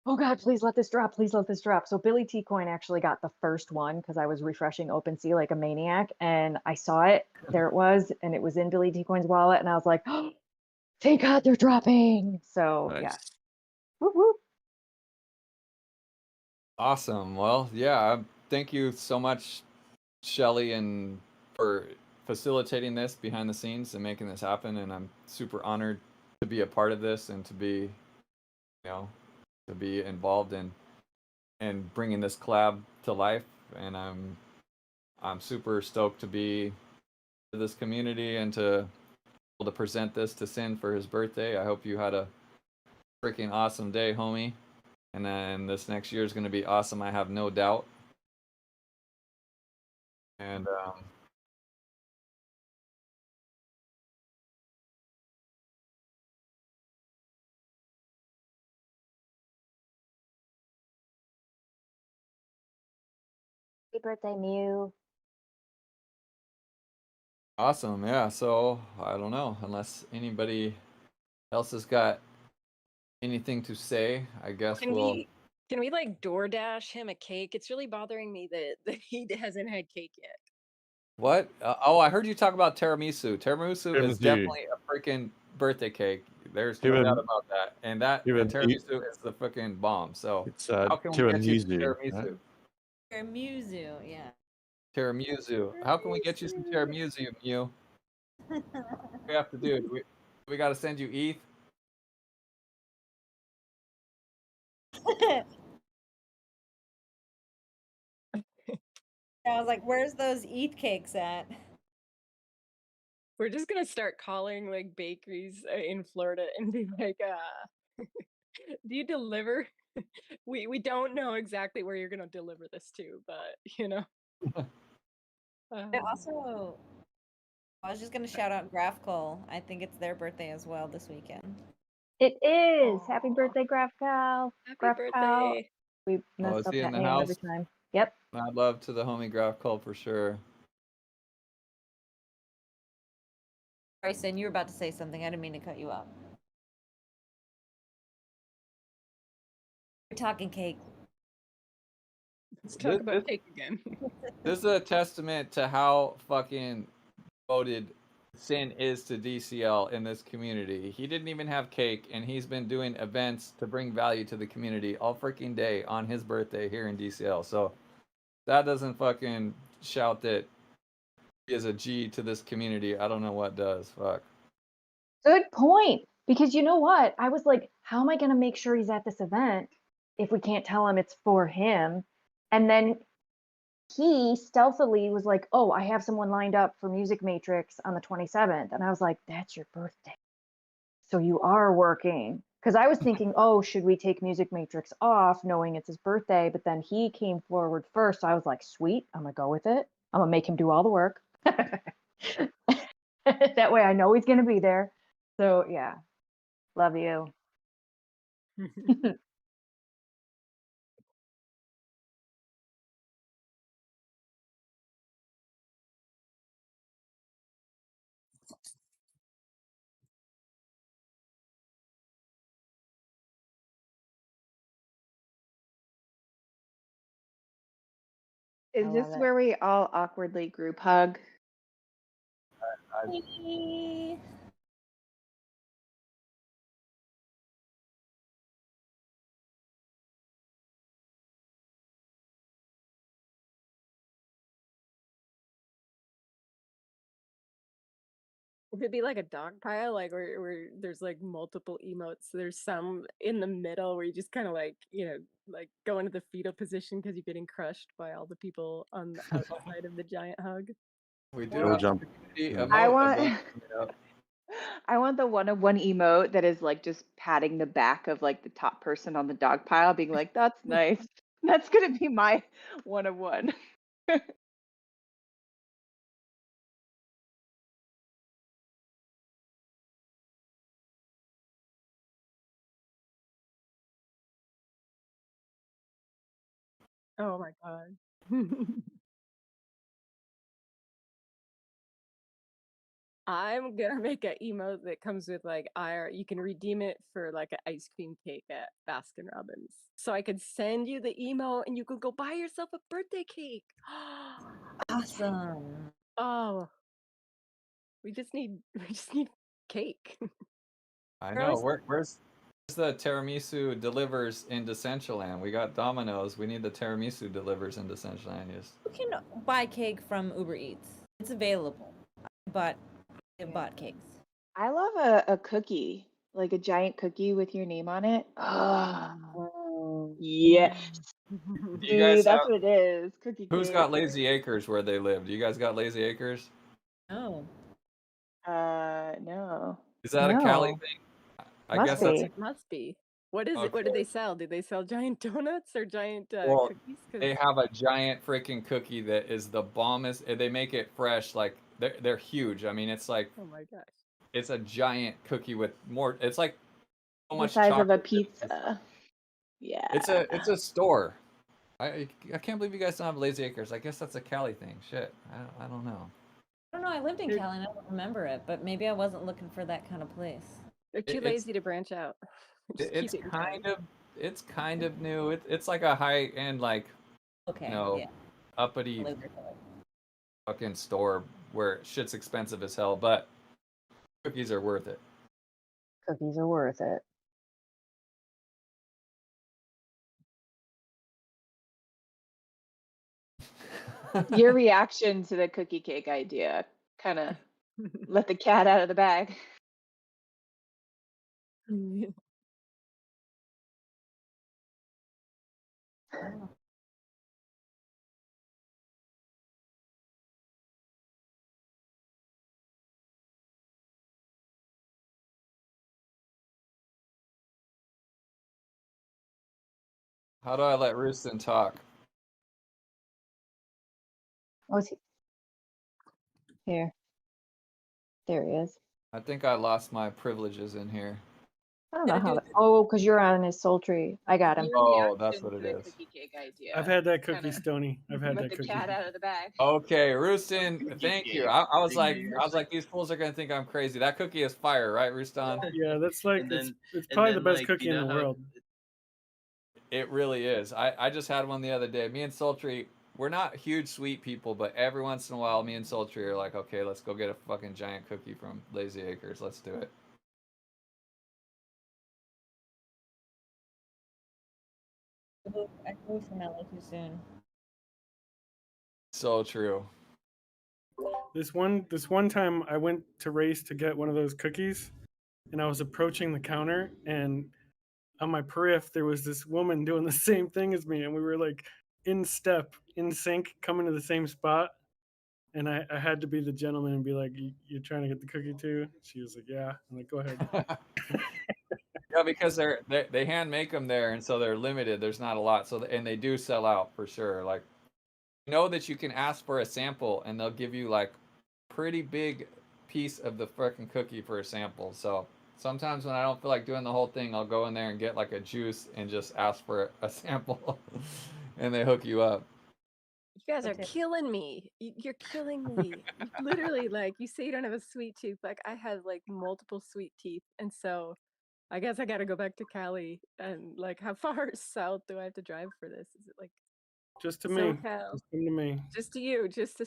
oh God, please let this drop. Please let this drop. So Billy T Coin actually got the first one because I was refreshing OpenSea like a maniac and I saw it. There it was. And it was in Billy T Coin's wallet. And I was like, oh, thank God they're dropping. So Nice. yeah, Whoop, whoop. Awesome. Well, yeah. Thank you so much, Shelly, and for facilitating this behind the scenes and making this happen. And I'm super honored to be a part of this and to be, to be involved in bringing this collab to life. And I'm super stoked to be to this community and to able to present this to Sin for his birthday. I hope you had a freaking awesome day, homie. And then this next year is going to be awesome. I have no doubt. And Happy birthday, Mew. awesome. Yeah. So I don't know unless anybody else has got anything to say. I guess Can we like DoorDash him a cake? It's really bothering me that he hasn't had cake yet. What? Oh, I heard you talk about tiramisu. Tiramisu is Tiramisu. definitely a freaking birthday cake. There's no Tiram- doubt about that. And that and Tiramisu. tiramisu is the freaking bomb. So It's how can we get you some tiramisu. tiramisu? Right? Tiramisu, yeah. Tiramisu. How can we get you some tiramisu, Mew? What do we have to do? We got to send you ETH? I was like, where's those ETH cakes at? We're just gonna start calling like bakeries in Florida and be like, do you deliver? We don't know exactly where you're gonna deliver this to, but you know. And also, I was just gonna shout out Graphcall. I think it's their birthday as well this weekend. It is. Happy birthday, Graphcal. Happy birthday. We Oh, messed is up he in that the name every house? time. Yep. Mad love to the homie Graph Call for sure. Sorry, Sin, you were about to say something. I didn't mean to cut you off. We're talking cake. Let's talk about cake again. This is a testament to how fucking devoted Sin is to DCL in this community. He didn't even have cake, and he's been doing events to bring value to the community all freaking day on his birthday here in DCL. So that doesn't fucking shout that he is a G to this community. I don't know what does. Fuck. Good point. Because you know what? I was like, how am I going to make sure he's at this event if we can't tell him it's for him? And then he stealthily was like, oh, I have someone lined up for Music Matrix on the 27th. And I was like, that's your birthday. So you are working. Because I was thinking, oh, should we take Music Matrix off knowing it's his birthday? But then he came forward first. So I was like, sweet, I'm going to go with it. I'm going to make him do all the work. That way I know he's going to be there. So yeah, love you. Is this where we all awkwardly group hug? Would it be like a dog pile, like where there's like multiple emotes? There's some in the middle where you just kind of like, like go into the fetal position because you're getting crushed by all the people on the outside of the giant hug. We do have jump. I want I want the one-on-one emote that is like just patting the back of like the top person on the dog pile, being like, that's nice. That's gonna be my one-on-one. Oh my god. I'm gonna make an emote that comes with like you can redeem it for like an ice cream cake at Baskin Robbins. So I could send you the emote and you could go buy yourself a birthday cake. Awesome. Oh. We just need cake. I know. Where's the tiramisu delivers into Decentraland? We got Domino's. We need the tiramisu delivers into Decentraland. Yes. You can buy cake from Uber Eats. It's available. But I bought cakes. I love a cookie, like a giant cookie with your name on it. Oh, yes. Do you See, guys that's have? what it is. Cookie Who's cake. got Lazy Acres where they live? Do you guys got Lazy Acres? No. No. Is that a Cali No. thing? I Must guess that's be. Must be. What is it? What okay. do they sell? Do they sell giant donuts or giant Well, cookies? Because they have a giant freaking cookie that is the bombest. They make it fresh, like they're huge. I mean, it's like oh my gosh. it's a giant cookie with more. It's like so The much size of a chocolate. pizza. Yeah. It's a store. I can't believe you guys don't have Lazy Acres. I guess that's a Cali thing. Shit, I don't know. I don't know. I lived in Cali and I don't remember it, but maybe I wasn't looking for that kind of place. They're too lazy to branch out. Just It's keep it in Cali. kind of new. It's like a high end like Okay. you know Yeah. uppity fucking store where shit's expensive as hell, but cookies are worth it. Cookies are worth it. Your reaction to the cookie cake idea kind of let the cat out of the bag. How do I let Roostin talk? What's he? Here. There he is. I think I lost my privileges in here. I don't know how. Oh, because you're on his sultry. I got him. Oh, that's what it is. Cookie cake idea. I've had that cookie, Stony. I've had Let that the cookie. cat out of the bag. Okay, Roostin, thank you. I was like, these fools are gonna think I'm crazy. That cookie is fire, right, Roostan? Yeah, that's like And then- it's and probably then, the best like, cookie you in know the how- world. It really is. I just had one the other day. Me and Sultry, we're not huge sweet people, but every once in a while, me and Sultry are like, okay, let's go get a fucking giant cookie from Lazy Acres. Let's do it. I moved from LA too soon. So true. This one time I went to race to get one of those cookies, and I was approaching the counter, and on my periph there was this woman doing the same thing as me, and we were like in step, in sync, coming to the same spot. And I had to be the gentleman and be like, "You're trying to get the cookie too?" She was like, "Yeah." I'm like, "Go ahead." Yeah, because they hand make them there, and so they're limited. There's not a lot, so and they do sell out for sure. Like, you know that you can ask for a sample, and they'll give you like pretty big piece of the freaking cookie for a sample. So sometimes when I don't feel like doing the whole thing, I'll go in there and get like a juice and just ask for a sample, and they hook you up. You guys are killing me. You're killing me. You literally, like, you say you don't have a sweet tooth. Like, I have like multiple sweet teeth, and so I guess I got to go back to Cali. And like, how far south do I have to drive for this? Is it like Just to me. SoCal? Just come to me. Just to you, just to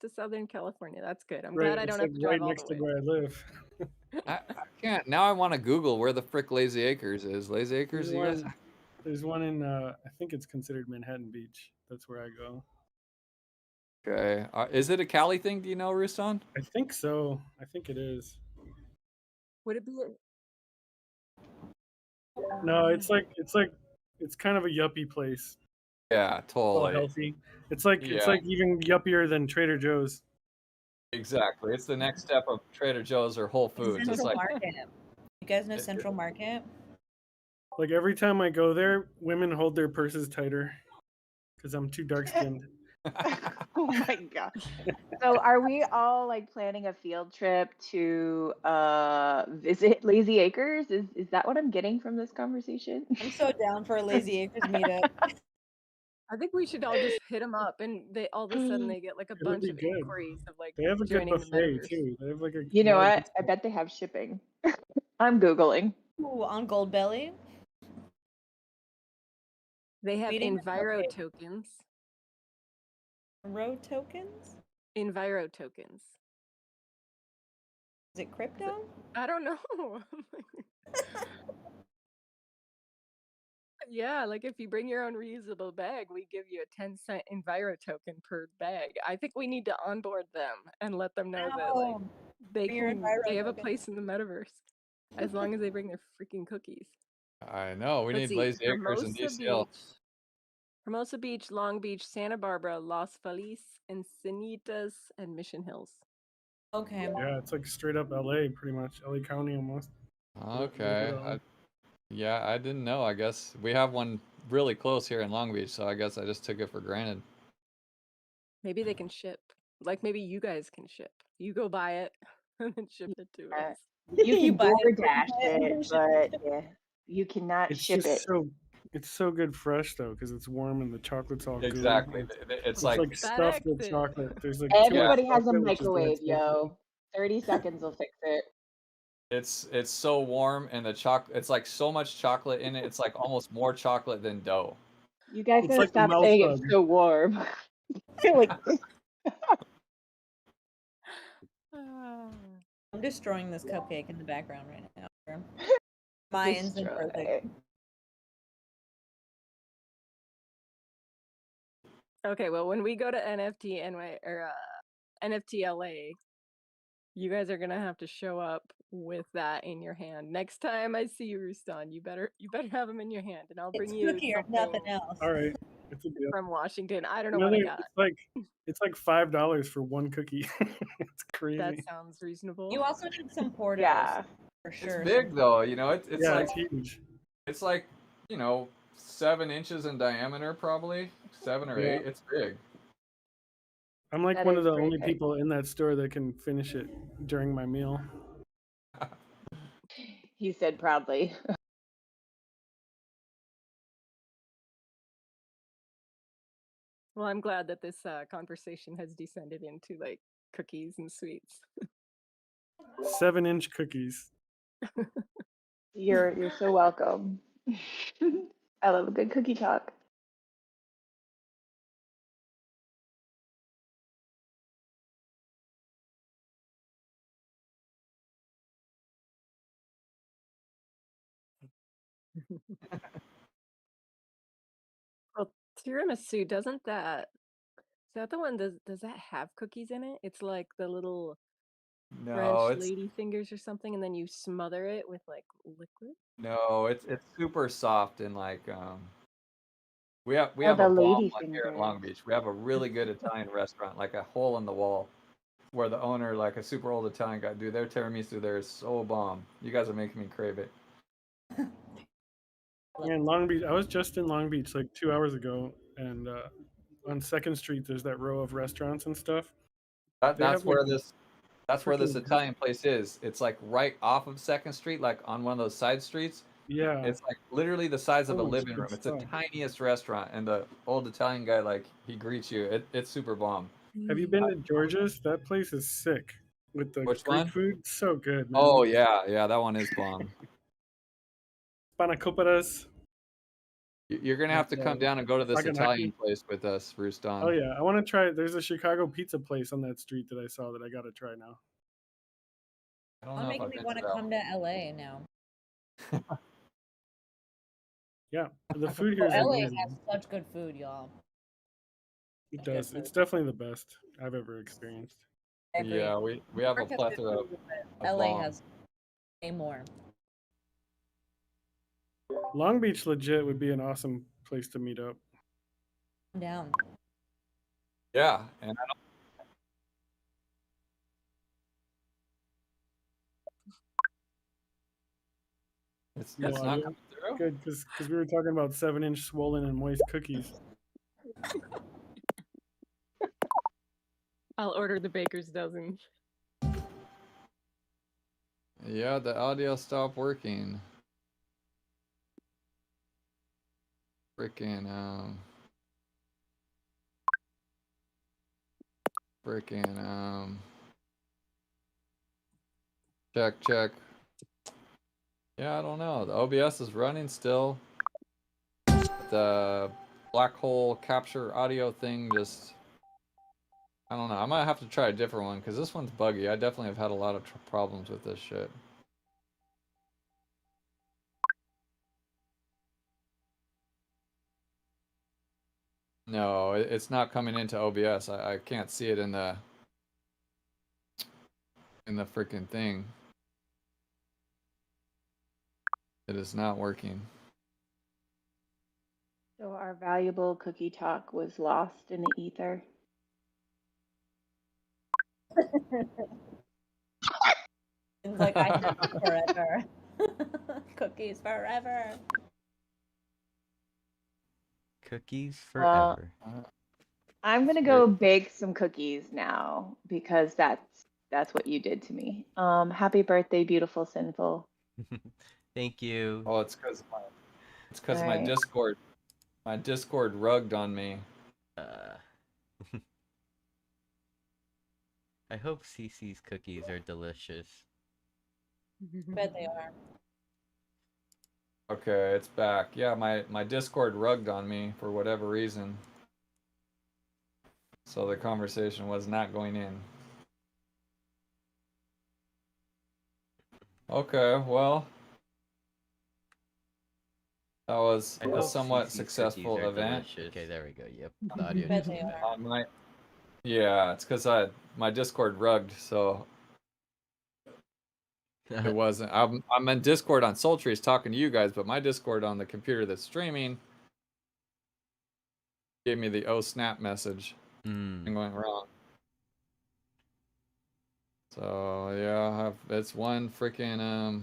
Southern California. That's good. I'm Right, glad I it's don't like have to drive right all next the to way. where I live. I can't now. I want to Google where the frick Lazy Acres is. Lazy Acres, you guys? There's one in I think it's considered Manhattan Beach. That's where I go. Okay, is it a Cali thing? Do you know, Roostan? I think so. I think it is. Would it be? No, it's kind of a yuppie place. Yeah, All totally. healthy. It's like even yuppier than Trader Joe's. Exactly. It's the next step of Trader Joe's or Whole Foods. It's Central like Market. You guys know Central Market? Like every time I go there, women hold their purses tighter because I'm too dark skinned. Oh my god. So are we all like planning a field trip to visit Lazy Acres? Is that what I'm getting from this conversation? I'm so down for a Lazy Acres meetup. I think we should all just hit them up, and they all of a sudden they get like a It would bunch be of good. inquiries of like They have a good joining the buffet metaverse. too. They have like a. You know lot of what? I bet they have shipping. I'm Googling. Ooh, on Goldbelly. They have Meeting Enviro okay. tokens. Road tokens? Enviro tokens. Is it crypto? I don't know. Yeah, like if you bring your own reusable bag, we give you a 10-cent Enviro token per bag. I think we need to onboard them and let them know that like Oh, they bring your they Enviro have a token. place in the metaverse as long as they bring their freaking cookies. I know. We Let's need see, Lazy Acres and DCL. Hermosa Beach, Long Beach, Santa Barbara, Los Feliz, Encinitas, and Mission Hills. Okay. Yeah, it's like straight up LA, pretty much. LA County almost. Okay. Yeah, I didn't know. I guess we have one really close here in Long Beach, so I guess I just took it for granted. Maybe they can ship. Like maybe you guys can ship. You go buy it and then ship it to us. You can buy it, DoorDash buy it, it, but yeah, you cannot It's ship it. it's so good fresh though, because it's warm and the chocolate's all gooey. Exactly. It's like stuffed with chocolate. There's like Everybody has a chocolate, which is microwave, dead stuff. yo. 30 seconds will fix it. It's so warm and it's like so much chocolate in it. It's like almost more chocolate than dough. You guys It's gotta like a stop mouth saying hug. it's so warm. Like, I'm destroying this cupcake in the background right now. For my instant destroy birthday. it. Okay, well, when we go to NFT NY or NFT LA, you guys are gonna have to show up with that in your hand. Next time I see you, Rustan, you better have them in your hand, and I'll bring It's you cookie or something nothing else. All right, it's a deal. from Washington. I don't know what I got. It's like $5 for one cookie. It's crazy. That sounds reasonable. You also need some portos. Yeah. For sure. It's big though, you know. It's Yeah, like it's huge. It's like 7 inches in diameter, probably 7 or 8. It's big. I'm like That one of is the pretty only big. people in that store that can finish it during my meal. He said proudly. Well, I'm glad that this conversation has descended into like cookies and sweets. 7-inch cookies. You're so welcome. I love a good cookie talk. Well, tiramisu, is that the one? Does that have cookies in it? It's like the little French No, it's lady fingers or something, and then you smother it with like liquid. no, it's super soft and like we have Oh, a the bomb lady one here in Long fingers. Beach. We have a really good Italian restaurant, like a hole in the wall, where the owner, like a super old Italian guy, dude, their tiramisu there is so bomb. You guys are making me crave it. Yeah, in Long Beach. I was just in Long Beach like 2 hours ago, and on Second Street, there's that row of restaurants and stuff. They That's have, where like, this freaking- Italian place is. It's like right off of Second Street, like on one of those side streets. Yeah. It's like literally the size of So a much living good room. It's the stuff. tiniest restaurant, and the old Italian guy, like, he greets you. It's super bomb. Have you been to Georgia's? That place is sick with the Which Greek one? food. So good, man. Oh yeah, that one is bomb. Panakopoulos. You're gonna have to come down and go to this Saganaki. Italian place with us, Rustan. Oh yeah, I want to try. There's a Chicago pizza place on that street that I saw that I got to try now. I don't I'll know make if I've me been want to to that come to LA now. Yeah, the food here is LA amazing. has such good food, y'all. It does. It's definitely the best I've ever experienced. I agree. Yeah, we have a York has good plethora of food, but LA bomb. has way more. Long Beach legit would be an awesome place to meet up. I'm down. Yeah, and I don't. It's No not audio? coming through. Good, because we were talking about 7-inch swollen and moist cookies. I'll order the baker's dozen. Yeah, the audio stopped working. Freaking check. Yeah, I don't know. The OBS is running still. The black hole capture audio thing just, I don't know. I might have to try a different one because this one's buggy. I definitely have had a lot of problems with this shit. No, it's not coming into OBS. I can't see it in the freaking thing. It is not working. So our valuable cookie talk was lost in the ether. Seems like I have it forever. Cookies forever. Cookies Well, forever. I'm gonna go bake some cookies now because that's what you did to me. Happy birthday, beautiful sinful. Thank you. Oh, it's because my Alright. Discord rugged on me. I hope Cece's cookies are delicious. Bet they are. Okay, it's back. Yeah, my Discord rugged on me for whatever reason. So the conversation was not going in. Okay, well, that was I a hope somewhat Cece's successful cookies are event. delicious. Okay, there we go. Yep, the audio Bet just they came are. back. Yeah, it's because my Discord rugged, so it wasn't. I'm in Discord on Sultry's talking to you guys, but my Discord on the computer that's streaming gave me the oh snap message. Something went wrong. So yeah, it's one freaking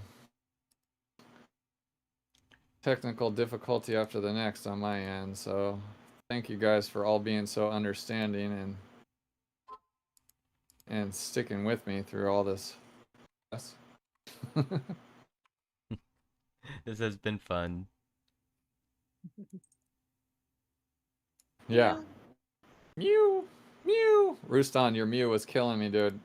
technical difficulty after the next on my end. So thank you guys for all being so understanding and sticking with me through all this. This has been fun. Yeah. Mew, mew. Rooston, your mew was killing me, dude.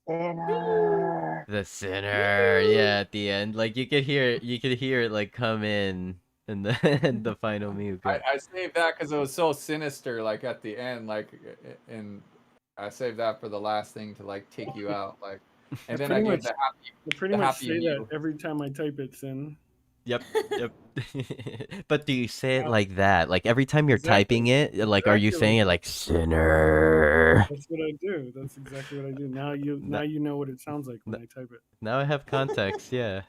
Sinner. The sinner, yeah, at the end, like you could hear it like come in, and the final mute. I saved that because it was so sinister, like at the end, like, and I saved that for the last thing to like take you out, like, and then I gave the happy. I pretty the much happy say mew. that every time I type it, Sin. Yep. But do you say it like that? Like every time you're typing it, like are you saying it like sinner? That's what I do. That's exactly what I do. Now you know what it sounds like when I type it. Now I have context, yeah.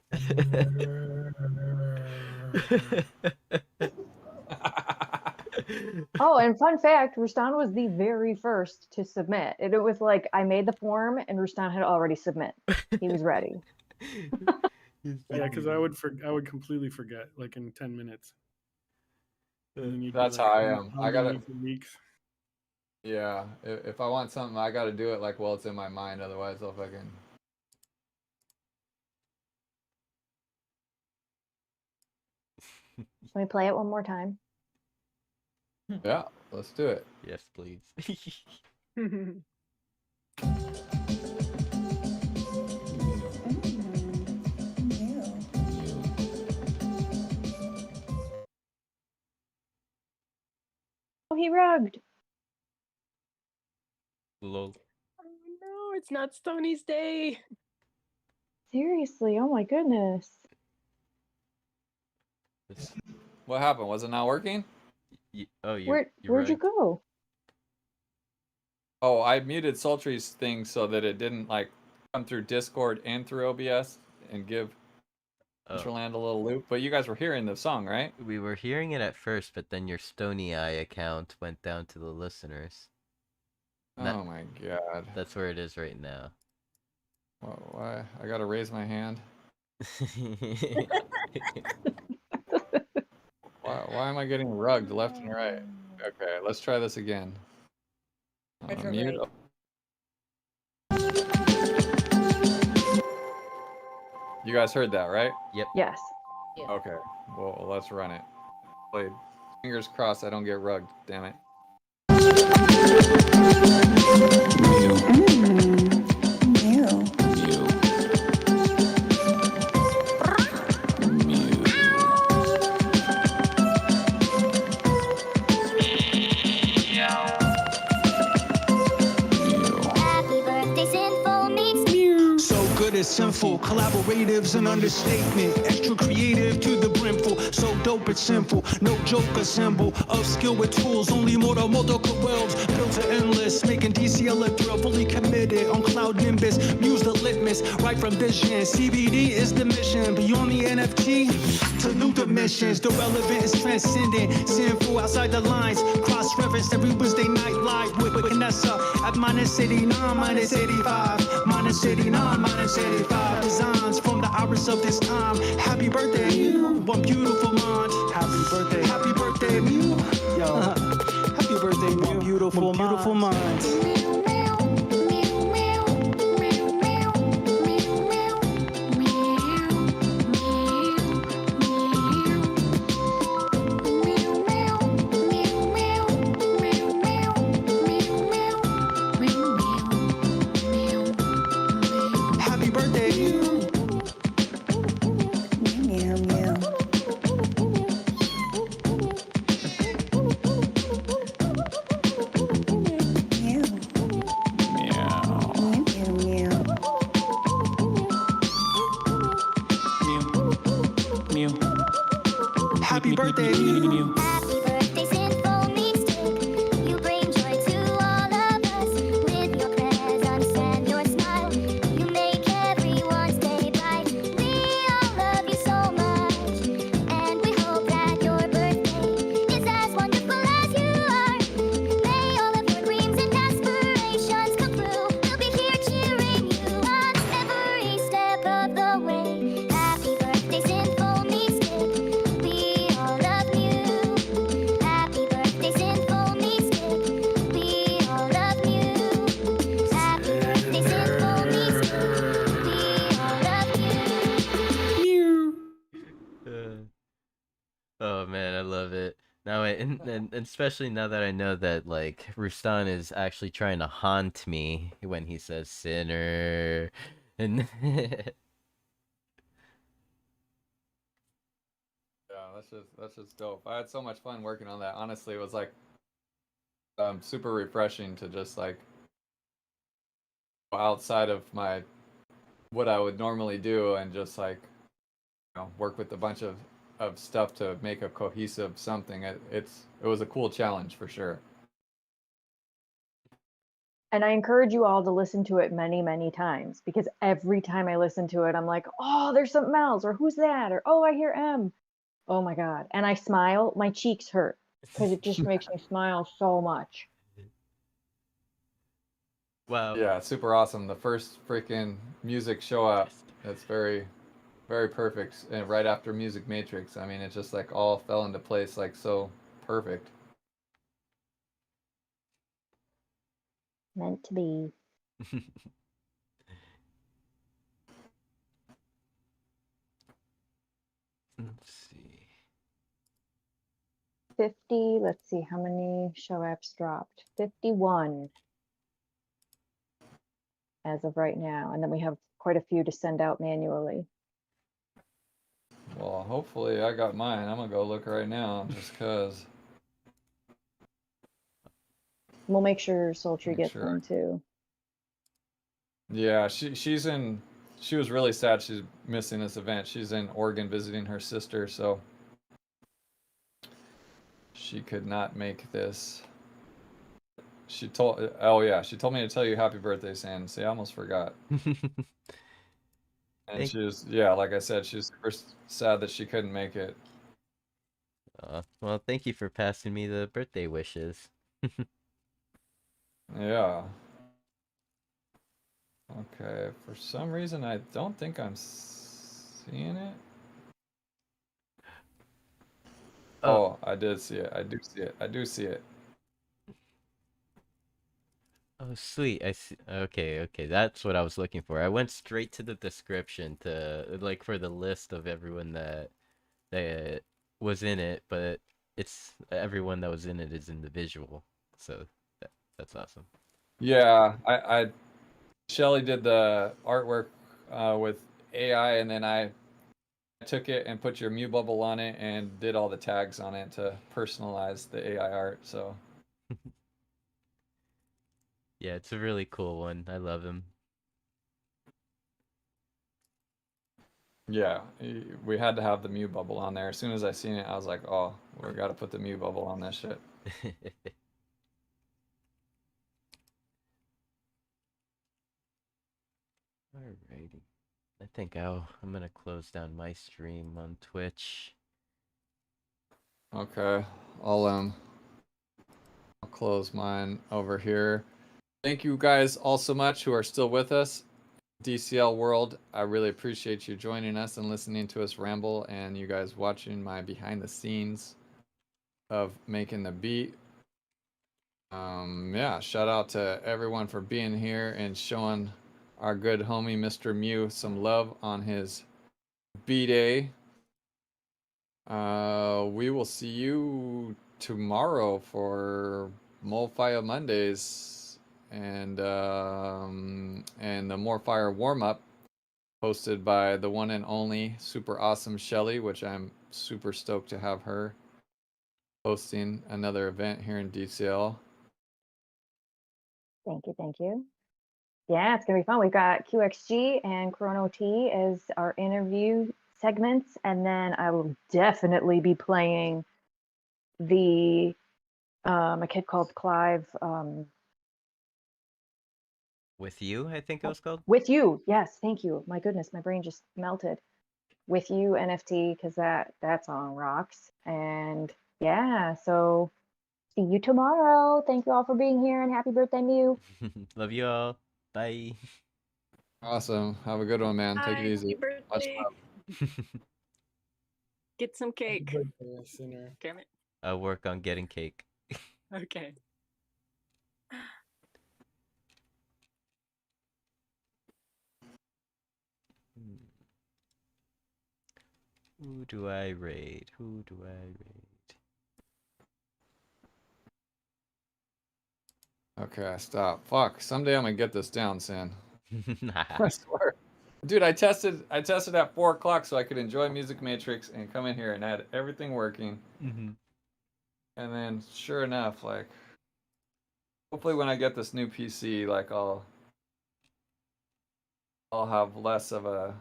Oh, and fun fact, Rustan was the very first to submit. It was like I made the form and Rustan had already submit. He was ready. Yeah, because I would completely forget like in 10 minutes. And then you'd be That's like, how I "I'm am. I gonna gotta. wait for weeks." Yeah, if I want something, I gotta do it like while it's in my mind. Otherwise, I'll fucking. Can we play it one more time? Yeah, let's do it. Yes, please. Oh, he rugged. Lol. Oh no, it's not Stony's day. Seriously, oh my goodness. What happened? Was it not working? Where'd you go? Oh, I muted Sultry's thing so that it didn't like come through Discord and through OBS and give Centraland a little loop. But you guys were hearing the song, right? We were hearing it at first, but then your Stony Eye account went down to the listeners. Oh my god. That's where it is right now. Why? I gotta raise my hand. Why am I getting rugged left and right? Okay, let's try this again. Mute. You guys heard that, right? Yep. Yes. Okay, well, let's run it. Played. Fingers crossed I don't get rugged, damn it. Happy birthday, sinful meets So good is sinful. Collaboratives an understatement. Extra creative to the brimful. So dope it's simple. No joke, a symbol of skill with tools. Only mortal worlds built to endless. Making DCL a thrill. Fully committed on cloud nimbus. Muse the litmus. Right from vision. CBD is the mission. Beyond the NFT to new dimensions. The relevant is transcendent. Sinful outside the lines. Cross reference every Wednesday night live with Vanessa at minus 89, minus 85, minus 89, minus 85. Designs from the iris of this time. Happy birthday, you. One beautiful mind. Happy birthday, you. Yo. Happy birthday, one beautiful mind. Happy birthday, you. Meow, meow. Happy birthday, you. Happy birthday, Sinful Mixtape. You bring joy to all of us with your presence and your smile. You make everyone's day bright. We all love you so much, and we hope that your birthday is as wonderful as you are. May all of your dreams and aspirations come true. We'll be here cheering you on every step of the way. Happy birthday, Sinful Mixtape. We all love you. Happy birthday, Sinful Mixtape. We all love you. Happy birthday, Sinful Mixtape. We all love you. Oh man, I love it. Now, and especially now that I know that like Rustan is actually trying to haunt me when he says sinner, and Yeah, that's just dope. I had so much fun working on that. Honestly, it was like super refreshing to just like go outside of my what I would normally do and just like work with a bunch of stuff to make a cohesive something. It was a cool challenge for sure. And I encourage you all to listen to it many, many times because every time I listen to it, I'm like, oh, there's something else, or who's that? Or oh, I hear M. Oh my God. And I smile, my cheeks hurt because it just makes me smile so much. wow. Yeah, super awesome. The first freaking music show up. It's very, very perfect. And right after Music Matrix, I mean, it just like all fell into place like so perfect. Meant to be. Let's see. 50, let's see how many show apps dropped. 51 as of right now. And then we have quite a few to send out manually. Well, hopefully I got mine. I'm gonna go look right now just cause. We'll make sure Sultry Make gets sure. one too. Yeah, she's in. She was really sad she's missing this event. She's in Oregon visiting her sister, so she could not make this. She told. Oh yeah, she told me to tell you happy birthday, Sam. See, I almost forgot. And Thank- she was, yeah, like I said, she was super sad that she couldn't make it. Well, thank you for passing me the birthday wishes. Yeah. Okay, for some reason I don't think I'm seeing it. Oh, I did see it. I do see it. I do see it. Oh, sweet. I see. Okay, okay. That's what I was looking for. I went straight to the description to like for the list of everyone that was in it, but it's everyone that was in it is individual. So that's awesome. Yeah, I Shelly did the artwork with AI, and then I took it and put your Mew bubble on it and did all the tags on it to personalize the AI art. So Yeah, it's a really cool one. I love him. Yeah, we had to have the Mew bubble on there. As soon as I seen it, I was like, oh, we got to put the Mew bubble on this shit. Alrighty. I think I'm gonna close down my stream on Twitch. Okay, I'll close mine over here. Thank you guys all so much who are still with us. DCL World, I really appreciate you joining us and listening to us ramble, and you guys watching my behind the scenes of making the beat. Yeah, shout out to everyone for being here and showing our good homie Mr. Mew some love on his B-Day. We will see you tomorrow for Molfire Mondays and the Morfire warm-up hosted by the one and only super awesome Shelly, which I'm super stoked to have her hosting another event here in DCL. Thank you, thank you. Yeah, it's gonna be fun. We've got QXG and Chrono T as our interview segments, and then I will definitely be playing the a kid called Clive. With you, I think it was called. With you, yes, thank you. My goodness, my brain just melted. With you NFT, because that song rocks. And yeah, so see you tomorrow. Thank you all for being here, and happy birthday, Mew. Love you all. Bye. Awesome. Have a good one, man. Take it Hi, easy. happy birthday. Get some cake. Sinner. Damn it. I'll work on getting cake. Okay. Who do I raid? Who do I raid? Okay, stop. Fuck. Someday I'm gonna get this down, Sin. I swear. Dude, I tested at 4 o'clock so I could enjoy Music Matrix and come in here and had everything working. Mm-hmm. And then sure enough, like hopefully when I get this new PC, like I'll have less of a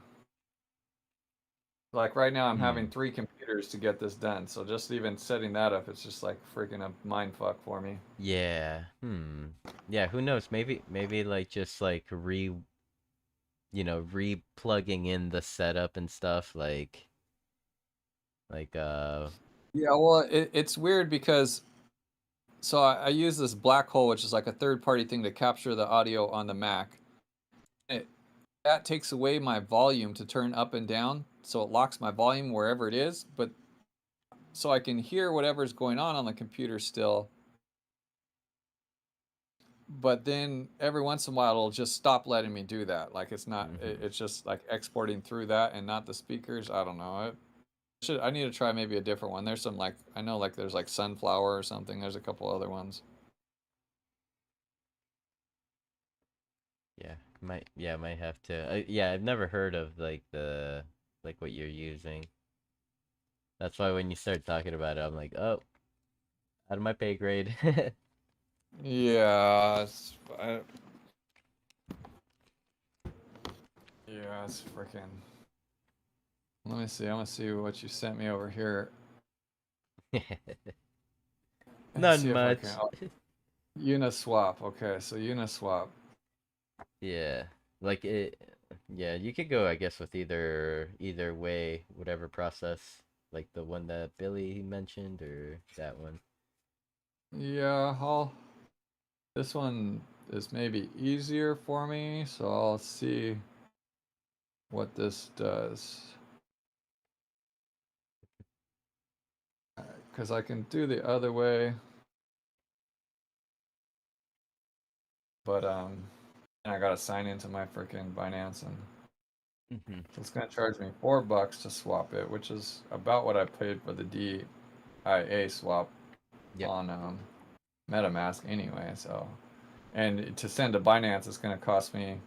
like right now I'm having 3 computers to get this done. So just even setting that up, it's just like freaking a mind fuck for me. Yeah. Yeah, who knows? Maybe like just like re-plugging in the setup and stuff like Yeah, well, it's weird because so I use this black hole, which is like a third-party thing to capture the audio on the Mac. That takes away my volume to turn up and down, so it locks my volume wherever it is, but so I can hear whatever's going on the computer still. But then every once in a while it'll just stop letting me do that. Like it's not it's just like exporting through that and not the speakers. I don't know. I need to try maybe a different one. There's some like I know like there's like Sunflower or something. There's a couple other ones. might have to. Yeah, I've never heard of like what you're using. That's why when you start talking about it, I'm like, oh, out of my pay grade. Yeah, it's freaking. Let me see. I'm gonna see what you sent me over here. Not much. Uniswap. Okay, so Uniswap. Yeah, like it. Yeah, you could go, I guess, with either way, whatever process, like the one that Billy mentioned or that one. Yeah, this one is maybe easier for me, so I'll see what this does. Because I can do the other way. But I gotta sign into my freaking Binance and it's gonna charge me $4 to swap it, which is about what I paid for the DIA swap on MetaMask anyway. So, and to send to Binance, it's gonna cost me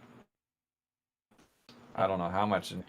I don't know how much in